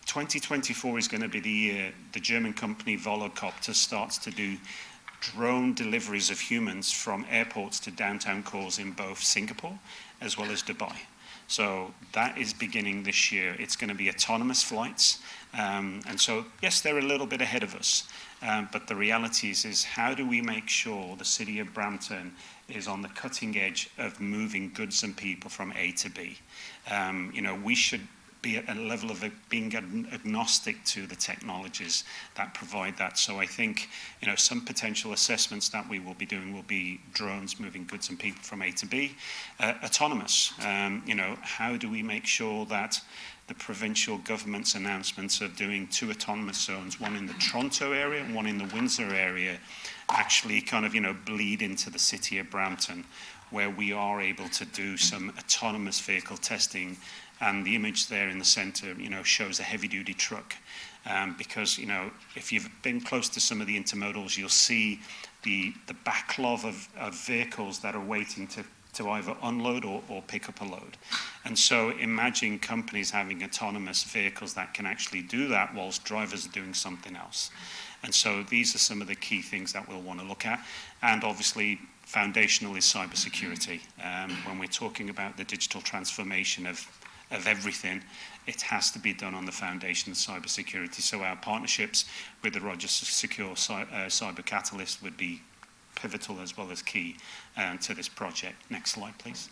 Speaker 11: 2024 is going to be the year the German company Volocopter starts to do drone deliveries of humans from airports to downtown cores in both Singapore as well as Dubai. So that is beginning this year. It's going to be autonomous flights. And so, yes, they're a little bit ahead of us. But the reality is how do we make sure the city of Brampton is on the cutting edge of moving goods and people from A to B? We should be at a level of being agnostic to the technologies that provide that. So I think, some potential assessments that we will be doing will be drones moving goods and people from A to B. Autonomous, how do we make sure that the provincial government's announcements of doing 2 autonomous zones, one in the Toronto area and one in the Windsor area, actually kind of, bleed into the city of Brampton, where we are able to do some autonomous vehicle testing. And the image there in the center, shows a heavy-duty truck. Because, if you've been close to some of the intermodals, you'll see the backlog of vehicles that are waiting to either unload or pick up a load. And so imagine companies having autonomous vehicles that can actually do that whilst drivers are doing something else. And so these are some of the key things that we'll want to look at. And obviously, foundational is cybersecurity. When we're talking about the digital transformation of everything, it has to be done on the foundation of cybersecurity. So our partnerships with the Rogers Secure Cyber Catalyst would be pivotal as well as key to this project. Next slide, please.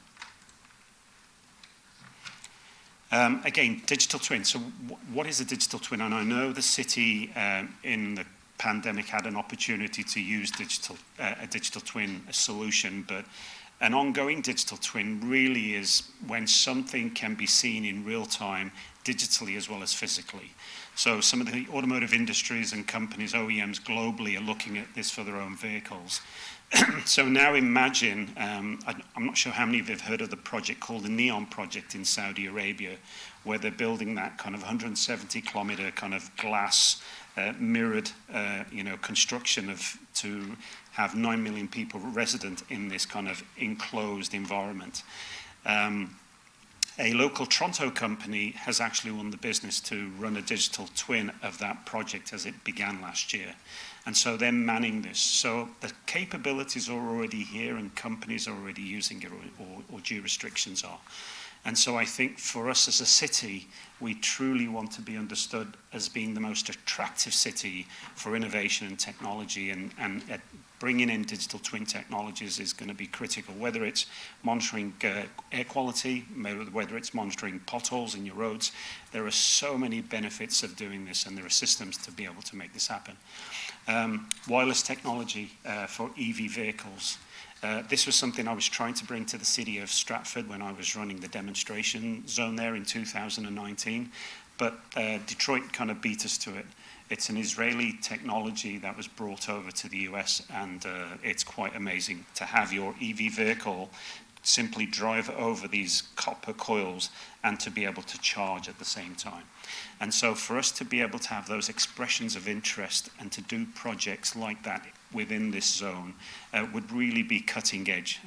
Speaker 11: Again, digital twin. So what is a digital twin? And I know the city in the pandemic had an opportunity to use a digital twin solution, but an ongoing digital twin really is when something can be seen in real time, digitally as well as physically. So some of the automotive industries and companies, OEMs globally, are looking at this for their own vehicles. So now imagine, I'm not sure how many of you have heard of the project called the NEOM project in Saudi Arabia, where they're building that kind of 170-kilometer kind of glass mirrored, construction to have 9 million people resident in this kind of enclosed environment. A local Toronto company has actually won the business to run a digital twin of that project as it began last year. And so they're manning this. So the capabilities are already here and companies are already using it, or jurisdictions are. And so I think for us as a city, we truly want to be understood as being the most attractive city for innovation and technology, and bringing in digital twin technologies is going to be critical, whether it's monitoring air quality, whether it's monitoring potholes in your roads. There are so many benefits of doing this, and there are systems to be able to make this happen. Wireless technology for EV vehicles. This was something I was trying to bring to the city of Stratford when I was running the demonstration zone there in 2019, but Detroit kind of beat us to it. It's an Israeli technology that was brought over to the US, and it's quite amazing to have your EV vehicle simply drive over these copper coils and to be able to charge at the same time. And so for us to be able to have those expressions of interest and to do projects like that within this zone would really be cutting edge,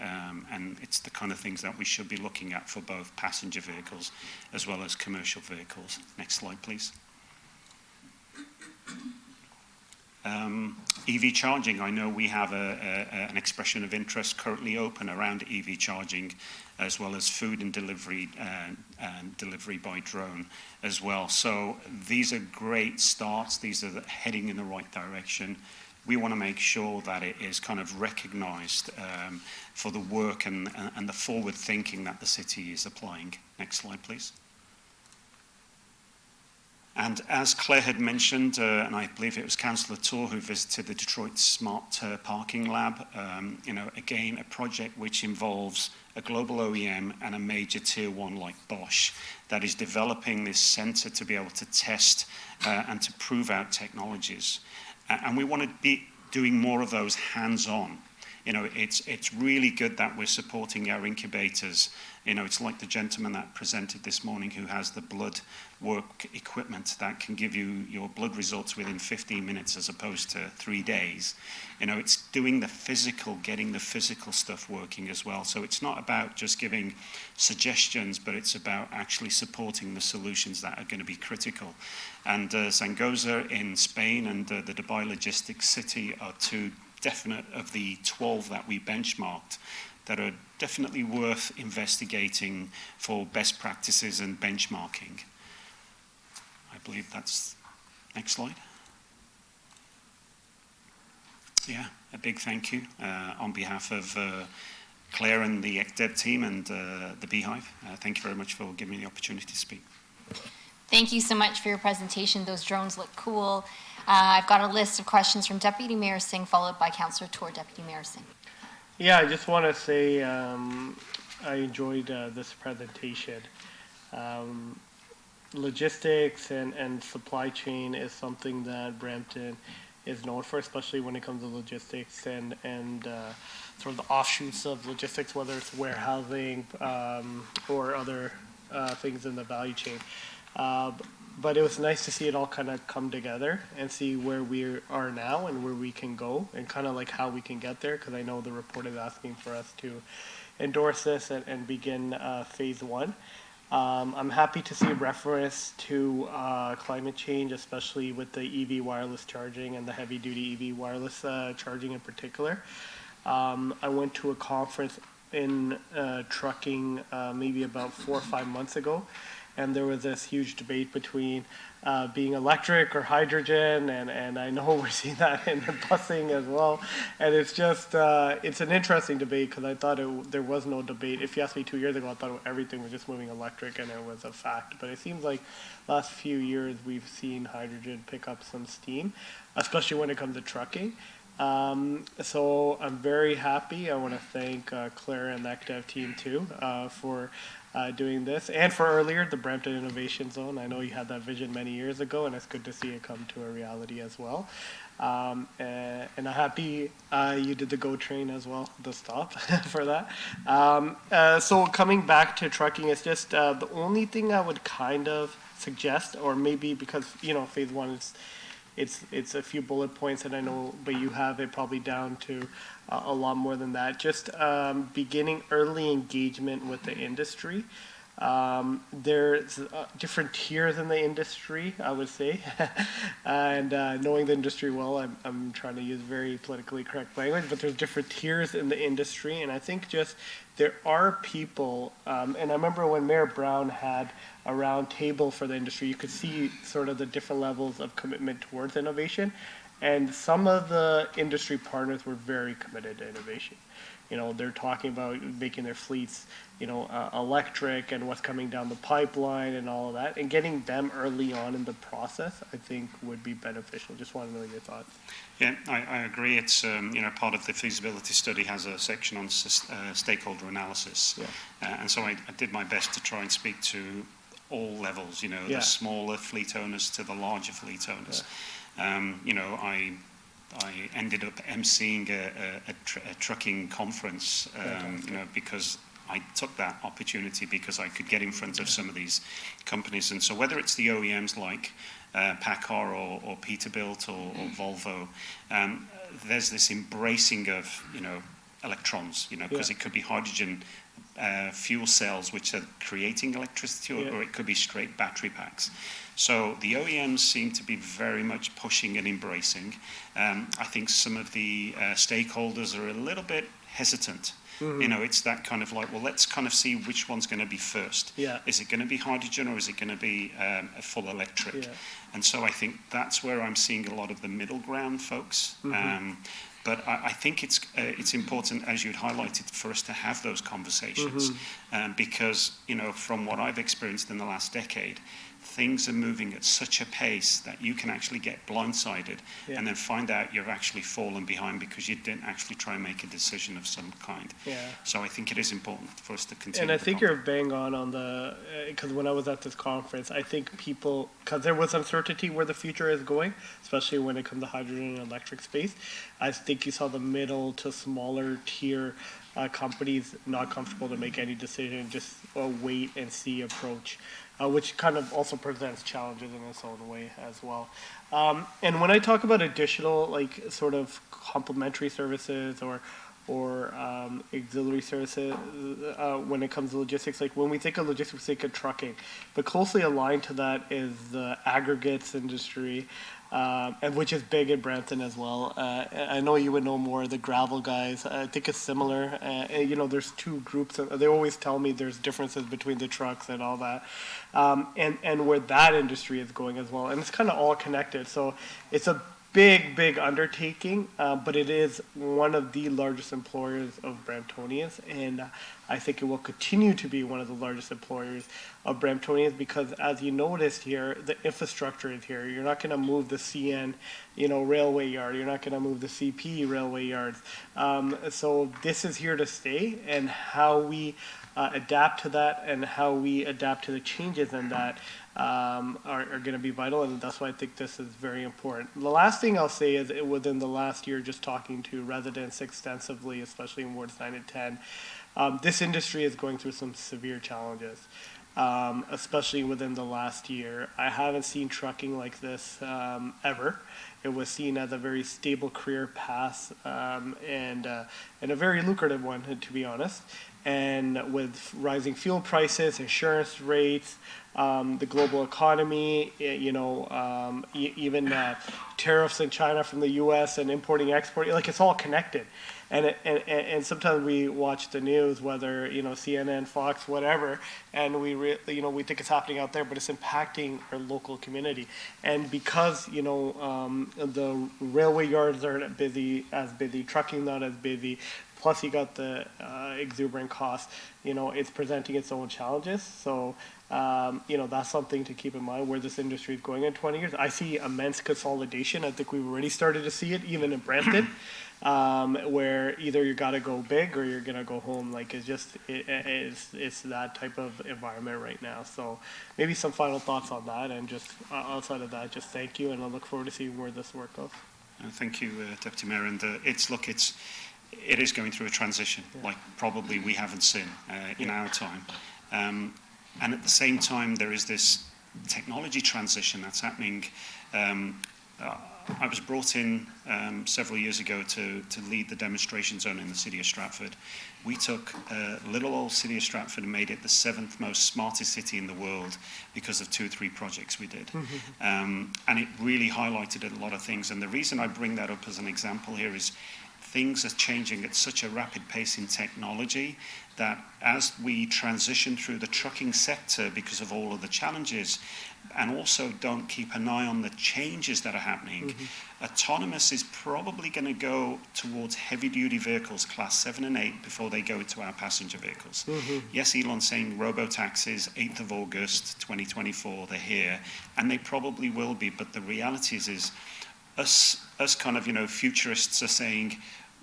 Speaker 11: and it's the kind of things that we should be looking at for both passenger vehicles as well as commercial vehicles. Next slide, please. EV charging, I know we have an expression of interest currently open around EV charging, as well as food and delivery by drone as well. So these are great starts. These are heading in the right direction. We want to make sure that it is kind of recognized for the work and the forward thinking that the city is applying. Next slide, please. And as Claire had mentioned, and I believe it was Councillor Tour who visited the Detroit Smart Parking Lab, again, a project which involves a global OEM and a major tier one like Bosch that is developing this center to be able to test and to prove out technologies. And we want to be doing more of those hands-on. It's really good that we're supporting our incubators. It's like the gentleman that presented this morning who has the blood work equipment that can give you your blood results within 15 minutes as opposed to 3 days. It's doing the physical, getting the physical stuff working as well. So it's not about just giving suggestions, but it's about actually supporting the solutions that are going to be critical. And Zaragoza in Spain and the Dubai Logistics City are two definite of the 12 that we benchmarked that are definitely worth investigating for best practices and benchmarking. I believe that's next slide. Yeah, a big thank you on behalf of Claire and the ECDEV team and the Beehive. Thank you very much for giving me the opportunity to speak.
Speaker 8: Thank you so much for your presentation. Those drones look cool. I've got a list of questions from Deputy Mayor Singh, followed by Councillor Tour. Deputy Mayor Singh.
Speaker 18: Yeah, I just want to say I enjoyed this presentation. Logistics and supply chain is something that Brampton is known for, especially when it comes to logistics and sort of the offshoots of logistics, whether it's warehousing or other things in the value chain. But it was nice to see it all kind of come together and see where we are now and where we can go and kind of like how we can get there, because I know the report is asking for us to endorse this and begin phase one. I'm happy to see reference to climate change, especially with the EV wireless charging and the heavy duty EV wireless charging in particular. I went to a conference in trucking maybe about 4 or 5 months ago, and there was this huge debate between being electric or hydrogen, and I know we're seeing that in the busing as well. And it's just, it's an interesting debate, because I thought there was no debate. If you asked me 2 years ago, I thought everything was just moving electric and it was a fact. But it seems like last few years we've seen hydrogen pick up some steam, especially when it comes to trucking. So I'm very happy. I want to thank Claire and the ECDEV team too for doing this, and for earlier, the Brampton Innovation Zone. I know you had that vision many years ago, and it's good to see it come to a reality as well. And I'm happy you did the GO train as well, the stop for that. So coming back to trucking, it's just the only thing I would kind of suggest, or maybe because, you know, phase one is, it's a few bullet points, and I know, but you have it probably down to a lot more than that. Just beginning early engagement with the industry. There's different tiers in the industry, I would say, and knowing the industry well, I'm trying to use very politically correct language, but there's different tiers in the industry, and I think just there are people, and I remember when Mayor Brown had a round table for the industry, you could see sort of the different levels of commitment towards innovation, and some of the industry partners were very committed to innovation. You know, they're talking about making their fleets, you know, electric, and what's coming down the pipeline and all of that, and getting them early on in the process, I think would be beneficial. Just want to know your thoughts.
Speaker 11: Yeah, I agree. It's, you know, part of the feasibility study has a section on stakeholder analysis.
Speaker 18: Yeah.
Speaker 11: And so I did my best to try and speak to all levels, you know,
Speaker 18: Yeah.
Speaker 11: the smaller fleet owners to the larger fleet owners. Yeah. You know, I ended up emceeing a trucking conference, you know, because I took that opportunity because I could get in front of some of these companies. And so whether it's the OEMs like PACCAR or Peterbilt or Volvo, there's this embracing of, you know, electrons, you know, because it could be hydrogen fuel cells which are creating electricity, or it could be straight battery packs. So the OEMs seem to be very much pushing and embracing. I think some of the stakeholders are a little bit hesitant. Mm-hmm. You know, it's that kind of like, well, let's kind of see which one's going to be first. Yeah. Is it going to be hydrogen, or is it going to be a full electric? Yeah. And so I think that's where I'm seeing a lot of the middle ground folks. Mm-hmm. But I think it's important, as you'd highlighted, for us to have those conversations, because, you know, from what I've experienced in the last decade, things are moving at such a pace that you can actually get blindsided and then find out you've actually fallen behind because you didn't actually try and make a decision of some kind. Yeah. So I think it is important for us to continue.
Speaker 18: And I think you're bang on the, because when I was at this conference, I think people, because there was uncertainty where the future is going, especially when it comes to hydrogen and electric space, I think you saw the middle to smaller tier companies not comfortable to make any decision, just a wait and see approach. Which kind of also presents challenges in its own way as well. And when I talk about additional, like, sort of complementary services or auxiliary services when it comes to logistics, like when we think of logistics, we think of trucking, but closely aligned to that is the aggregates industry, and which is big in Brampton as well. I know you would know more, the gravel guys. I think it's similar. You know, there's two groups. They always tell me there's differences between the trucks and all that. And where that industry is going as well. And it's kind of all connected. So it's a big undertaking, but it is one of the largest employers of Bramptonians, and I think it will continue to be one of the largest employers of Bramptonians because, as you noticed here, the infrastructure is here. You're not going to move the CN, railway yard. You're not going to move the CP railway yards. So this is here to stay, and how we adapt to that and how we adapt to the changes in that are going to be vital, and that's why I think this is very important. The last thing I'll say is within the last year, just talking to residents extensively, especially in wards 9 and 10, this industry is going through some severe challenges, especially within the last year. I haven't seen trucking like this ever. It was seen as a very stable career path and a very lucrative one, to be honest. And with rising fuel prices, insurance rates, the global economy, even tariffs in China from the U.S. and importing, exporting, like it's all connected. And sometimes we watch the news, whether CNN, Fox, whatever, and we think it's happening out there, but it's impacting our local community. And because the railway yards aren't as busy, trucking not as busy. Plus, you got the exuberant costs. It's presenting its own challenges. So, that's something to keep in mind where this industry is going in 20 years. I see immense consolidation. I think we've already started to see it, even in Brampton, where either you got to go big or you're gonna go home. Like it's that type of environment right now. So, maybe some final thoughts on that, and just outside of that, just thank you, and I look forward to seeing where this work goes.
Speaker 11: Thank you, Deputy Mayor. And it is going through a transition, like probably we haven't seen in our time. And at the same time, there is this technology transition that's happening. I was brought in several years ago to lead the demonstration zone in the city of Stratford. We took little old city of Stratford and made it the 7th most smartest city in the world because of 2 or 3 projects we did. And it really highlighted a lot of things. And the reason I bring that up as an example here is things are changing at such a rapid pace in technology that as we transition through the trucking sector because of all of the challenges, and also don't keep an eye on the changes that are happening, autonomous is probably going to go towards heavy-duty vehicles, class 7 and 8, before they go to our passenger vehicles. Yes, Elon's saying robo-taxis, 8th of August, 2024, they're here, and they probably will be, but the reality is us kind of, futurists are saying,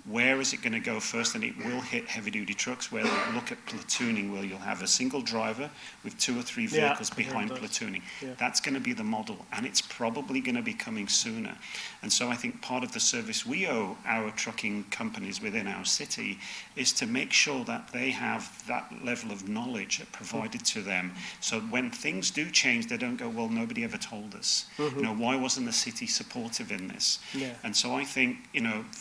Speaker 11: where is it going to go first? And it will hit heavy-duty trucks, where they look at platooning, where you'll have a single driver with 2 or 3 vehicles behind platooning. That's going to be the model, and it's probably going to be coming sooner. And so I think part of the service we owe our trucking companies within our city is to make sure that they have that level of knowledge provided to them. So when things do change, they don't go, well, nobody ever told us. Why wasn't the city supportive in this? And so I think,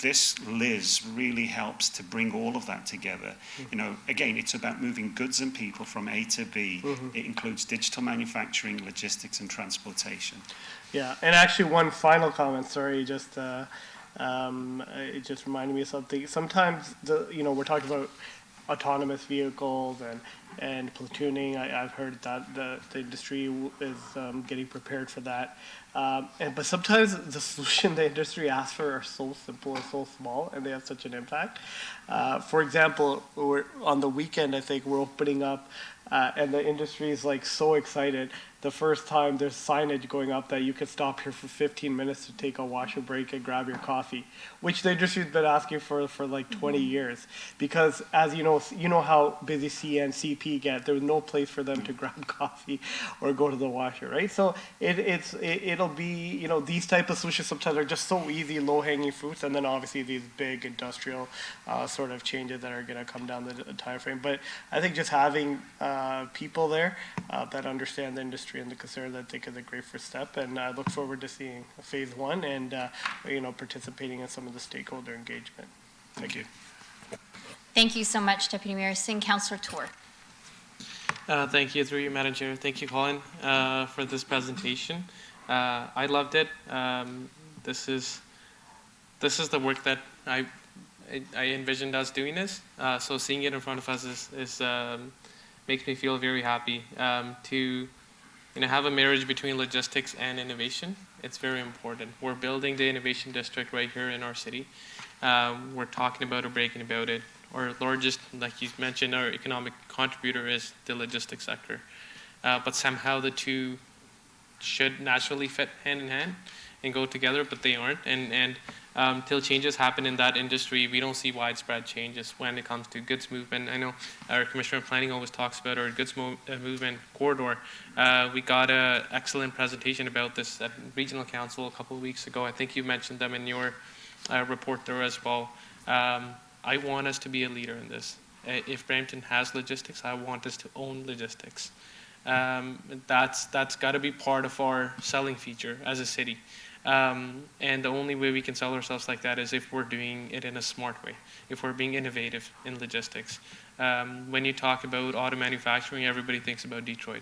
Speaker 11: this Liz really helps to bring all of that together. Again, it's about moving goods and people from A to B. It includes digital manufacturing, logistics, and transportation.
Speaker 18: Yeah, and actually one final comment, sorry, it just reminded me of something. Sometimes, we're talking about autonomous vehicles and platooning. I've heard that the industry is getting prepared for that. But sometimes the solution the industry asks for are so simple and so small, and they have such an impact. For example, on the weekend, I think we're opening up, and the industry is so excited. The first time there's signage going up that you can stop here for 15 minutes to take a wash and break and grab your coffee, which the industry's been asking for 20 years. Because as you know how busy CN, CP get, there's no place for them to grab coffee or go to the washer, right? So it'll be, these type of solutions sometimes are just so easy, low-hanging fruits, and then obviously these big industrial sort of changes that are going to come down the time frame. But I think just having people there that understand the industry and the concern, that I think is a great first step, and I look forward to seeing phase 1 and participating in some of the stakeholder engagement. Thank you.
Speaker 8: Thank you so much, Deputy Mayor Singh. Councillor Tour.
Speaker 5: Thank you, through you, Madam Chair. Thank you, Colin, for this presentation. I loved it. This is the work that I envisioned us doing this. So seeing it in front of us is makes me feel very happy. have a marriage between logistics and innovation. It's very important. We're building the innovation district right here in our city. We're talking about or breaking about it. Our largest, like you mentioned, our economic contributor is the logistics sector. But somehow the two should naturally fit hand in hand and go together, but they aren't. And till changes happen in that industry, we don't see widespread changes when it comes to goods movement. I know our Commissioner of Planning always talks about our goods movement corridor. We got an excellent presentation about this at Regional Council a couple of weeks ago. I think you mentioned them in your report there as well. I want us to be a leader in this. If Brampton has logistics, I want us to own logistics. That's got to be part of our selling feature as a city. And the only way we can sell ourselves like that is if we're doing it in a smart way, if we're being innovative in logistics. When you talk about auto manufacturing, everybody thinks about Detroit.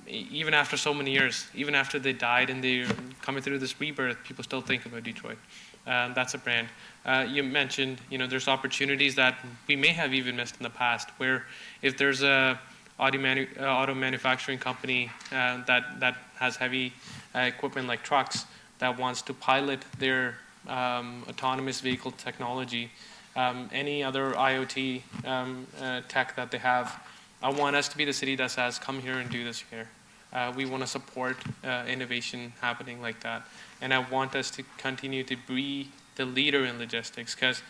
Speaker 5: Even after so many years, even after they died and they're coming through this rebirth, people still think about Detroit. That's a brand. You mentioned, there's opportunities that we may have even missed in the past, where if there's a auto manufacturing company that has heavy equipment like trucks that wants to pilot their autonomous vehicle technology, any other IoT tech that they have, I want us to be the city that says, come here and do this here. We want to support innovation happening like that. And I want us to continue to be the leader in logistics because,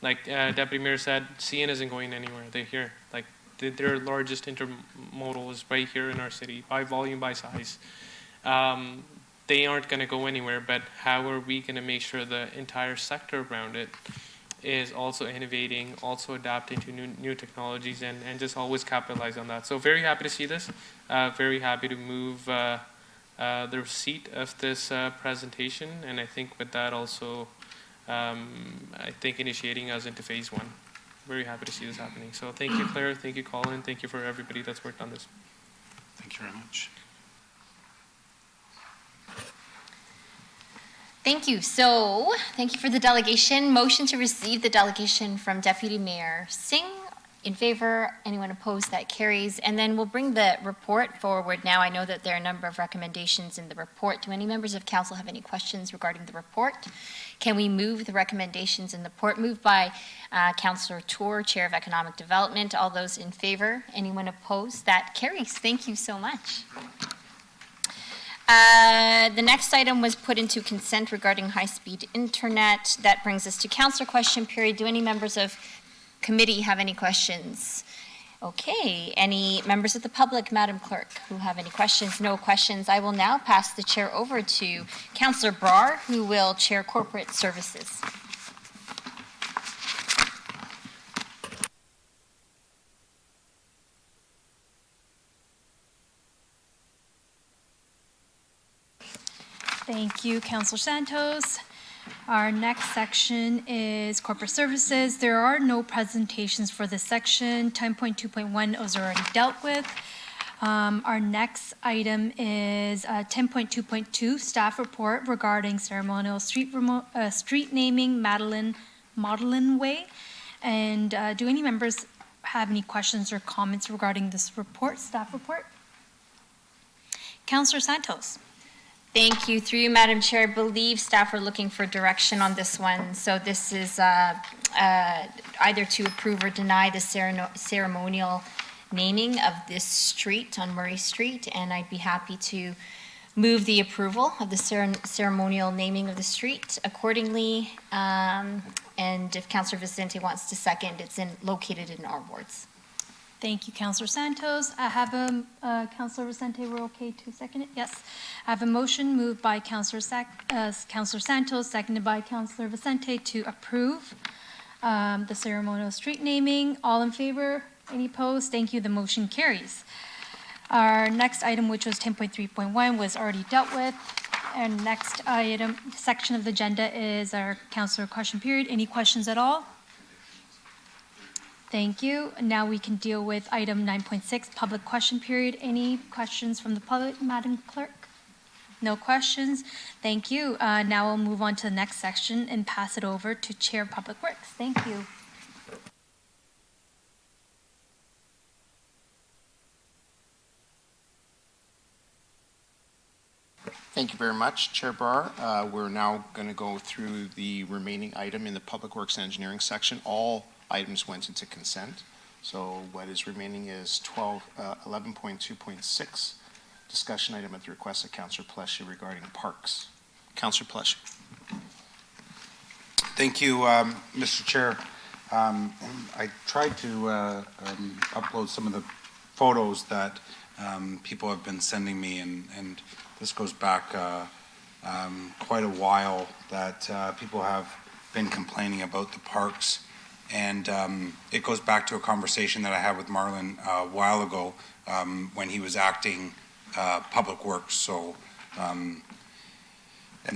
Speaker 5: like Deputy Mayor said, CN isn't going anywhere. They're here. Like, their largest intermodal is right here in our city, by volume, by size. They aren't going to go anywhere, but how are we going to make sure the entire sector around it is also innovating, also adapting to new technologies, and just always capitalize on that. So very happy to see this. Very happy to move the receipt of this presentation, and I think with that also, I think initiating us into phase 1. Very happy to see this happening. So thank you, Claire. Thank you, Colin. Thank you for everybody that's worked on this.
Speaker 11: Thank you very much.
Speaker 8: Thank you. So, thank you for the delegation. Motion to receive the delegation from Deputy Mayor Singh. In favor? Anyone opposed? That carries. And then we'll bring the report forward now. I know that there are a number of recommendations in the report. Do any members of council have any questions regarding the report? Can we move the recommendations in the report? Moved by Councillor Tour, Chair of Economic Development. All those in favor? Anyone opposed? That carries. Thank you so much. The next item was put into consent regarding high-speed internet. That brings us to council question period. Do any members of committee have any questions? Okay, any members of the public, Madam Clerk, who have any questions? No questions. I will now pass the chair over to Councillor Brar, who will chair corporate services.
Speaker 17: Thank you, Councillor Santos. Our next section is corporate services. There are no presentations for this section. 10.2.1 was already dealt with. Our next item is 10.2.2 staff report regarding ceremonial street naming Madeline Way. And do any members have any questions or comments regarding this report, staff report? Councillor Santos.
Speaker 8: Thank you. Through you, Madam Chair, I believe staff are looking for direction on this one. So this is either to approve or deny the ceremonial naming of this street on Murray Street, and I'd be happy to move the approval of the ceremonial naming of the street accordingly. And if Councillor Vicente wants to second, it's located in our wards.
Speaker 17: Thank you, Councillor Santos. I have a, Councillor Vicente, we're okay to second it? Yes. I have a motion moved by Councillor Santos, seconded by Councillor Vicente to approve the ceremonial street naming. All in favor? Any opposed? Thank you. The motion carries. Our next item, which was 10.3.1, was already dealt with. And next item, section of the agenda is our councillor question period. Any questions at all? Thank you. Now we can deal with item 9.6, public question period. Any questions from the public, Madam Clerk? No questions. Thank you. Now we'll move on to the next section and pass it over to Chair of Public Works. Thank you.
Speaker 22: Thank you very much, Chair Barr. We're now going to go through the remaining item in the Public Works and Engineering section. All items went into consent. So what is remaining is 11.2.6, discussion item at the request of Councillor Pleshy regarding parks. Councillor Pleshy.
Speaker 14: Thank you, Mr. Chair. I tried to upload some of the photos that people have been sending me, and this goes back quite a while that people have been complaining about the parks. And it goes back to a conversation that I had with Marlon a while ago when he was acting Public Works. So, and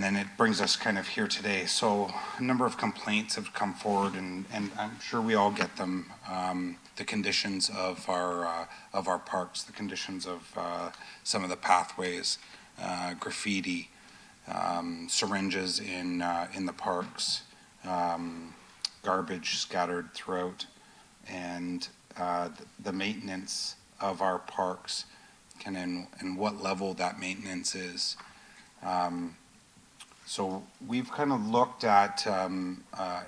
Speaker 14: then it brings us kind of here today. So a number of complaints have come forward, and I'm sure we all get them. The conditions of our parks, the conditions of some of the pathways, graffiti, syringes in the parks, garbage scattered throughout, and the maintenance of our parks, and what level that maintenance is. So we've kind of looked at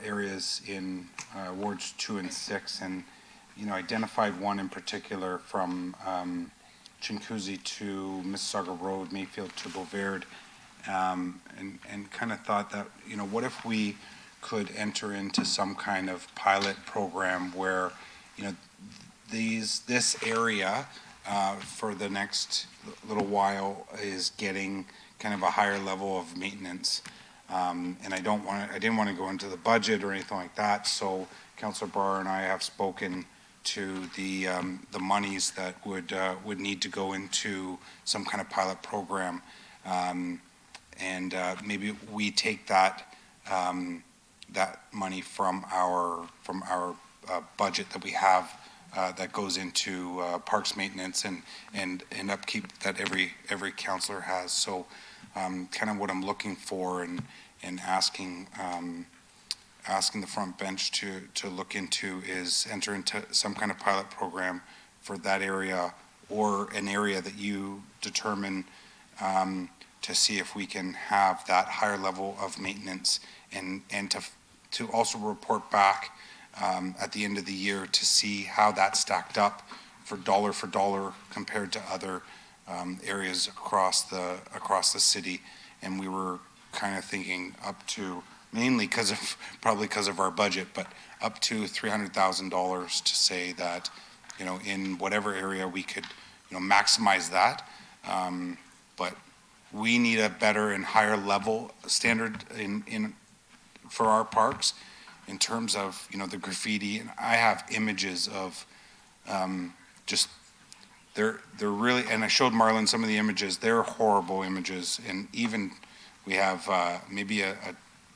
Speaker 14: areas in wards 2 and 6, and identified one in particular from Chinguacousy to Mississauga Road, Mayfield to Beauvard, and kind of thought that what if we could enter into some kind of pilot program where this area for the next little while is getting kind of a higher level of maintenance, and I didn't want to go into the budget or anything like that. So Councillor Barr and I have spoken to the monies that would need to go into some kind of pilot program, and maybe we take that money from our budget that we have that goes into parks maintenance and upkeep that every councillor has. So kind of what I'm looking for and asking the front bench to look into is enter into some kind of pilot program for that area, or an area that you determine, to see if we can have that higher level of maintenance, and to also report back at the end of the year to see how that stacked up for dollar compared to other areas across the city. And we were kind of thinking up to, mainly probably because of our budget, but up to $300,000 to say that, in whatever area we could, maximize that. But we need a better and higher level standard for our parks in terms of, the graffiti. And I have images of they're really, and I showed Marlon some of the images, they're horrible images. And even we have maybe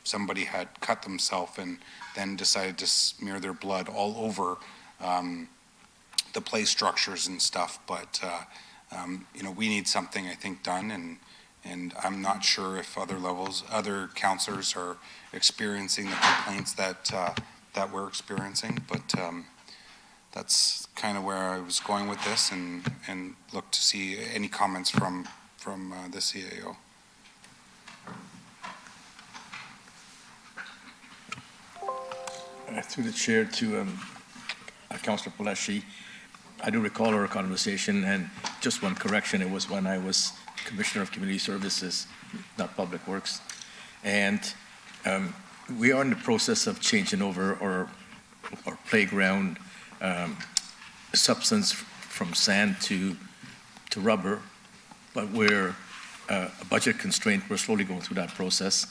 Speaker 14: somebody had cut themselves and then decided to smear their blood all over the play structures and stuff. But we need something, I think, done, and I'm not sure if other councillors are experiencing the complaints that we're experiencing, but that's kind of where I was going with this, and look to see any comments from the CAO.
Speaker 6: Through the chair to Councillor Pleshy, I do recall our conversation, and just one correction, it was when I was Commissioner of Community Services, not Public Works. And we are in the process of changing over our playground substance from sand to rubber, but we're a budget constraint. We're slowly going through that process.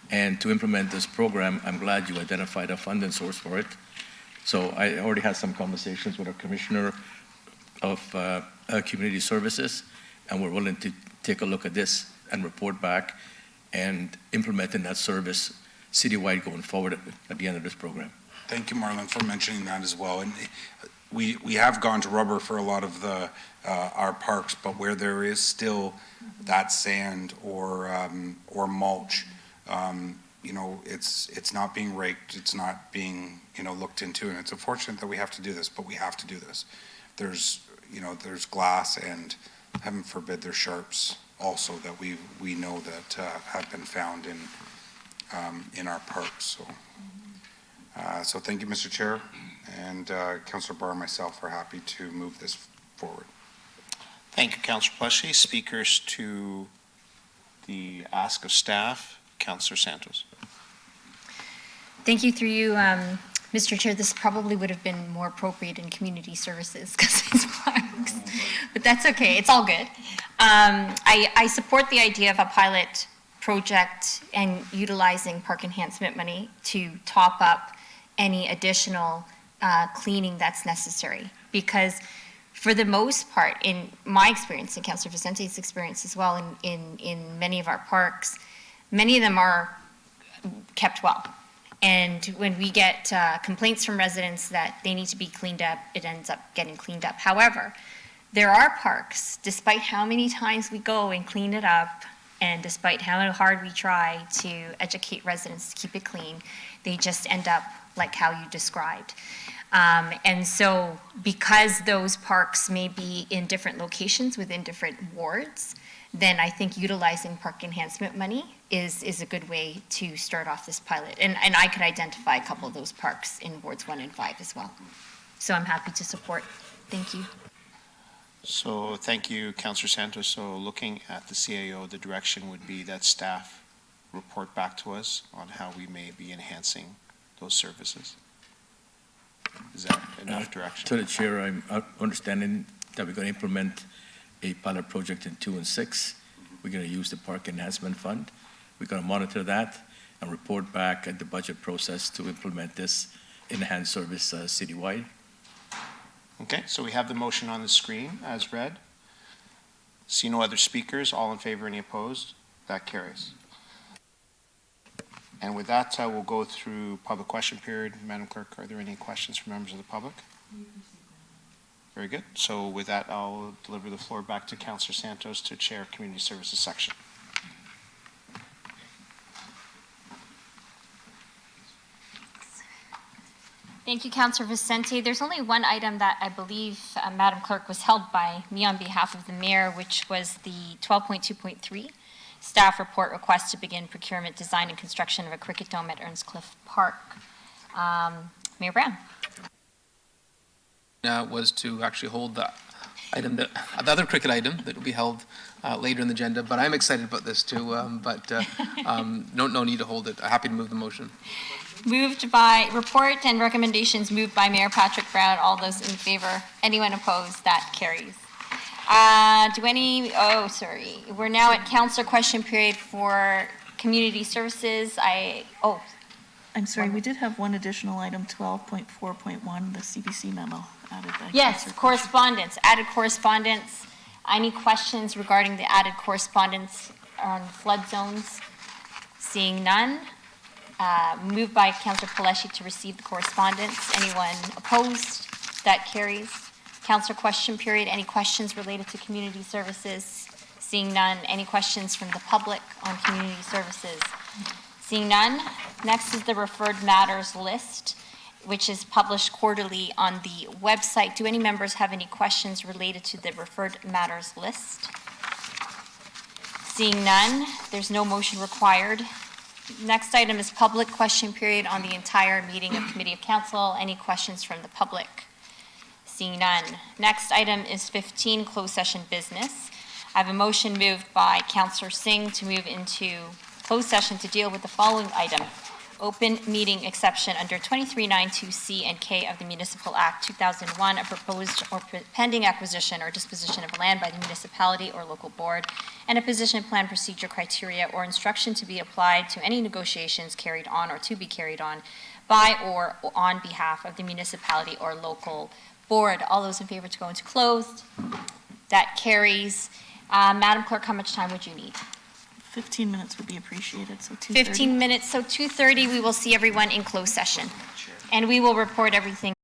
Speaker 6: And to implement this program, I'm glad you identified a funding source for it. So I already had some conversations with our Commissioner of Community Services, and we're willing to take a look at this and report back and implementing that service citywide going forward at the end of this program.
Speaker 14: Thank you, Marlon, for mentioning that as well. And we have gone to rubber for a lot of our parks, but where there is still that sand or mulch, it's not being raked, it's not being looked into, and it's unfortunate that we have to do this, but we have to do this. There's glass, and heaven forbid there's sharps also that we know that have been found in our parks. So thank you, Mr. Chair, and Councillor Barr and myself are happy to move this forward.
Speaker 22: Thank you, Councillor Plushy. Speakers to the ask of staff, Councillor Santos.
Speaker 8: Thank you. Through you, Mr. Chair, this probably would have been more appropriate in community services because it's parks, but that's okay. It's all good. I support the idea of a pilot project and utilizing park enhancement money to top up any additional cleaning that's necessary. Because for the most part, in my experience, and Councillor Vicente's experience as well, in many of our parks, many of them are kept well. And when we get complaints from residents that they need to be cleaned up, it ends up getting cleaned up. However, there are parks, despite how many times we go and clean it up, and despite how hard we try to educate residents to keep it clean, they just end up like how you described. And so because those parks may be in different locations within different wards, then I think utilizing park enhancement money is a good way to start off this pilot. And I could identify a couple of those parks in wards 1 and 5 as well. So I'm happy to support. Thank you.
Speaker 22: So thank you, Councillor Santos. So looking at the CAO, the direction would be that staff report back to us on how we may be enhancing those services. Is that enough direction?
Speaker 6: To the chair, I'm understanding that we're going to implement a pilot project in 2 and 6. We're going to use the Park Enhancement Fund. We're going to monitor that and report back at the budget process to implement this enhanced service citywide.
Speaker 22: Okay, so we have the motion on the screen as read. See no other speakers. All in favor, any opposed? That carries. And with that, we'll go through public question period. Madam Clerk, are there any questions from members of the public? Very good. So with that, I'll deliver the floor back to Councillor Santos to chair Community Services section.
Speaker 8: Thank you, Councillor Vicente. There's only one item that I believe, Madam Clerk, was held by me on behalf of the Mayor, which was the 12.2.3 staff report request to begin procurement, design, and construction of a cricket dome at Earnscliffe Park. Mayor Brown.
Speaker 7: Was to actually hold the item, the other cricket item that will be held later in the agenda, but I'm excited about this too, no need to hold it. Happy to move the motion.
Speaker 8: Moved by report and recommendations moved by Mayor Patrick Brown. All those in favor? Anyone opposed? That carries. We're now at councillor question period for community services.
Speaker 3: I'm sorry, we did have one additional item, 12.4.1, the CBC memo added by
Speaker 8: Yes,
Speaker 3: Councillor
Speaker 8: correspondence, added correspondence. Any questions regarding the added correspondence on flood zones? Seeing none. Moved by Councillor Paleshi to receive the correspondence. Anyone opposed? That carries. Councillor question period. Any questions related to community services? Seeing none. Any questions from the public on community services? Seeing none. Next is the referred matters list, which is published quarterly on the website. Do any members have any questions related to the referred matters list? Seeing none, there's no motion required. Next item is public question period on the entire meeting of Committee of Council. Any questions from the public? Seeing none. Next item is 15, closed session business. I have a motion moved by Councillor Singh to move into closed session to deal with the following item. Open meeting exception under 2392C and K of the Municipal Act 2001, a proposed or pending acquisition or disposition of land by the municipality or local board, and a position plan procedure criteria or instruction to be applied to any negotiations carried on or to be carried on by or on behalf of the municipality or local board. All those in favor to go into closed? That carries. Madam Clerk, how much time would you need?
Speaker 3: 15 minutes would be appreciated, so 2:30.
Speaker 8: 15 minutes, so 2:30 we will see everyone in closed session. And we will report everything.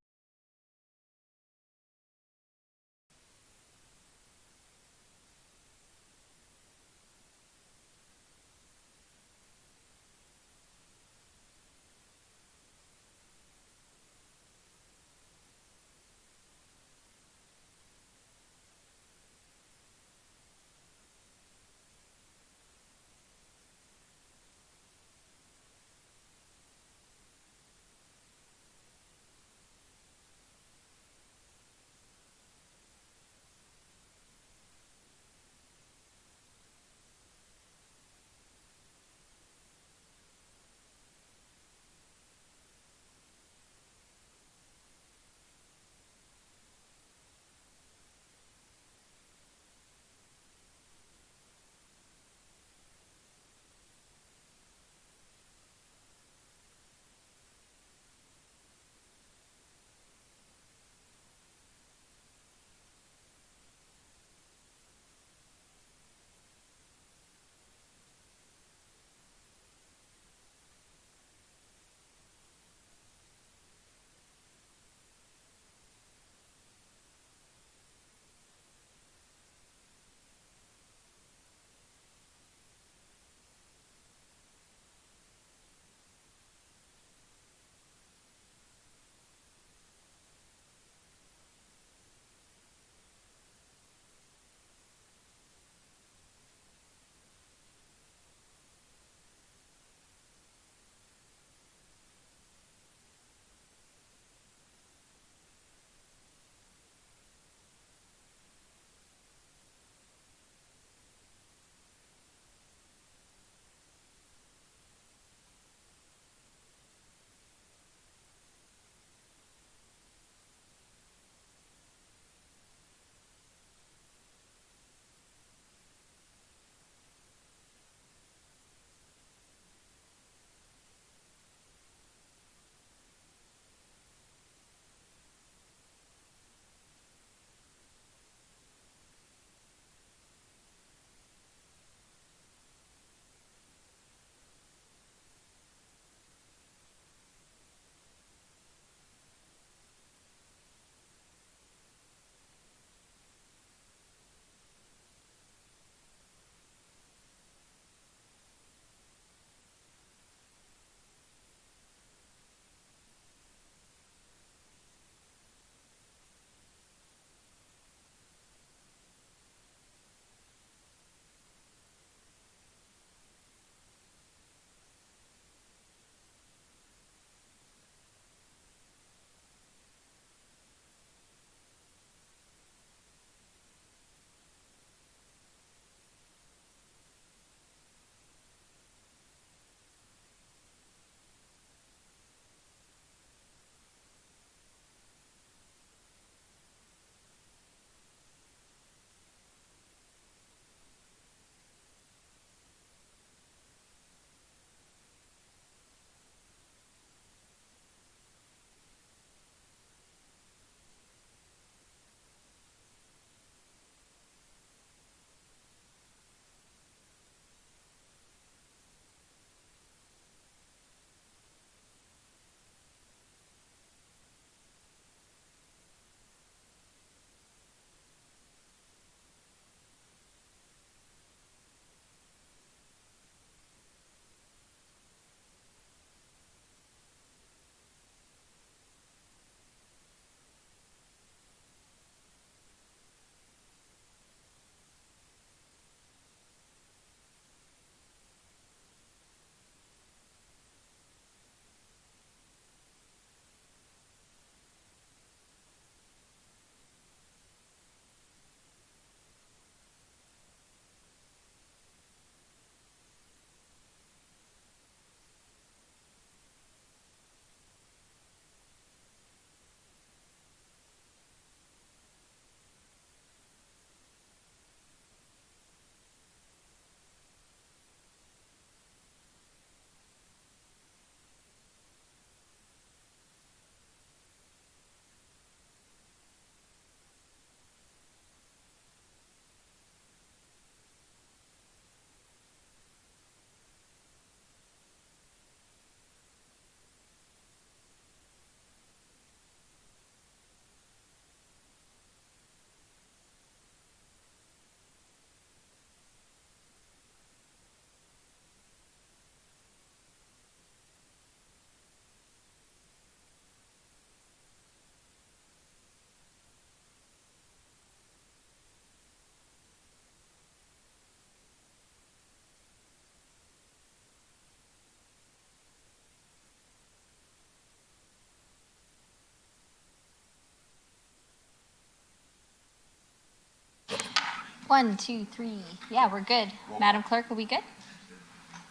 Speaker 8: 1, 2, 3. Yeah, we're good. Madam Clerk, are we good?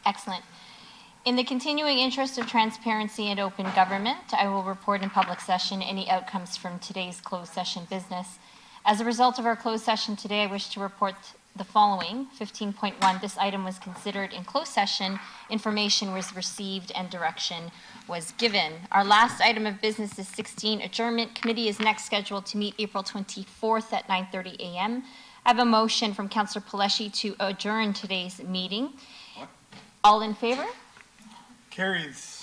Speaker 8: Excellent. In the continuing interest of transparency and open government, I will report in public session any outcomes from today's closed session business. As a result of our closed session today, I wish to report the following. 15.1, this item was considered in closed session, information was received, and direction was given. Our last item of business is 16, adjournment. Committee is next scheduled to meet April 24th at 9:30 a.m. I have a motion from Councillor Paleshi to adjourn today's meeting. All in favor?
Speaker 18: Carries.